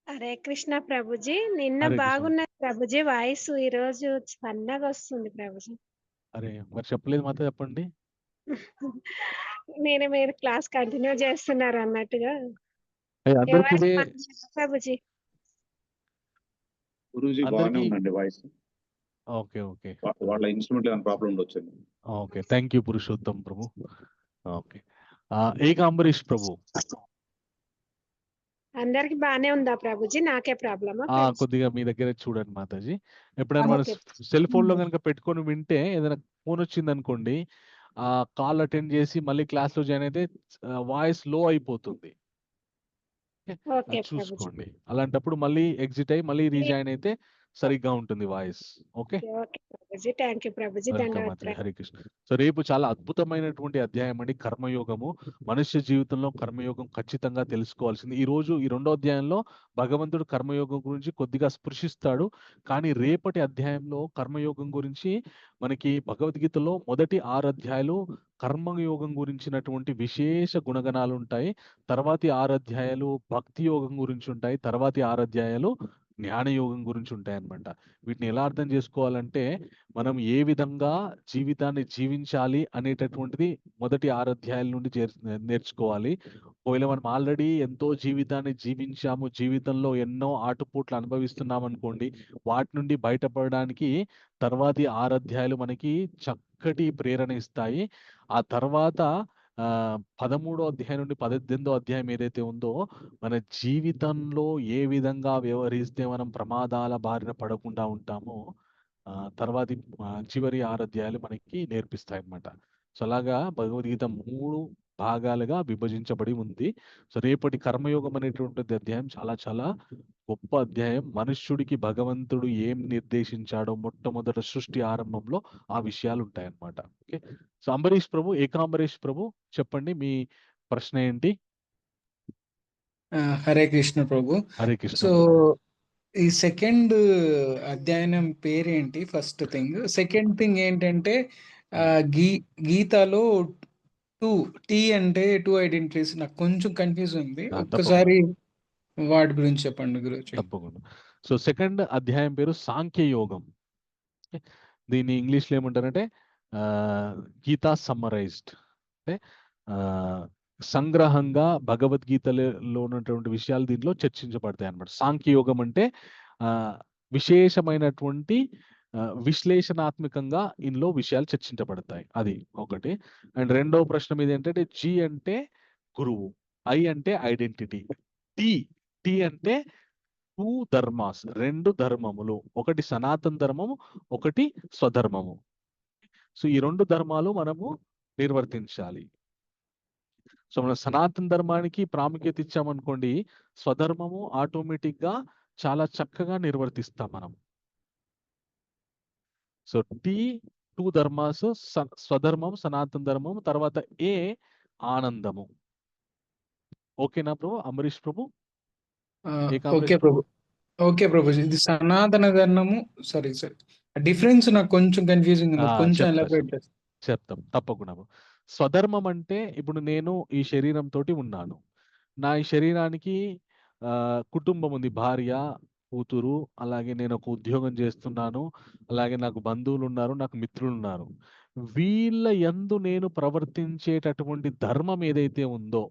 హరే కృష్ణ ప్రభుజీ. నిన్న హరే కృష్ణ. బాగున్నది ప్రభుజీ వాయిస్, ఈ రోజు సన్నగా వస్తుంది ప్రభుజీ. అరే మరి చెప్పలేదు మాత, చెప్పండి. మీరు క్లాస్ కంటిన్యూ చేస్తున్నారు అన్నట్టుగా ప్రభుజీ. గురూజీ బాగానే ఉందండి వాయిస్. ఓకే ఓకే వాళ్ళ ఇన్స్ట్రుమెంట్ ఏమైనా ప్రాబ్లం ఉండొచ్చు. ఓకే థ్యాంక్ యూ పురుషోత్తం ప్రభు. ఓకే ఏకాంబరీష్ ప్రభు. అందరికి బానే ఉందా ప్రభుజీ? నాకే ప్రాబ్లమా? కొద్దిగా మీ దగ్గర చూడండి మాతాజీ. ఎప్పుడైనా మన సెల్ ఫోన్ లో కనుక పెట్టుకొని వింటే ఏదైనా ఫోన్ వచ్చింది అనుకోండి, కాల్ అటెండ్ చేసి మళ్ళీ క్లాస్లో జాయిన్ అయితే వాయిస్ లో అయిపోతుంది. ఓకే అది ప్రభుజీ. చూసుకోండి. అలాంటప్పుడు మళ్ళీ ఎగ్జిట్ అయ్యి మళ్ళీ రీజాయిన్ అయితే సరిగ్గా ఉంటుంది voice. Okay, okay Prabhuji. Thank you Prabhuji. Welcome ధన్యవాదాలు. అజయ్. హరే కృష్ణ. సో రేపు చాలా అద్భుతమైనటువంటి అధ్యాయం అండి, కర్మయోగము. మనుష్య జీవితంలో కర్మయోగం ఖచ్చితంగా తెలుసుకోవాల్సింది. ఈ రోజు ఈ 2వ అధ్యాయంలో భగవంతుడు కర్మయోగం గురించి కొద్దిగా స్పృశిస్తాడు. కానీ రేపటి అధ్యాయంలో కర్మయోగం గురించి మనకి భగవద్గీతలో మొదటి 6 అధ్యాయాలు కర్మయోగం గురించినటువంటి విశేష గుణగణాలు ఉంటాయి. తర్వాతి 6 అధ్యాయాలు భక్తి యోగం గురించి ఉంటాయి. తర్వాతి 6 అధ్యాయాలు జ్ఞానయోగం గురించి ఉంటాయి అన్నమాట. వీటిని ఎలా అర్థం చేసుకోవాలంటే మనం ఏ విధంగా జీవితాన్ని జీవించాలి అనేటటువంటిది మొదటి 6 అధ్యాయాల నుండి నేర్చుకోవాలి. ఒకవేళ మనం ఆల్రెడీ ఎంతో జీవితాన్ని జీవించాము, జీవితంలో ఎన్నో ఆటుపోట్లు అనుభవిస్తున్నాం అనుకోండి, వాటి నుండి బయటపడడానికి తర్వాతి 6 అధ్యాయాలు మనకి చక్కటి ప్రేరణ ఇస్తాయి. ఆ తర్వాత 13వ అధ్యాయం నుండి 18వ అధ్యాయం ఏదైతే ఉందో మన జీవితంలో ఏ విధంగా వ్యవహరిస్తే మనం ప్రమాదాల బారిన పడకుండా ఉంటామో తర్వాతి చివరి 6 అధ్యాయాలు మనకి నేర్పిస్తాయి అన్నమాట. సో అలాగా భగవద్గీత 3 భాగాలుగా విభజించబడి ఉంది. సో రేపటి కర్మయోగం అనేటువంటి అధ్యాయం చాలా చాలా గొప్ప అధ్యాయం. మనుష్యుడికి భగవంతుడు ఏం నిర్దేశించాడో మొట్టమొదట సృష్టి ఆరంభంలో ఆ విషయాలు ఉంటాయన్నమాట. ఓకే, సో అంబరీష్ ప్రభు, ఏకాంబరీష్ ప్రభు చెప్పండి మీ ప్రశ్న ఏంటి? హరే కృష్ణ ప్రభు. హరే కృష్ణ సో ప్రభు. ఈ సెకండ్ అధ్యయనం పేరేంటి? First thing. సెకండ్ థింగ్ ఏంటంటే గీతాలో టీ అంటే 2 ఐడెంటిటీస్ నాకు కొంచెం కన్ఫ్యూజ్ ఉంది. ఒక్కసారి వాటి గురించి చెప్పండి గురుజీ. తప్పకుండా. సో సెకండ్ అధ్యాయం పేరు సాంఖ్యయోగం. దీన్ని ఇంగ్లీష్లో ఏమంటారంటే గీతా సమ్మరైజ్డ్, అంటే సంగ్రహంగా భగవద్గీతలో ఉన్నటువంటి విషయాలు దీంట్లో చర్చించబడతాయి అన్నమాట. సాంఖ్యయోగం అంటే విశేషమైనటువంటి విశ్లేషణాత్మకంగా ఇందులో విషయాలు చర్చించబడతాయి. అది ఒకటి. అండ్ రెండవ ప్రశ్న మీద ఏంటంటే జి అంటే గురువు, ఐ అంటే ఐడెంటిటీ, టీ అంటే 2 ధర్మాస్, 2 ధర్మములు, ఒకటి సనాతన ధర్మము, ఒకటి స్వధర్మము. సో ఈ 2 ధర్మాలు మనము నిర్వర్తించాలి. సో మనం సనాతన ధర్మానికి ప్రాముఖ్యత ఇచ్చామనుకోండి, స్వధర్మము ఆటోమేటిక్ గా చాలా చక్కగా నిర్వర్తిస్తాం మనం. సో 2 ధర్మాస్, స్వధర్మం, సనాతన ధర్మం, తర్వాత ఏ ఆనందము. ఓకేనా ప్రభు? అంబరీష్ ప్రభు, ఓకే ప్రభు. ఓకే ప్రభు. ఇది సనాతన ధర్మము. సరే డిఫరెన్స్ నాకు కొంచెం కన్ఫ్యూజింగ్ ఉంది, కొంచెం ఎలాబరేట్ చేస్తాను. చెప్తాం తప్పకుండా. స్వధర్మం అంటే ఇప్పుడు నేను ఈ శరీరంతో ఉన్నాను, నా ఈ శరీరానికి కుటుంబం ఉంది, భార్య, కూతురు, అలాగే నేను ఒక ఉద్యోగం చేస్తున్నాను, అలాగే నాకు బంధువులు ఉన్నారు, నాకు మిత్రులు ఉన్నారు. వీళ్ళ యందు నేను ప్రవర్తించేటటువంటి ధర్మం ఏదైతే ఉందో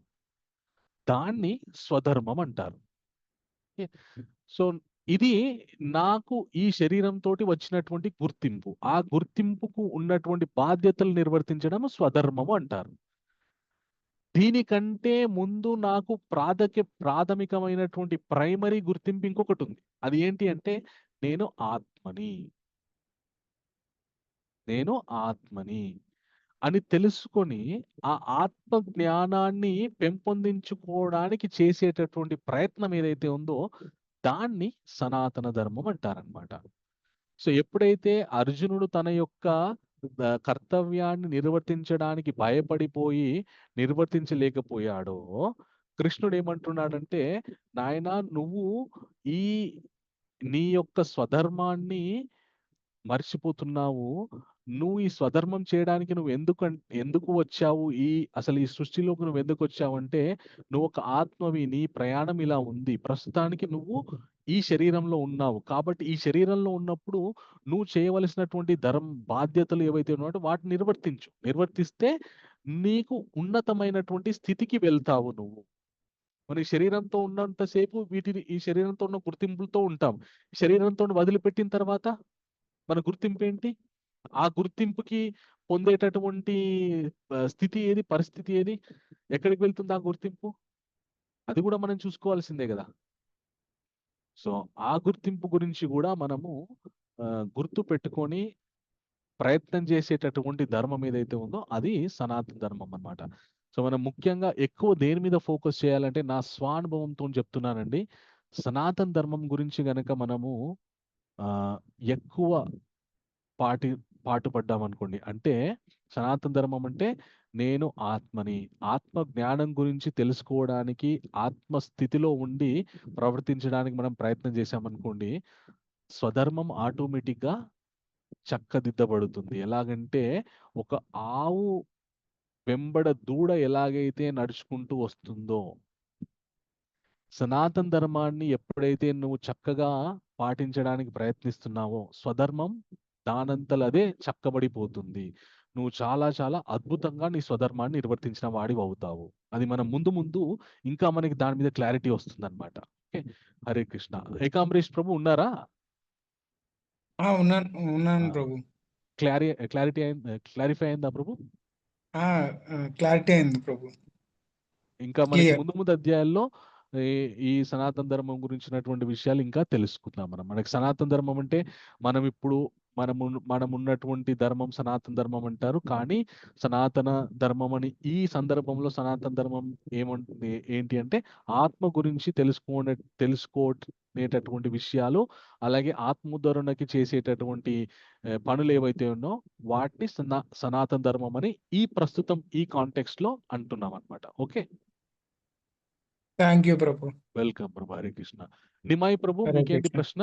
దాన్ని స్వధర్మం అంటారు. సో ఇది నాకు ఈ శరీరంతో వచ్చినటువంటి గుర్తింపు, ఆ గుర్తింపుకు ఉన్నటువంటి బాధ్యతలు నిర్వర్తించడం స్వధర్మము అంటారు. దీనికంటే ముందు నాకు ప్రాథమికమైనటువంటి ప్రైమరీ గుర్తింపు ఇంకొకటి ఉంది. అది ఏంటి అంటే నేను ఆత్మని అని తెలుసుకొని ఆ ఆత్మ జ్ఞానాన్ని పెంపొందించుకోవడానికి చేసేటటువంటి ప్రయత్నం ఏదైతే ఉందో దాన్ని సనాతన ధర్మం అంటారనమాట. సో ఎప్పుడైతే అర్జునుడు తన యొక్క కర్తవ్యాన్ని నిర్వర్తించడానికి భయపడిపోయి నిర్వర్తించలేకపోయాడో, కృష్ణుడు ఏమంటున్నాడంటే, నాయనా నువ్వు నీ యొక్క స్వధర్మాన్ని మర్చిపోతున్నావు, నువ్వు ఈ స్వధర్మం చేయడానికి నువ్వు ఎందుకు వచ్చావు, అసలు ఈ సృష్టిలోకి నువ్వు ఎందుకు వచ్చావంటే నువ్వు ఒక ఆత్మవి, నీ ప్రయాణం ఇలా ఉంది, ప్రస్తుతానికి నువ్వు ఈ శరీరంలో ఉన్నావు, కాబట్టి ఈ శరీరంలో ఉన్నప్పుడు నువ్వు చేయవలసినటువంటి బాధ్యతలు ఏవైతే ఉన్నాయో వాటిని నిర్వర్తిస్తే నీకు ఉన్నతమైనటువంటి స్థితికి వెళ్తావు. నువ్వు మన శరీరంతో ఉన్నంతసేపు ఈ శరీరంతో ఉన్న గుర్తింపులతో ఉంటాం. శరీరంతో వదిలిపెట్టిన తర్వాత మన గుర్తింపు ఏంటి? ఆ గుర్తింపుకి పొందేటటువంటి స్థితి ఏది, పరిస్థితి ఏది, ఎక్కడికి వెళ్తుంది ఆ గుర్తింపు? అది కూడా మనం చూసుకోవాల్సిందే కదా. సో ఆ గుర్తింపు గురించి కూడా మనము గుర్తు పెట్టుకొని ప్రయత్నం చేసేటటువంటి ధర్మం ఏదైతే ఉందో అది సనాతన ధర్మం అన్నమాట. సో మనం ముఖ్యంగా ఎక్కువ దేని మీద ఫోకస్ చేయాలంటే నా స్వానుభవంతో చెప్తున్నానండి. సనాతన ధర్మం గురించి గనక మనము ఎక్కువ పాటుపడ్డామనుకోండి, అంటే సనాతన ధర్మం అంటే నేను ఆత్మని, ఆత్మ జ్ఞానం గురించి తెలుసుకోవడానికి, ఆత్మ స్థితిలో ఉండి ప్రవర్తించడానికి మనం ప్రయత్నం చేశామనుకోండి, స్వధర్మం ఆటోమేటిక్గా చక్కదిద్దబడుతుంది. ఎలాగంటే ఒక ఆవు వెంబడ దూడ ఎలాగైతే నడుచుకుంటూ వస్తుందో, సనాతన ధర్మాన్ని ఎప్పుడైతే నువ్వు చక్కగా పాటించడానికి ప్రయత్నిస్తున్నావో స్వధర్మం దానంతలదే చక్కబడిపోతుంది. నువ్వు చాలా చాలా అద్భుతంగా నీ స్వధర్మాన్ని నిర్వర్తించిన వాడివి అవుతావు. అది మనం ముందు ముందు ఇంకా మనకి దాని మీద క్లారిటీ వస్తుంది అనమాట. ఓకే, హరే కృష్ణ. ఏకాంబరీష్ ప్రభు ఉన్నారా? ఉన్నాను ప్రభు. క్లారిఫై అయిందా ప్రభు? క్లారిటీ అయింది ప్రభు. ఇంకా మనకి Clear. ముందు ముందు అధ్యాయాల్లో ఈ సనాతన ధర్మం గురించినటువంటి విషయాలు ఇంకా తెలుసుకుందాం. మనకి సనాతన ధర్మం అంటే మనం ఉన్నటువంటి ధర్మం సనాతన ధర్మం అంటారు. కానీ సనాతన ధర్మం అని ఈ సందర్భంలో సనాతన ధర్మం ఏంటి అంటే ఆత్మ గురించి తెలుసుకునేటటువంటి విషయాలు, అలాగే ఆత్మోద్ధరణకి చేసేటటువంటి పనులు ఏవైతే ఉన్నో వాటిని సనాతన ధర్మం అని ప్రస్తుతం ఈ కాంటెక్స్ట్ లో అంటున్నాం అనమాట. ఓకే, థ్యాంక్ యూ ప్రభు. వెల్కమ్ ప్రభు. హరే కృష్ణ. నిమాయి ప్రభు, హరే మీకేంటి కృష్ణ. ప్రశ్న?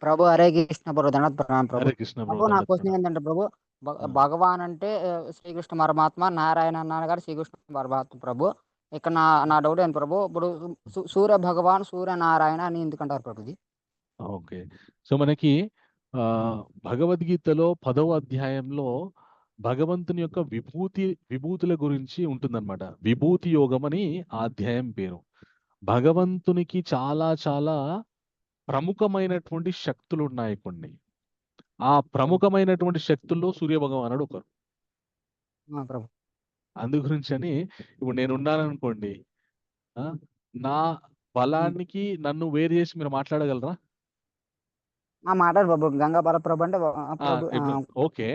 ప్రభు హరే కృష్ణ ప్రభు, దండవత్ ప్రణామం ప్రభు. హరే కృష్ణ ప్రభు ప్రభు. నా దండవత్ క్వశ్చన్ ప్రణామం. ఏంటంటే ప్రభు, భగవాన్ అంటే శ్రీకృష్ణ పరమాత్మ, నారాయణ అన్నగారు శ్రీకృష్ణ పరమాత్మ ప్రభు. ఇక్కడ నా డౌట్ ఏంటి ప్రభు, ఇప్పుడు సూర్య భగవాన్, సూర్య నారాయణ అని ఎందుకంటారు ప్రభుజీ? ఓకే, సో మనకి భగవద్గీతలో 10వ అధ్యాయంలో భగవంతుని యొక్క విభూతుల గురించి ఉంటుందన్నమాట. విభూతి యోగం అని ఆ అధ్యాయం పేరు. భగవంతునికి చాలా చాలా ప్రముఖమైనటువంటి శక్తులు ఉన్నాయి కొన్ని. ఆ ప్రముఖమైనటువంటి శక్తుల్లో సూర్య భగవానుడు ఒకరు. ప్రభు అందు గురించి అని ఇప్పుడు నేను ఉన్నాను అనుకోండి, నా బలానికి నన్ను వేరు చేసి మీరు మాట్లాడగలరా? మాట్లాడు ప్రభు. గంగాపాల ప్రభు అంటే ఓకే,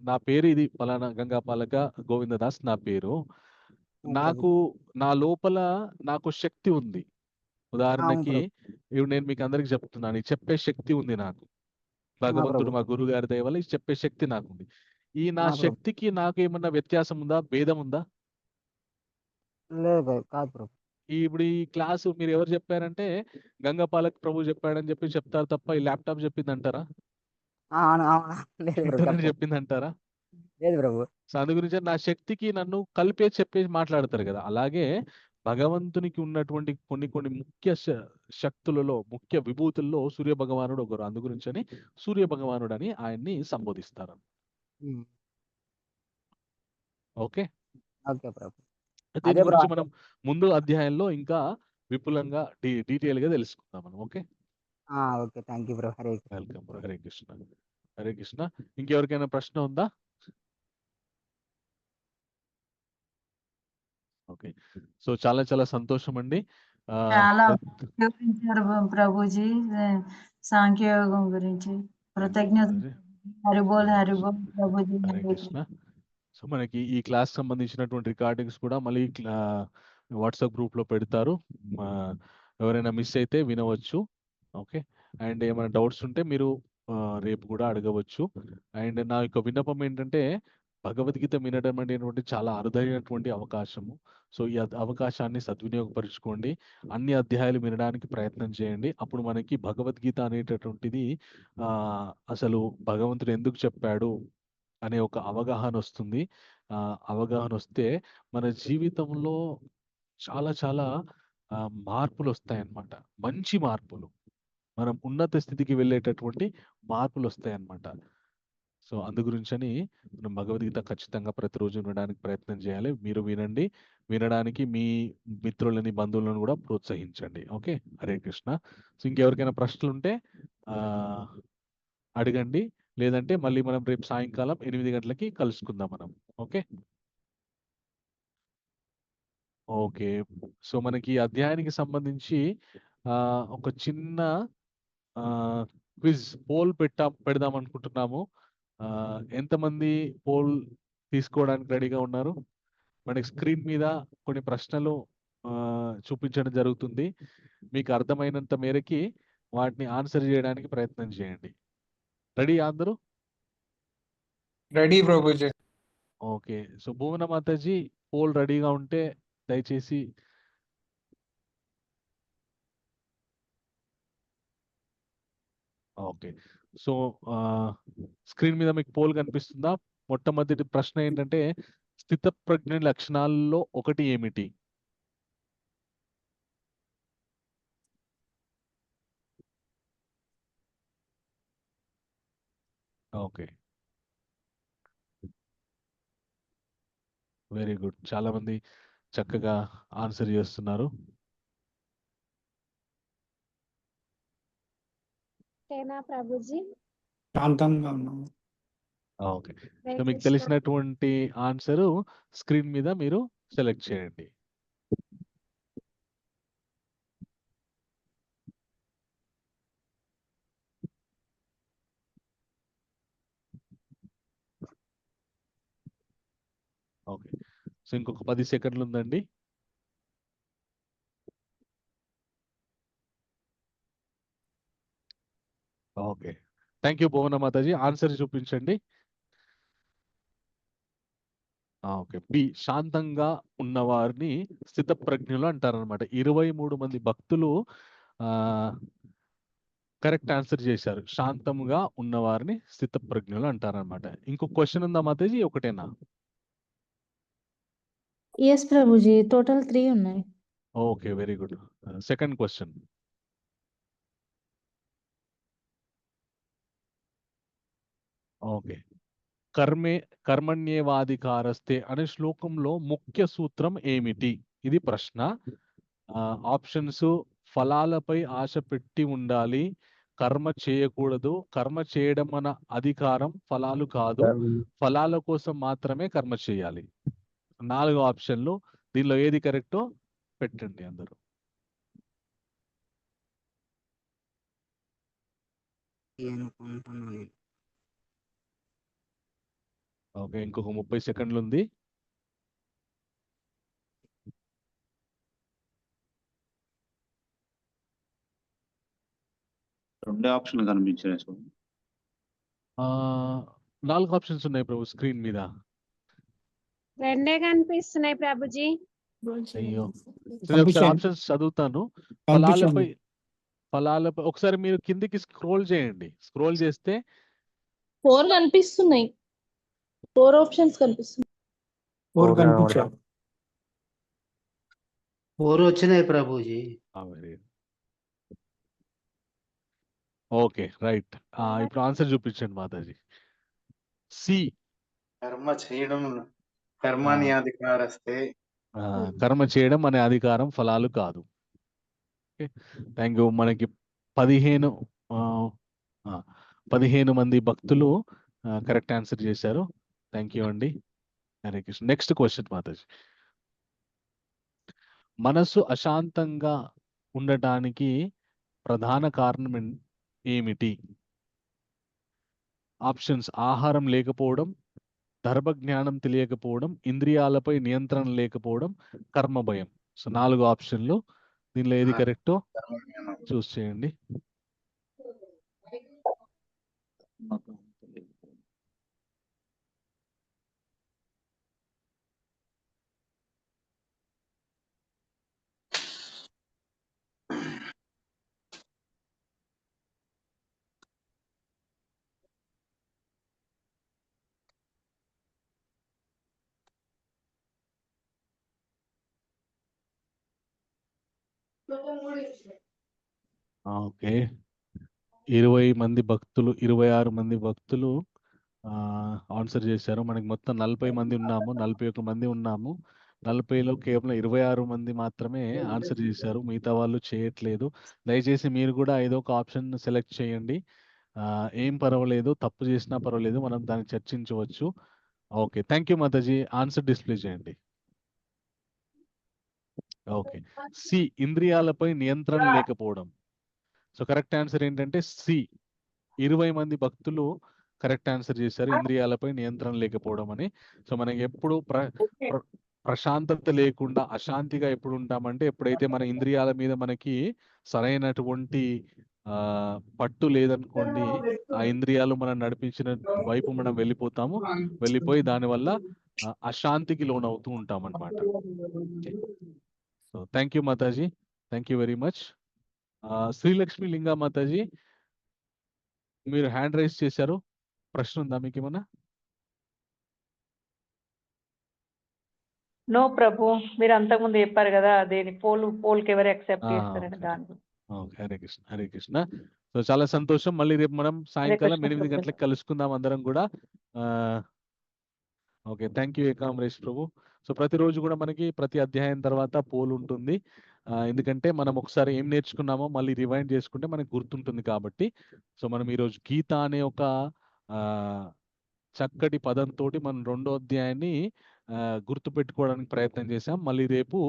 నా పేరు ఇది పలానా గంగాపాలక గోవిందదాస్ నా పేరు. నా లోపల నాకు శక్తి ఉంది. ఉదాహరణకి ఇప్పుడు నేను మీకు అందరికి చెప్తున్నాను, చెప్పే శక్తి ఉంది నాకు. భగవంతుడు మా గురువు గారి దయ వల్ల చెప్పే శక్తి నాకుంది. ఈ నా శక్తికి నాకు ఏమన్నా వ్యత్యాసం ఉందా, భేదం ఉందా? లేదు కాదు ప్రభు. ఇప్పుడు ఈ క్లాసు మీరు ఎవరు చెప్పారంటే గంగాపాలక్ ప్రభు చెప్పాడని చెప్పి చెప్తారు తప్ప ఈ ల్యాప్టాప్ చెప్పింది అంటారా? ఇంటర్నెట్ చెప్పింది అంటారా? లేదు ప్రభు. సో అందు గురించి నా శక్తికి నన్ను కలిపే చెప్పేసి మాట్లాడతారు కదా. అలాగే భగవంతునికి ఉన్నటువంటి కొన్ని ముఖ్య శక్తులలో, ముఖ్య విభూతుల్లో సూర్య భగవానుడు ఒకరు. అందు గురించి అని సూర్య భగవానుడు అని ఆయన్ని సంబోధిస్తారు. ఓకే, ఓకే ప్రభు. దీని గురించి మనం ముందు అధ్యాయంలో ఇంకా విపులంగా డీటెయిల్ గా తెలుసుకుందాం మనం. Okay, okay, thank you bro. Hare welcome bro. Hare Krishna. Hare Krishna. ఇంకెవరికైనా ప్రశ్న ఉందా? ఓకే, సో చాలా చాలా సంతోషం అండి. చాలా వివరించారు ప్రభుజీ సాంఖ్యయోగం గురించి. కృతజ్ఞత. హరిబోల్ హరిబోల్ ప్రభుజీ. హరే కృష్ణ. సో మనకి ఈ క్లాస్ సంబంధించినటువంటి రికార్డింగ్స్ కూడా మళ్ళీ వాట్సాప్ గ్రూప్ లో పెడతారు. ఎవరైనా మిస్ అయితే వినవచ్చు. ఓకే, అండ్ ఏమైనా డౌట్స్ ఉంటే మీరు రేపు కూడా అడగవచ్చు. అండ్ నా యొక్క విన్నపం ఏంటంటే భగవద్గీత వినడం అనేటువంటి చాలా అరుదైనటువంటి అవకాశము. సో ఈ అవకాశాన్ని సద్వినియోగపరుచుకోండి. అన్ని అధ్యాయాలు వినడానికి ప్రయత్నం చేయండి. అప్పుడు మనకి భగవద్గీత అనేటటువంటిది అసలు భగవంతుడు ఎందుకు చెప్పాడు అనే ఒక అవగాహన వస్తుంది. అవగాహన వస్తే మన జీవితంలో చాలా చాలా మార్పులు వస్తాయన్నమాట. మంచి మార్పులు, మనం ఉన్నత స్థితికి వెళ్ళేటటువంటి మార్పులు వస్తాయన్నమాట. సో అందు గురించని మనం భగవద్గీత ఖచ్చితంగా ప్రతిరోజు వినడానికి ప్రయత్నం చేయాలి. మీరు వినడానికి మీ మిత్రులని, బంధువులను కూడా ప్రోత్సహించండి. ఓకే, హరే కృష్ణ. సో ఇంకెవరికైనా ప్రశ్నలు ఉంటే అడగండి. లేదంటే మళ్ళీ మనం రేపు సాయంకాలం 8 గంటలకి కలుసుకుందాం మనం. ఓకే ఓకే సో మనకి ఈ అధ్యాయానికి సంబంధించి ఒక చిన్న క్విజ్ పోల్ పెడదాం అనుకుంటున్నాము. ఎంతమంది పోల్ తీసుకోవడానికి రెడీగా ఉన్నారు? మనకి స్క్రీన్ మీద కొన్ని ప్రశ్నలు చూపించడం జరుగుతుంది. మీకు అర్థమైనంత మేరకి వాటిని ఆన్సర్ చేయడానికి ప్రయత్నం చేయండి. రెడీ అందరూ? రెడీ ప్రభుజీ. ఓకే. సో భువన మాతాజీ పోల్ రెడీగా ఉంటే దయచేసి ఓకే. సో స్క్రీన్ మీద మీకు పోల్ కనిపిస్తుందా? మొట్టమొదటి ప్రశ్న ఏంటంటే స్థితప్రజ్ఞ లక్షణాల్లో ఒకటి ఏమిటి? Okay, very good. చాలా మంది చక్కగా ఆన్సర్ చేస్తున్నారు. ప్రభుజీ. శాంతంగా ఉన్నాము. ఓకే. సో మీకు తెలిసినటువంటి ఆన్సర్ స్క్రీన్ మీద మీరు సెలెక్ట్ చేయండి. ఓకే. సో ఇంకొక 10 సెకండ్లు ఉందండి. Okay, thank you Bhuvana Mataji. Answer చూపించండి. ఓకే, బి శాంతంగా ఉన్నవారిని స్థితప్రజ్ఞులు అంటారనమాట. 23 మంది భక్తులు కరెక్ట్ ఆన్సర్ చేశారు. శాంతంగా ఉన్నవారిని స్థితప్రజ్ఞులు అంటారనమాట. ఇంకో క్వశ్చన్ ఉందా మాతాజీ? ఒకటేనా? ఎస్ ప్రభుజీ, టోటల్ 3 ఉన్నాయి. Okay, very good. Second question. Okay, కర్మణ్యేవాధికారస్తే అనే శ్లోకంలో ముఖ్య సూత్రం ఏమిటి? ఇది ప్రశ్న. ఆప్షన్స్: ఫలాలపై ఆశ పెట్టి ఉండాలి, కర్మ చేయకూడదు, కర్మ చేయడం మన అధికారం, ఫలాలు కాదు, ఫలాల కోసం మాత్రమే కర్మ చేయాలి. 4 ఆప్షన్లు. దీనిలో ఏది కరెక్టో పెట్టండి అందరూ. ఓకే, ఇంకొక 30 సెకండ్లు ఉంది. రెండే ఆప్షన్లు కనిపించాయి సార్. 4 ఆప్షన్స్ ఉన్నాయి ప్రభు స్క్రీన్ మీద. రెండే కనిపిస్తున్నాయి ప్రభుజీ. అయ్యో, నేను ఒకసారి ఆప్షన్స్ చదువుతాను. ఫలాలపై ఒకసారి మీరు కిందికి స్క్రోల్ చేయండి. స్క్రోల్ చేస్తే 4 కనిపిస్తున్నాయి. 4 ఆప్షన్స్ కనిపిస్తున్నాయి. 4 కనిపించాయి. 4 వచ్చినాయి ప్రభుజీ. Okay, right. ఇప్పుడు ఆన్సర్ చూపించండి మాతాజీ. సి కర్మ చేయడం కర్మాని అధికారస్తే. కర్మ చేయడం అనే అధికారం, ఫలాలు కాదు. Thank you. మనకి 15 మంది భక్తులు కరెక్ట్ ఆన్సర్ చేశారు. థ్యాంక్ యూ అండి. హరే కృష్ణ. నెక్స్ట్ క్వశ్చన్ మాతాజీ. మనసు అశాంతంగా ఉండటానికి ప్రధాన కారణం ఏమిటి? ఆప్షన్స్: ఆహారం లేకపోవడం, ధర్మ జ్ఞానం తెలియకపోవడం, ఇంద్రియాలపై నియంత్రణ లేకపోవడం, కర్మ భయం. సో 4 ఆప్షన్లు. దీనిలో ఏది కరెక్టో చూస్ చేయండి. ఓకే, 20 మంది భక్తులు, 26 మంది భక్తులు ఆన్సర్ చేశారు. మనకి మొత్తం 40 మంది ఉన్నాము, 41 మంది ఉన్నాము. 40లో కేవలం 26 మంది మాత్రమే ఆన్సర్ చేశారు. మిగతా వాళ్ళు చేయట్లేదు. దయచేసి మీరు కూడా ఏదో ఒక ఆప్షన్ సెలెక్ట్ చేయండి. ఏం పర్వాలేదు, తప్పు చేసినా పర్వాలేదు, మనం దాన్ని చర్చించవచ్చు. ఓకే, థ్యాంక్ యూ మాతాజీ. ఆన్సర్ డిస్ప్లే చేయండి. ఓకే, సి ఇంద్రియాలపై నియంత్రణ లేకపోవడం. సో కరెక్ట్ ఆన్సర్ ఏంటంటే సి 20 మంది భక్తులు కరెక్ట్ ఆన్సర్ చేశారు, ఇంద్రియాలపై నియంత్రణ లేకపోవడం అని. సో మనకి ఎప్పుడు ప్రశాంతత లేకుండా అశాంతిగా ఎప్పుడు ఉంటామంటే ఎప్పుడైతే మన ఇంద్రియాల మీద మనకి సరైనటువంటి పట్టు లేదనుకోండి, ఆ ఇంద్రియాలు మనం నడిపించిన వైపు మనం వెళ్ళిపోతాము, వెళ్ళిపోయి దానివల్ల అశాంతికి లోనవుతూ ఉంటాం అన్నమాట. సో థ్యాంక్ యూ మాతాజీ, thank you very much. Srilakshmi Linga మాతాజీ, మీరు హ్యాండ్ రైజ్ చేశారు, ప్రశ్న ఉందా మీకు ఏమన్నా? నో ప్రభు, మీరు అంతకుముందు చెప్పారు కదా దేని పోల్కి ఎవరు యాక్సెప్ట్ చేస్తారని దాని. హరే కృష్ణ, హరే కృష్ణ. సో చాలా సంతోషం. మళ్ళీ రేపు మనం సాయంకాలం 8 గంటలకు కలుసుకుందాం అందరం కూడా. ఓకే, థ్యాంక్ యూ ఏకాంబరేష్ ప్రభు. సో ప్రతిరోజు కూడా మనకి ప్రతి అధ్యాయం తర్వాత పోల్ ఉంటుంది, ఎందుకంటే మనం ఒకసారి ఏం నేర్చుకున్నామో మళ్ళీ రివైండ్ చేసుకుంటే మనకు గుర్తుంటుంది కాబట్టి. సో మనం ఈరోజు గీత అనే ఒక చక్కటి పదంతో మనం 2వ అధ్యాయాన్ని గుర్తు పెట్టుకోవడానికి ప్రయత్నం చేసాం. మళ్ళీ రేపు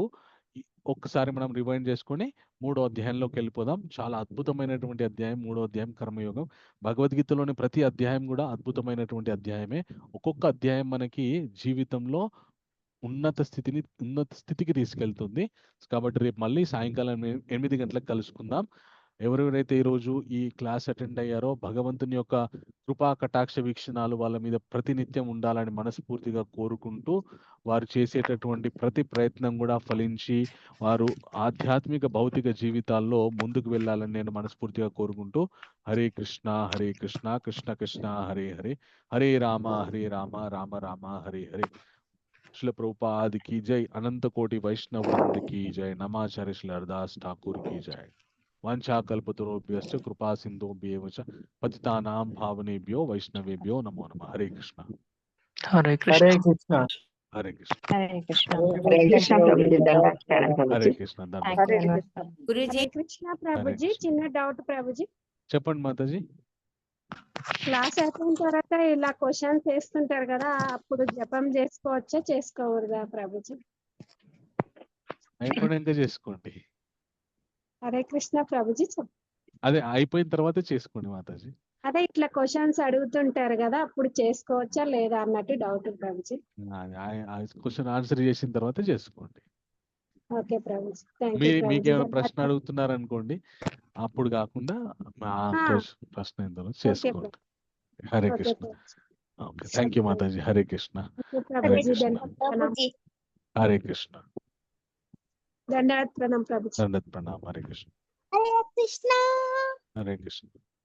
ఒక్కసారి మనం రివైండ్ చేసుకొని 3వ అధ్యాయంలోకి వెళ్ళిపోదాం. చాలా అద్భుతమైనటువంటి అధ్యాయం 3వ అధ్యాయం కర్మయోగం. భగవద్గీతలోని ప్రతి అధ్యాయం కూడా అద్భుతమైనటువంటి అధ్యాయమే. ఒక్కొక్క అధ్యాయం మనకి జీవితంలో ఉన్నత స్థితికి తీసుకెళ్తుంది. కాబట్టి రేపు మళ్ళీ సాయంకాలం 8 గంటలకు కలుసుకుందాం. ఎవరెవరైతే ఈరోజు ఈ క్లాస్ అటెండ్ అయ్యారో భగవంతుని యొక్క కృపా కటాక్ష వీక్షణాలు వాళ్ళ మీద ప్రతినిత్యం ఉండాలని మనస్ఫూర్తిగా కోరుకుంటూ, వారు చేసేటటువంటి ప్రతి ప్రయత్నం కూడా ఫలించి వారు ఆధ్యాత్మిక భౌతిక జీవితాల్లో ముందుకు వెళ్ళాలని నేను మనస్ఫూర్తిగా కోరుకుంటూ, హరే కృష్ణ హరే కృష్ణ కృష్ణ కృష్ణ హరే హరే, హరే రామ రామ రామ హరే హరే. శ్రీల ప్రభుపాద్ की जय, अनंत कोटि वैष्णव वृंद की जय, नमाचार्य श्री हरदास ठाकुर की जय. वाञ्छाकल्पतरुभ्यश्च कृपा सिन्धुभ्येव च पतितानां पावनेभ्यो वैष्णवेभ्यो नमो नमः. हरे कृष्ण, హరే కృష్ణ. हरे कृष्ण, హరే కృష్ణ. हरे कृष्ण. హరే కృష్ణ ప్రభుజీ, చిన్న డౌట్ ప్రభుజీ. చెప్పండి మాతాజీ. క్లాస్ అయిపోయిన తర్వాత ఇలా క్వశ్చన్స్ వేస్తుంటారు కదా, అప్పుడు జపం చేసుకోవచ్చా చేసుకోకూడదా ప్రభుజీ? అయిపోయాక చేసుకోండి. హరే కృష్ణ ప్రభుజీ. అదే అయిపోయిన తర్వాత చేసుకోండి మాతాజీ. అదే ఇట్లా క్వశ్చన్స్ అడుగుతుంటారు కదా, అప్పుడు చేసుకోవచ్చా లేదా అన్నట్టు డౌట్ ప్రభుజీ. క్వశ్చన్ ఆన్సర్ చేసిన తర్వాత చేసుకోండి. Okay Prabhuji, thank you. మీకేమైనా ప్రశ్న అడుగుతున్నారు అనుకోండి, అప్పుడు కాకుండా ప్రశ్న ఏందో చేసుకోండి. Hare Krishna. Okay, thank you మాతాజీ. హరే కృష్ణ, హరే కృష్ణ, హరే కృష్ణ. దండాత్ ప్రణాం ప్రభుజీ. దండాత్ ప్రణాం. హరే కృష్ణ, హరే కృష్ణ, హరే కృష్ణ.